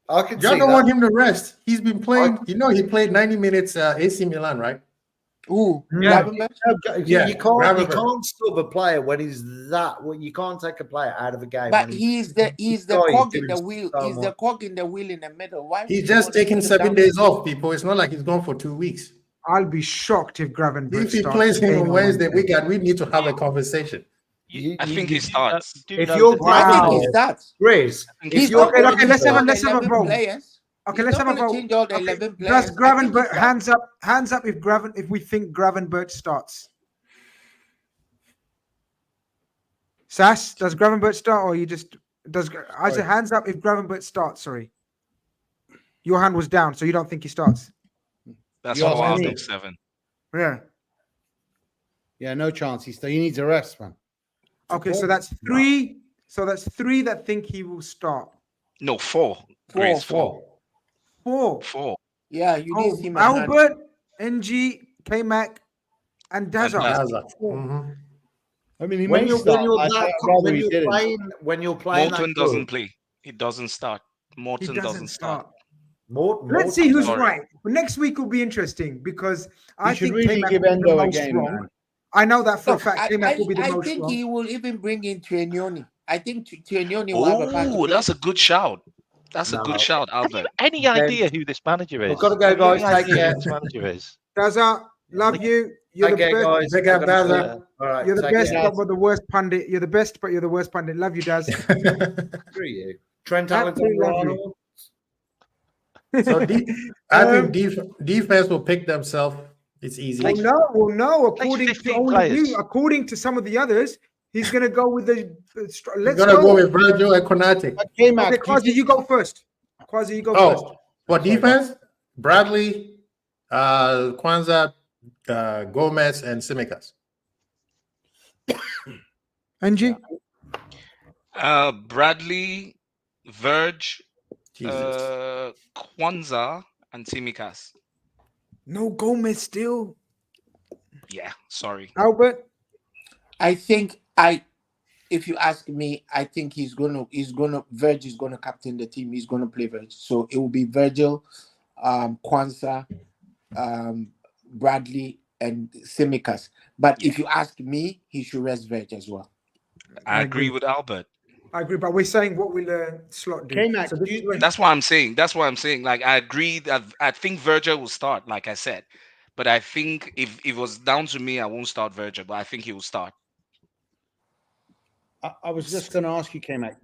[SPEAKER 2] I can
[SPEAKER 8] Y'all
[SPEAKER 2] see
[SPEAKER 8] don't
[SPEAKER 2] that.
[SPEAKER 8] want him to rest. He's been playing. He played 90 minutes AC Milan, right?
[SPEAKER 7] Who?
[SPEAKER 2] Yeah.
[SPEAKER 7] Gravenberch?
[SPEAKER 2] You
[SPEAKER 8] Yeah,
[SPEAKER 2] can't
[SPEAKER 8] Gravenberch.
[SPEAKER 2] stub a player when he's that. Well, you can't take a player out of a game.
[SPEAKER 7] But
[SPEAKER 2] when
[SPEAKER 7] he's the
[SPEAKER 2] Oh,
[SPEAKER 7] cog
[SPEAKER 2] he's
[SPEAKER 7] in the
[SPEAKER 2] doing
[SPEAKER 7] wheel.
[SPEAKER 2] so
[SPEAKER 7] He's the
[SPEAKER 2] much.
[SPEAKER 7] cog in the wheel in the middle. Why? would
[SPEAKER 8] He's
[SPEAKER 7] you
[SPEAKER 8] just
[SPEAKER 7] want to
[SPEAKER 8] taking
[SPEAKER 7] put him
[SPEAKER 8] 7
[SPEAKER 7] down?
[SPEAKER 8] days off, people. It's not like he's gone for 2 weeks.
[SPEAKER 1] I'll be shocked if Gravenberch
[SPEAKER 8] If he
[SPEAKER 1] starts
[SPEAKER 8] plays him
[SPEAKER 1] again
[SPEAKER 8] on
[SPEAKER 1] on
[SPEAKER 8] Wednesday, we need to have a conversation.
[SPEAKER 9] I think he starts.
[SPEAKER 2] If you're
[SPEAKER 7] I think he
[SPEAKER 2] Wow.
[SPEAKER 7] starts.
[SPEAKER 2] Grizz, if
[SPEAKER 7] He's
[SPEAKER 2] you're
[SPEAKER 7] not going
[SPEAKER 1] okay,
[SPEAKER 7] to
[SPEAKER 1] let's
[SPEAKER 7] change
[SPEAKER 1] have a-
[SPEAKER 7] all the
[SPEAKER 1] let's have a
[SPEAKER 7] 11
[SPEAKER 1] vote.
[SPEAKER 7] players.
[SPEAKER 1] Okay,
[SPEAKER 7] He's
[SPEAKER 1] let's
[SPEAKER 7] not
[SPEAKER 1] have a
[SPEAKER 7] gonna
[SPEAKER 1] vote.
[SPEAKER 7] change all the
[SPEAKER 1] Okay,
[SPEAKER 7] 11
[SPEAKER 1] does
[SPEAKER 7] players. I think he
[SPEAKER 1] Gravenberch
[SPEAKER 7] starts.
[SPEAKER 1] hands up if we think Gravenberch starts? Sass, does Gravenberch start or you just Isaac, hands up if Gravenberch starts. Sorry. Your hand was down, so you don't think he starts?
[SPEAKER 9] That's
[SPEAKER 4] You
[SPEAKER 9] for
[SPEAKER 4] asked me.
[SPEAKER 9] Arsenal 7.
[SPEAKER 1] Yeah.
[SPEAKER 4] Yeah, no chance. He needs a rest, man.
[SPEAKER 1] Okay, so that's 3. So that's 3 that think he will start.
[SPEAKER 9] No, 4. Grace, 4.
[SPEAKER 1] 4.
[SPEAKER 9] 4.
[SPEAKER 7] Yeah, you did see my hand.
[SPEAKER 1] Albert, NG, K-Mac, and Daza.
[SPEAKER 8] Daza.
[SPEAKER 1] 4.
[SPEAKER 8] Mhm.
[SPEAKER 4] I mean, he
[SPEAKER 2] When
[SPEAKER 4] may
[SPEAKER 2] you're
[SPEAKER 4] start.
[SPEAKER 2] when you're playing
[SPEAKER 9] Morton
[SPEAKER 2] that
[SPEAKER 9] doesn't
[SPEAKER 2] good,
[SPEAKER 9] play. He doesn't start.
[SPEAKER 1] He
[SPEAKER 9] Morton doesn't start.
[SPEAKER 1] Let's see who's
[SPEAKER 9] sorry.
[SPEAKER 1] right. But next week will be interesting because I
[SPEAKER 4] should
[SPEAKER 1] think
[SPEAKER 4] really
[SPEAKER 1] K-Mac
[SPEAKER 4] give
[SPEAKER 1] will be the
[SPEAKER 4] Endo a
[SPEAKER 1] most
[SPEAKER 4] game,
[SPEAKER 1] wrong.
[SPEAKER 4] man.
[SPEAKER 1] I know that for a
[SPEAKER 7] Look,
[SPEAKER 1] fact. K-Mac will be the
[SPEAKER 7] I
[SPEAKER 1] most
[SPEAKER 7] think
[SPEAKER 1] wrong.
[SPEAKER 7] he will even bring in Trianioni. I think Trianioni will have a part to
[SPEAKER 9] Oh,
[SPEAKER 7] play.
[SPEAKER 9] that's a good shout. That's a
[SPEAKER 2] No.
[SPEAKER 9] good shout,
[SPEAKER 10] Have you
[SPEAKER 9] Albert.
[SPEAKER 10] any idea who this manager is?
[SPEAKER 2] We've got to go,
[SPEAKER 10] Have you any
[SPEAKER 2] guys. Take
[SPEAKER 10] idea
[SPEAKER 2] care.
[SPEAKER 10] who this manager is?
[SPEAKER 1] Daza, love you. You're the
[SPEAKER 2] Okay,
[SPEAKER 1] best.
[SPEAKER 2] guys.
[SPEAKER 8] Big up,
[SPEAKER 2] I've got to
[SPEAKER 8] Daza.
[SPEAKER 2] go. All right.
[SPEAKER 1] You're the
[SPEAKER 2] take
[SPEAKER 1] best,
[SPEAKER 2] care.
[SPEAKER 1] but the worst pundit. You're the best, but you're the worst pundit. Love you, Daz.
[SPEAKER 2] Screw you. Trent
[SPEAKER 1] Absolutely
[SPEAKER 2] Alexander-Arnold.
[SPEAKER 8] So I think defense will pick themselves. It's easy.
[SPEAKER 1] Well, no. According to
[SPEAKER 10] 15
[SPEAKER 1] only
[SPEAKER 10] players.
[SPEAKER 1] you, according to some of the others, he's going to go with the.
[SPEAKER 8] He's
[SPEAKER 1] Let's
[SPEAKER 8] gonna go
[SPEAKER 1] go.
[SPEAKER 8] with Virgil and Konaté.
[SPEAKER 4] Okay, Mac.
[SPEAKER 1] Okay, Quasi, you go first. Quasi, you go first.
[SPEAKER 8] Oh, for defense, Bradley, Kwanzaa, Gomez, and Tsimikas.
[SPEAKER 1] Angie?
[SPEAKER 9] Bradley, Verge,
[SPEAKER 8] Jesus.
[SPEAKER 9] Kwanzaa, and Tsimikas.
[SPEAKER 1] No Gomez still.
[SPEAKER 9] Yeah, sorry.
[SPEAKER 1] Albert?
[SPEAKER 7] I think if you ask me, I think Virgil is gonna captain the team. He's gonna play Virgil. So it will be Virgil, Kwanzaa, Bradley, and Tsimikas. But if you ask me, he should rest Virgil as well.
[SPEAKER 9] I agree with Albert.
[SPEAKER 1] I agree, but we're saying what will Slot do.
[SPEAKER 4] K-Mac,
[SPEAKER 1] So this is when-
[SPEAKER 9] That's what I'm saying. Like, I agree that I think Virgil will start, like I said. But I think if it was down to me, I won't start Virgil, but I think he will start.
[SPEAKER 4] I was just going to ask you, K-Mac.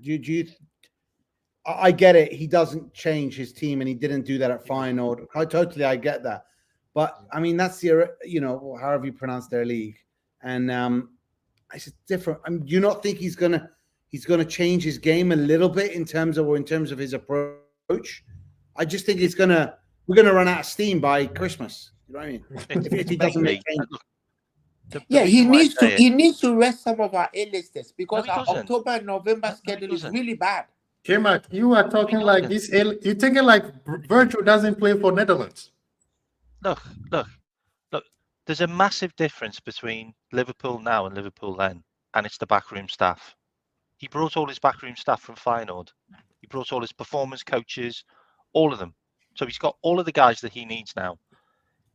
[SPEAKER 4] I get it. He doesn't change his team, and he didn't do that at Feyenoord. I get that. But I mean, that's the however you pronounce their league, and it's just different. I mean, do you not think he's gonna change his game a little bit in terms of his approach? I just think we're gonna run out of steam by Christmas. You know what I mean? If he doesn't make change.
[SPEAKER 7] Yeah, he needs to rest some of our A-listers because
[SPEAKER 10] he
[SPEAKER 7] our
[SPEAKER 10] doesn't.
[SPEAKER 7] October and November schedule is really bad.
[SPEAKER 8] K-Mac, you are talking like this. You're thinking like Virgil doesn't play for Netherlands.
[SPEAKER 10] Look. There's a massive difference between Liverpool now and Liverpool then, and it's the backroom staff. He brought all his backroom staff from Feyenoord. He brought all his performance coaches, all of them. So he's got all of the guys that he needs now.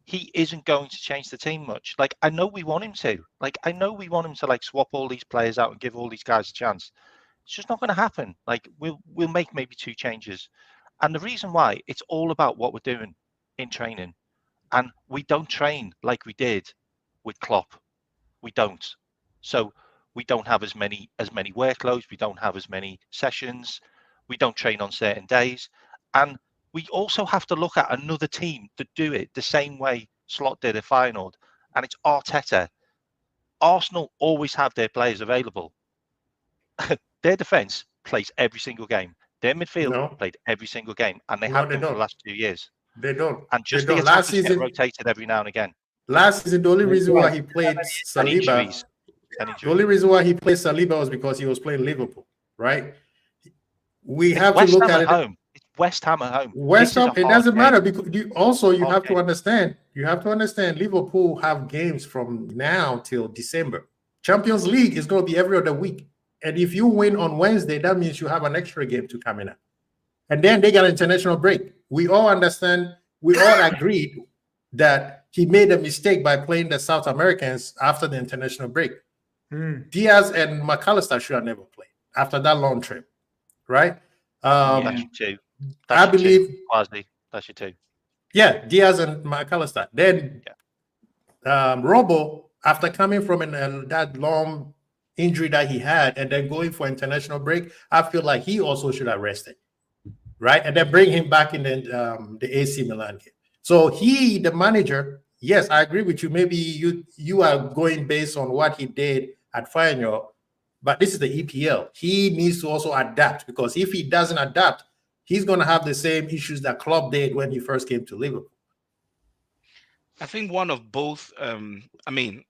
[SPEAKER 10] He isn't going to change the team much. Like, I know we want him to. Like, swap all these players out and give all these guys a chance. It's just not going to happen. Like, we'll make maybe 2 changes. And the reason why, it's all about what we're doing in training. And we don't train like we did with Klopp. We don't. So we don't have as many workloads. We don't have as many sessions. We don't train on certain days. And we also have to look at another team that do it the same way Slot did at Feyenoord. And it's Arteta. Arsenal always have their players available. Their defence plays every single game. Their midfield played every single game. And they have been for the last 2 years.
[SPEAKER 8] They don't.
[SPEAKER 10] And just
[SPEAKER 8] the
[SPEAKER 10] last season, get rotated every now and again.
[SPEAKER 8] Last season, the only reason why he played Saliba, the only reason why he played Saliba was because he was playing Liverpool, right? We have to look at it.
[SPEAKER 10] Home. It's West Ham at home.
[SPEAKER 8] West Ham, it doesn't matter because you have to understand. You have to understand. Liverpool have games from now till December. Champions League is going to be every other week, and if you win on Wednesday, that means you have an extra game to come in at. And then they got an international break. We all understand, we all agreed that he made a mistake by playing the South Americans after the international break. Diaz and McAllister should have never played after that long trip, right?
[SPEAKER 10] That's your 2.
[SPEAKER 8] I believe.
[SPEAKER 10] Quasi, that's your 2.
[SPEAKER 8] Yeah, Diaz and McAllister. Then Robo, after coming from that long injury that he had and then going for international break, I feel like he also should have rested. Right, and then bring him back in the AC Milan game. So the manager, yes, I agree with you. Maybe you are going based on what he did at Feyenoord. But this is the EPL. He needs to also adapt, because if he doesn't adapt, he's going to have the same issues that Klopp did when he first came to Liverpool.
[SPEAKER 9] I think one of both. I mean,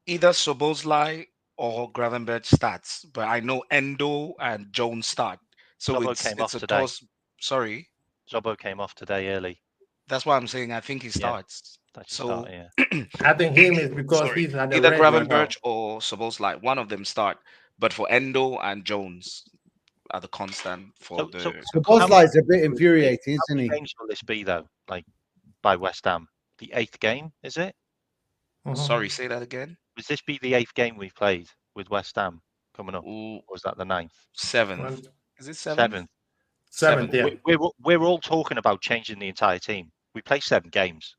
[SPEAKER 9] either Szoboszlai or Gravenberch starts, but I know Endo and Jones start. So
[SPEAKER 10] Zobo
[SPEAKER 9] it's
[SPEAKER 10] came off
[SPEAKER 9] a
[SPEAKER 10] today.
[SPEAKER 9] toss. Sorry,
[SPEAKER 10] Zobo came off today early.
[SPEAKER 9] that's why I'm saying I think he starts.
[SPEAKER 10] That's
[SPEAKER 9] So
[SPEAKER 8] I think him is because
[SPEAKER 9] sorry,
[SPEAKER 8] he's at the
[SPEAKER 9] either
[SPEAKER 8] red right now.
[SPEAKER 9] Gravenberch or Szoboszlai, one of them start. But for Endo and Jones are the constant for the.
[SPEAKER 4] Szoboszlai is a bit infuriating,
[SPEAKER 10] How
[SPEAKER 4] isn't
[SPEAKER 10] many
[SPEAKER 4] he?
[SPEAKER 10] games will this be though? Like by West Ham, the 8th game, is it?
[SPEAKER 9] Sorry, say that again.
[SPEAKER 10] Would this be the 8th game we've played with West Ham coming up?
[SPEAKER 9] Ooh,
[SPEAKER 10] or was that the 9th?
[SPEAKER 9] 7th. Is it 7th?
[SPEAKER 8] 7th, yeah.
[SPEAKER 10] We're all talking about changing the entire team. We play 7 games.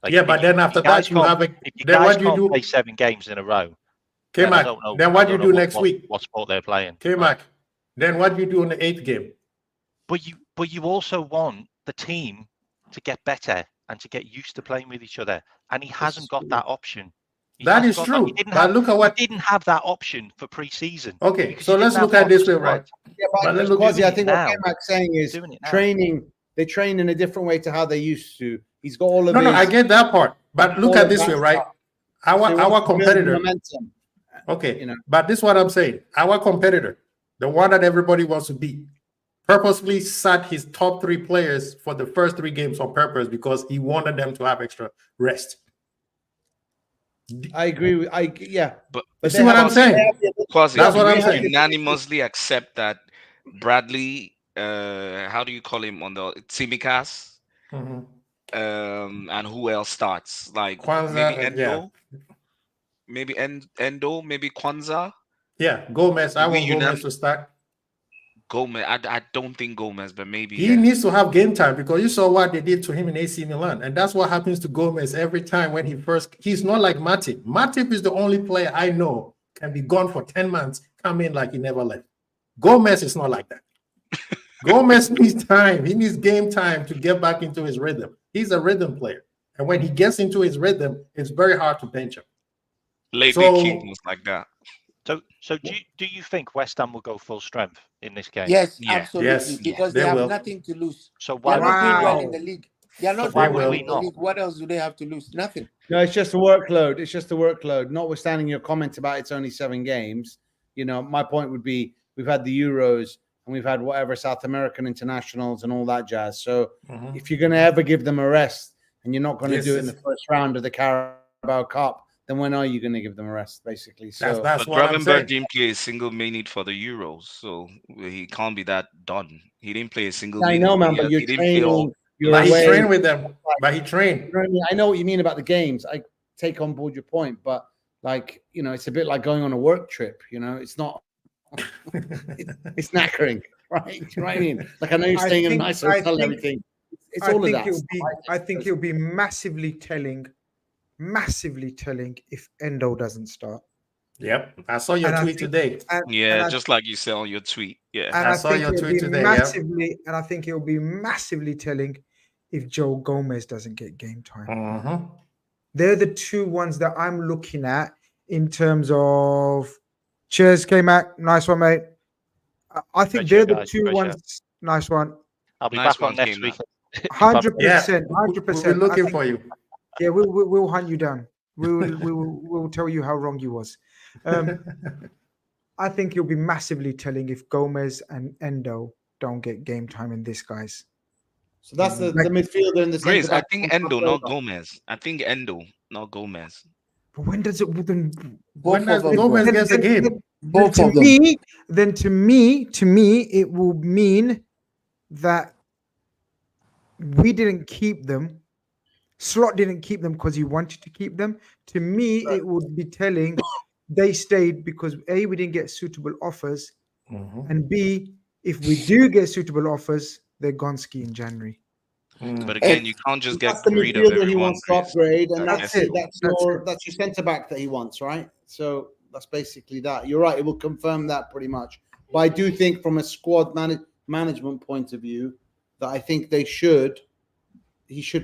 [SPEAKER 8] Yeah, but then after that, you have a.
[SPEAKER 10] If you
[SPEAKER 8] Then
[SPEAKER 10] guys
[SPEAKER 8] what do you
[SPEAKER 10] can't
[SPEAKER 8] do?
[SPEAKER 10] play 7 games in a row,
[SPEAKER 8] Okay,
[SPEAKER 10] then I
[SPEAKER 8] Mac.
[SPEAKER 10] don't know.
[SPEAKER 8] Then what do you do next week?
[SPEAKER 10] What sport they're playing?
[SPEAKER 8] Okay, Mac. Then what do you do in the 8th game?
[SPEAKER 10] But you also want the team to get better and to get used to playing with each other, and he hasn't got that option.
[SPEAKER 8] That is true. But look at what
[SPEAKER 10] he didn't have that option for pre-season.
[SPEAKER 8] Okay, so let's look at this way, right?
[SPEAKER 4] Yeah, but
[SPEAKER 8] let's look
[SPEAKER 4] Quasi,
[SPEAKER 8] at
[SPEAKER 4] I think
[SPEAKER 10] now.
[SPEAKER 4] what Mac's saying is
[SPEAKER 10] Doing it now.
[SPEAKER 4] training. They train in a different way to how they used to. He's got all of
[SPEAKER 8] No,
[SPEAKER 4] his.
[SPEAKER 8] I get that part. But look
[SPEAKER 4] all
[SPEAKER 8] at
[SPEAKER 4] of
[SPEAKER 8] this
[SPEAKER 4] that
[SPEAKER 8] way, right?
[SPEAKER 4] stuff. So he wants
[SPEAKER 8] Our
[SPEAKER 4] to build
[SPEAKER 8] competitor.
[SPEAKER 4] momentum.
[SPEAKER 8] Okay,
[SPEAKER 4] You know.
[SPEAKER 8] but this is what I'm saying. Our competitor, the one that everybody wants to beat, purposely sat his top 3 players for the first 3 games on purpose because he wanted them to have extra rest.
[SPEAKER 4] I agree with. Yeah,
[SPEAKER 9] But
[SPEAKER 8] You see what I'm saying?
[SPEAKER 9] Quasi,
[SPEAKER 8] That's what I'm
[SPEAKER 9] we
[SPEAKER 8] saying.
[SPEAKER 9] unanimously accept that Bradley, how do you call him on the Tsimikas,
[SPEAKER 8] Mhm.
[SPEAKER 9] and who else starts? Like
[SPEAKER 8] Kwanzaa,
[SPEAKER 9] maybe
[SPEAKER 8] yeah.
[SPEAKER 9] Endo, maybe Endo, maybe Kwanzaa.
[SPEAKER 8] Yeah, Gomez. I
[SPEAKER 9] We
[SPEAKER 8] want Gomez to start.
[SPEAKER 9] Gomez. I don't think Gomez, but maybe
[SPEAKER 8] He needs to have game time because you saw what they did to him in AC Milan. And that's what happens to Gomez every time when he's not like Matip. Matip is the only player I know can be gone for 10 months, come in like he never left. Gomez is not like that. Gomez needs time. He needs game time to get back into his rhythm. He's a rhythm player. And when he gets into his rhythm, it's very hard to bench him.
[SPEAKER 9] lately Keaton was like that.
[SPEAKER 10] So do you think West Ham will go full strength in this game?
[SPEAKER 7] Yes,
[SPEAKER 9] Yeah.
[SPEAKER 7] absolutely,
[SPEAKER 8] Yes,
[SPEAKER 7] because
[SPEAKER 8] they
[SPEAKER 7] they have
[SPEAKER 8] will.
[SPEAKER 7] nothing to lose.
[SPEAKER 10] So
[SPEAKER 7] They
[SPEAKER 10] why
[SPEAKER 7] are not doing well
[SPEAKER 1] Wow.
[SPEAKER 7] in the league. They are
[SPEAKER 10] So
[SPEAKER 7] not
[SPEAKER 10] why
[SPEAKER 7] doing
[SPEAKER 8] would
[SPEAKER 7] well
[SPEAKER 8] we
[SPEAKER 7] in the
[SPEAKER 10] not?
[SPEAKER 7] league. What else do they have to lose? Nothing.
[SPEAKER 4] No, it's just the workload. It's just the workload. Notwithstanding your comment about it's only 7 games, my point would be we've had the Euros and we've had whatever South American internationals and all that jazz. So if you're going to ever give them a rest and you're not going to
[SPEAKER 8] Yes,
[SPEAKER 4] do it in the
[SPEAKER 8] yes.
[SPEAKER 4] first round of the Carabao Cup, then when are you going to give them a rest, basically? So
[SPEAKER 8] That's
[SPEAKER 9] But
[SPEAKER 8] what I'm saying.
[SPEAKER 9] Gravenberch didn't play a single minute for the Euros, so he can't be that done. He didn't play a single
[SPEAKER 4] I
[SPEAKER 9] minute.
[SPEAKER 4] know, man, but you're
[SPEAKER 9] he didn't play all.
[SPEAKER 4] training. You're
[SPEAKER 8] But he
[SPEAKER 4] away.
[SPEAKER 8] trained with them. But he trained.
[SPEAKER 4] You know what I mean? I know what you mean about the games. I take on board your point, but it's a bit like going on a work trip. It's not. It's knackering, right? You know what I mean? Like I know you're
[SPEAKER 1] I
[SPEAKER 4] staying in a
[SPEAKER 1] think-
[SPEAKER 4] nice
[SPEAKER 1] I
[SPEAKER 4] hotel and
[SPEAKER 1] think-
[SPEAKER 4] everything. It's
[SPEAKER 1] I
[SPEAKER 4] all of
[SPEAKER 1] think
[SPEAKER 4] that.
[SPEAKER 1] I think it'll be massively telling if Endo doesn't start.
[SPEAKER 8] Yep. I saw your
[SPEAKER 1] And I
[SPEAKER 8] tweet
[SPEAKER 1] think-
[SPEAKER 8] today.
[SPEAKER 9] Yeah,
[SPEAKER 1] I-
[SPEAKER 9] just like you said on your tweet. Yeah.
[SPEAKER 1] And
[SPEAKER 8] I
[SPEAKER 1] I
[SPEAKER 8] saw
[SPEAKER 1] think
[SPEAKER 8] your
[SPEAKER 1] it'll
[SPEAKER 8] tweet
[SPEAKER 1] be
[SPEAKER 8] today, yeah.
[SPEAKER 1] massively, and I think it'll be massively telling if Joe Gomez doesn't get game time.
[SPEAKER 8] Mhm.
[SPEAKER 1] They're the 2 ones that I'm looking at in terms of. Cheers, K-Mac. Nice one, mate. I think
[SPEAKER 10] Great
[SPEAKER 1] they're
[SPEAKER 10] show,
[SPEAKER 1] the
[SPEAKER 10] guys.
[SPEAKER 1] 2
[SPEAKER 10] Great show.
[SPEAKER 1] ones. Nice one.
[SPEAKER 10] I'll be
[SPEAKER 9] Nice
[SPEAKER 10] back on
[SPEAKER 9] one,
[SPEAKER 10] next
[SPEAKER 9] K-Mac.
[SPEAKER 10] week.
[SPEAKER 1] 100%.
[SPEAKER 8] Yeah,
[SPEAKER 1] 100%.
[SPEAKER 8] we'll be looking for you.
[SPEAKER 1] Yeah, we'll hunt you down. We'll tell you how wrong you was. I think it'll be massively telling if Gomez and Endo don't get game time in this, guys.
[SPEAKER 4] So that's the midfielder in the
[SPEAKER 9] Grace,
[SPEAKER 4] centre
[SPEAKER 9] I
[SPEAKER 4] back.
[SPEAKER 9] think Endo, not Gomez. I think Endo, not Gomez.
[SPEAKER 1] But when does it? Then,
[SPEAKER 8] When does
[SPEAKER 7] of them.
[SPEAKER 8] Gomez
[SPEAKER 1] then-
[SPEAKER 8] gets a
[SPEAKER 1] then-
[SPEAKER 8] game?
[SPEAKER 7] Both
[SPEAKER 1] to
[SPEAKER 7] of them.
[SPEAKER 1] me, then to me, it will mean that we didn't keep them. Slot didn't keep them because he wanted to keep them. To me, it would be telling they stayed because A, we didn't get suitable offers,
[SPEAKER 8] Mhm.
[SPEAKER 1] and B, if we do get suitable offers, they're gone ski in January.
[SPEAKER 9] But again, you can't just
[SPEAKER 4] That's
[SPEAKER 9] get
[SPEAKER 4] the
[SPEAKER 9] rid of
[SPEAKER 4] midfielder he
[SPEAKER 9] everyone.
[SPEAKER 4] wants to
[SPEAKER 9] Grace.
[SPEAKER 4] upgrade, and
[SPEAKER 9] That's
[SPEAKER 4] that's
[SPEAKER 9] it.
[SPEAKER 4] it. That's your centre back that he wants, right? So that's basically that. You're right. It will confirm that pretty much. But I do think, from a squad management point of view, that I think he should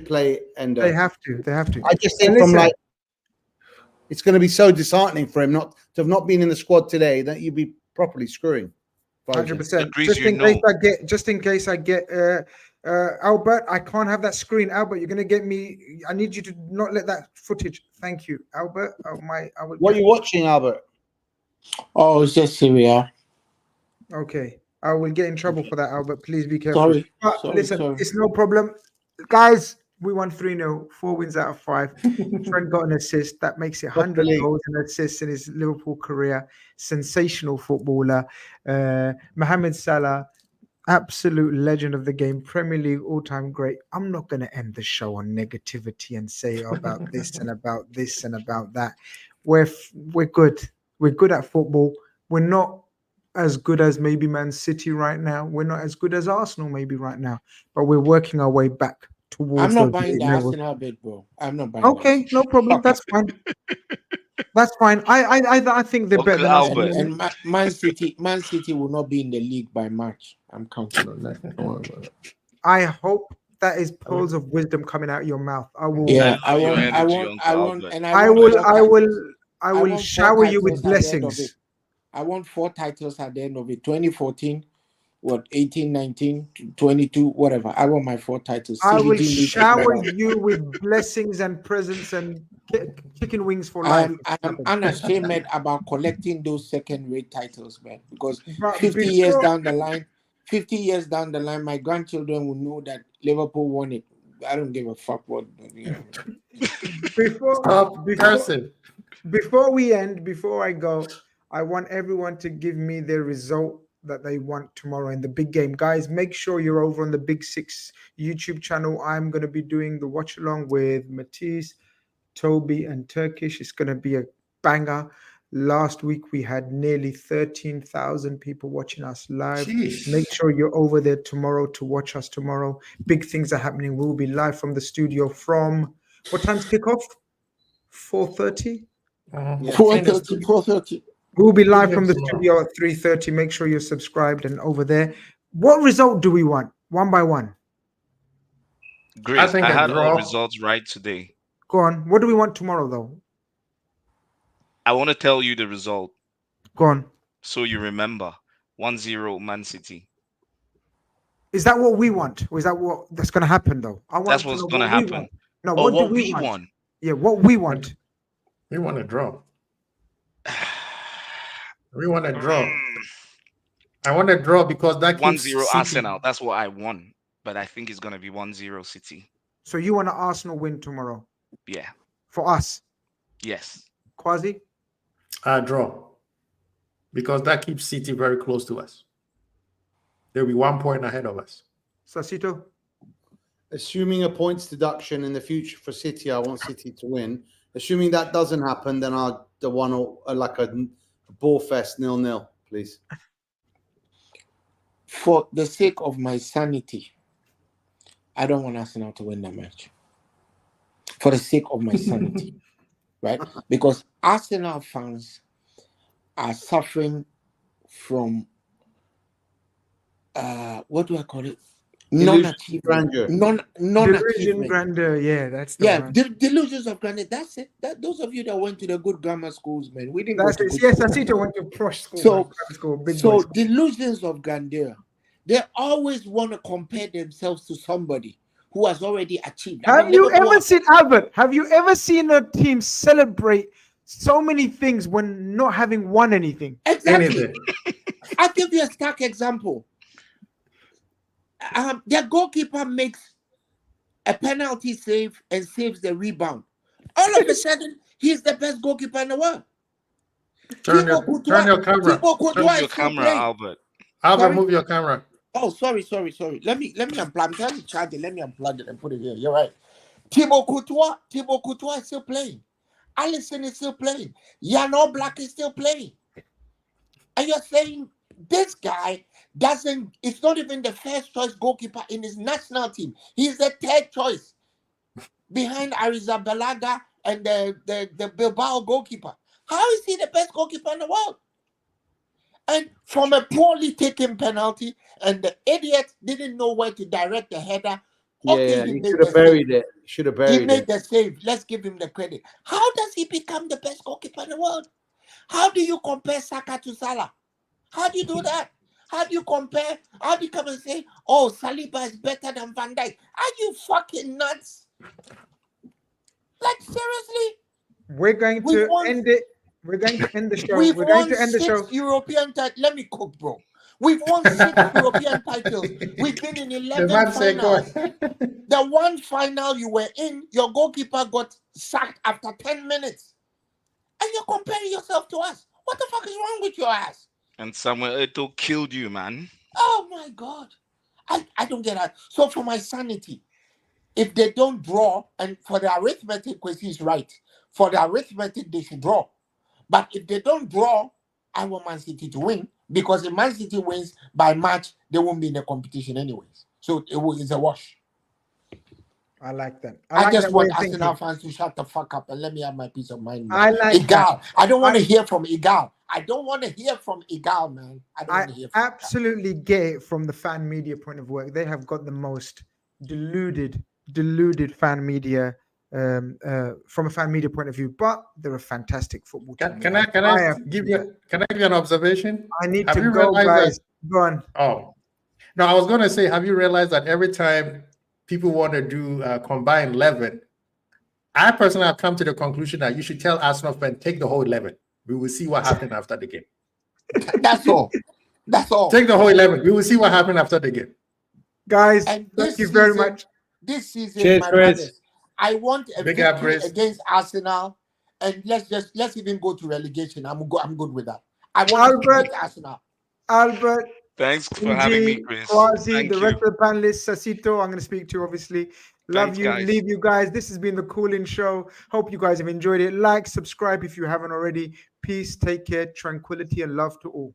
[SPEAKER 4] play Endo.
[SPEAKER 1] They have to.
[SPEAKER 4] I just think
[SPEAKER 1] And listen-
[SPEAKER 4] it's going to be so disheartening for him not to have not been in the squad today, that you'd be properly screwing.
[SPEAKER 1] 100%.
[SPEAKER 9] Agrees,
[SPEAKER 1] Just in case I get Albert, I can't have that screen. Albert, you're gonna get me. I need you to not let that footage. Thank you, Albert. I will.
[SPEAKER 4] What are you watching, Albert?
[SPEAKER 7] Oh, it's just Syria.
[SPEAKER 1] Okay, I will get in trouble for that, Albert. Please be careful.
[SPEAKER 7] Sorry.
[SPEAKER 1] But
[SPEAKER 7] Sorry,
[SPEAKER 1] listen,
[SPEAKER 7] sorry.
[SPEAKER 1] it's no problem, guys. We won 3-0, 4 wins out of 5. Trent got an assist. That makes it 100 goals and assists in his Liverpool career. Sensational footballer. Mohamed Salah, absolute legend of the game. Premier League all-time great. I'm not going to end the show on negativity and say about this and about this and about that. We're good. We're good at football. We're not as good as maybe Man City right now. We're not as good as Arsenal maybe right now. But we're working our way back towards.
[SPEAKER 7] I'm not buying the Arsenal bid, bro. I'm not buying.
[SPEAKER 1] Okay, no problem. That's fine. That's fine. I think they're better than us.
[SPEAKER 7] And Man City will not be in the league by March. I'm counting on that. Don't worry about it.
[SPEAKER 1] I hope that is pearls of wisdom coming out of your mouth. I will.
[SPEAKER 7] Yeah, I will
[SPEAKER 1] shower you with blessings.
[SPEAKER 7] I want 4 titles at the end of it. 2014. 18, 19, 22, whatever. I want my 4 titles.
[SPEAKER 1] I will shower you with blessings and presents and chicken wings for life.
[SPEAKER 7] I'm unashamed about collecting those second-rate titles, man. Because 50 years down the line, my grandchildren will know that Liverpool won it. I don't give a fuck what.
[SPEAKER 1] Before we end, before I go, I want everyone to give me their result that they want tomorrow in the big game. Guys, make sure you're over on the Big Six YouTube channel. I'm going to be doing the watch along with Matisse, Toby, and Turkish. It's going to be a banger. Last week we had nearly 13,000 people watching us live.
[SPEAKER 8] Jeez.
[SPEAKER 1] Make sure you're over there tomorrow to watch us tomorrow. Big things are happening. We'll be live from the studio from what time's kickoff? 4:30?
[SPEAKER 7] 4:30.
[SPEAKER 1] We'll be live from the studio at 3:30. Make sure you're subscribed and over there. What result do we want? One by one.
[SPEAKER 9] Great. I had all the results right today.
[SPEAKER 1] Go on. What do we want tomorrow, though?
[SPEAKER 9] I want to tell you the result.
[SPEAKER 1] Go on.
[SPEAKER 9] So you remember. 1-0 Man City.
[SPEAKER 1] Is that what we want? Or is that that's going to happen, though?
[SPEAKER 9] That's what's going to happen.
[SPEAKER 1] No, what do we want? Yeah, what we want.
[SPEAKER 8] We want a draw. We want a draw. I want a draw because that
[SPEAKER 9] 1-0 Arsenal. That's what I want. But I think it's going to be 1-0 City.
[SPEAKER 1] So you want an Arsenal win tomorrow?
[SPEAKER 9] Yeah.
[SPEAKER 1] For us?
[SPEAKER 9] Yes.
[SPEAKER 1] Quasi?
[SPEAKER 8] Draw. Because that keeps City very close to us. They'll be 1 point ahead of us.
[SPEAKER 1] Sasito?
[SPEAKER 4] Assuming a points deduction in the future for City, I want City to win. Assuming that doesn't happen, then I'll like a ball fest 0-0, please.
[SPEAKER 7] For the sake of my sanity, I don't want Arsenal to win that match. For the sake of my sanity, right? Because Arsenal fans are suffering from what do I call it? Non-achievement.
[SPEAKER 1] Non-achievement. Grandeur. Yeah, that's the
[SPEAKER 7] delusions of grandeur. That's it. Those of you that went to the good grammar schools, man, we didn't.
[SPEAKER 1] That's
[SPEAKER 7] go to
[SPEAKER 1] it. Yes, Sasito went to Prosh school.
[SPEAKER 7] So delusions of grandeur. They always want to compare themselves to somebody who has already achieved.
[SPEAKER 1] Have you ever seen Albert? Have you ever seen a team celebrate so many things when not having won anything?
[SPEAKER 7] Exactly. I'll give you a stark example. Their goalkeeper makes a penalty save and saves the rebound. All of a sudden, he's the best goalkeeper in the world.
[SPEAKER 8] Turn your camera.
[SPEAKER 9] Move your camera, Albert.
[SPEAKER 8] Albert, move your camera.
[SPEAKER 7] Oh, sorry. Let me unplug. I'm trying to charge it. Let me unplug it and put it here. You're right. Thibaut Courtois is still playing. Alisson is still playing. Jan Oblak is still playing. And you're saying this guy it's not even the first choice goalkeeper in his national team. He's the third choice behind Arrizabalaga and the Bilbao goalkeeper. How is he the best goalkeeper in the world? And from a poorly taken penalty, and the idiot didn't know where to direct the header.
[SPEAKER 4] Okay, he should have buried it.
[SPEAKER 7] He made the save. Let's give him the credit. How does he become the best goalkeeper in the world? How do you compare Saka to Salah? How do you do that? How do you compare? How do you come and say, oh, Saliba is better than Van Dijk? Are you fucking nuts? Like, seriously?
[SPEAKER 1] We're going to end it. We're going to end the show.
[SPEAKER 7] We've
[SPEAKER 1] We're going
[SPEAKER 7] won
[SPEAKER 1] to end the
[SPEAKER 7] 6
[SPEAKER 1] show.
[SPEAKER 7] European titles. Let me cook, bro. We've won 6 European titles. We've been in 11 finals. The one final you were in, your goalkeeper got sacked after 10 minutes. And you're comparing yourself to us. What the fuck is wrong with your ass?
[SPEAKER 9] And Samuel Eto'o killed you, man.
[SPEAKER 7] Oh my God. I don't get that. So for my sanity, if they don't draw, and for the arithmetic, because he's right, for the arithmetic, they should draw. But if they don't draw, I want Man City to win, because if Man City wins by March, they won't be in the competition anyways. So it's a wash.
[SPEAKER 1] I like that.
[SPEAKER 7] I
[SPEAKER 1] like
[SPEAKER 7] just
[SPEAKER 1] that way
[SPEAKER 7] want
[SPEAKER 1] of thinking.
[SPEAKER 7] Arsenal fans to shut the fuck up and let me have my peace of mind. Man.
[SPEAKER 1] I like
[SPEAKER 7] Igal.
[SPEAKER 1] that.
[SPEAKER 7] I don't want to hear from Igal. I don't want to hear from Igal, man. I don't want to hear from
[SPEAKER 1] absolutely get it from the fan media point of view. They have got the most deluded fan media from a fan media point of view, but they're a fantastic football team.
[SPEAKER 8] Can I give you an observation?
[SPEAKER 1] I need
[SPEAKER 8] Have
[SPEAKER 1] to
[SPEAKER 8] you
[SPEAKER 1] go,
[SPEAKER 8] realized
[SPEAKER 1] guys.
[SPEAKER 8] that-
[SPEAKER 1] Go on.
[SPEAKER 8] Oh, no, I was going to say, have you realized that every time people want to do combined 11, I personally have come to the conclusion that you should tell Arsenal fans, take the whole 11. We will see what happens after the game.
[SPEAKER 7] That's all. That's all.
[SPEAKER 8] Take the whole 11. We will see what happens after the game.
[SPEAKER 1] Guys, thank you very much.
[SPEAKER 7] This season,
[SPEAKER 12] Cheers,
[SPEAKER 7] my
[SPEAKER 12] Chris.
[SPEAKER 7] brothers, I want a
[SPEAKER 8] Big
[SPEAKER 7] victory
[SPEAKER 8] upgrades.
[SPEAKER 7] against Arsenal, and let's even go to relegation. I'm good with that. I want to beat Arsenal.
[SPEAKER 1] Albert,
[SPEAKER 9] Thanks for having me, Chris.
[SPEAKER 1] Kwasi,
[SPEAKER 9] Thank
[SPEAKER 1] the
[SPEAKER 9] you.
[SPEAKER 1] rest of the panelists, Sasito, I'm going to speak to, obviously. Love
[SPEAKER 9] Thanks,
[SPEAKER 1] you.
[SPEAKER 9] guys.
[SPEAKER 1] Leave you guys. This has been the Call In Show. Hope you guys have enjoyed it. Like, subscribe if you haven't already. Peace, take care, tranquility, and love to all.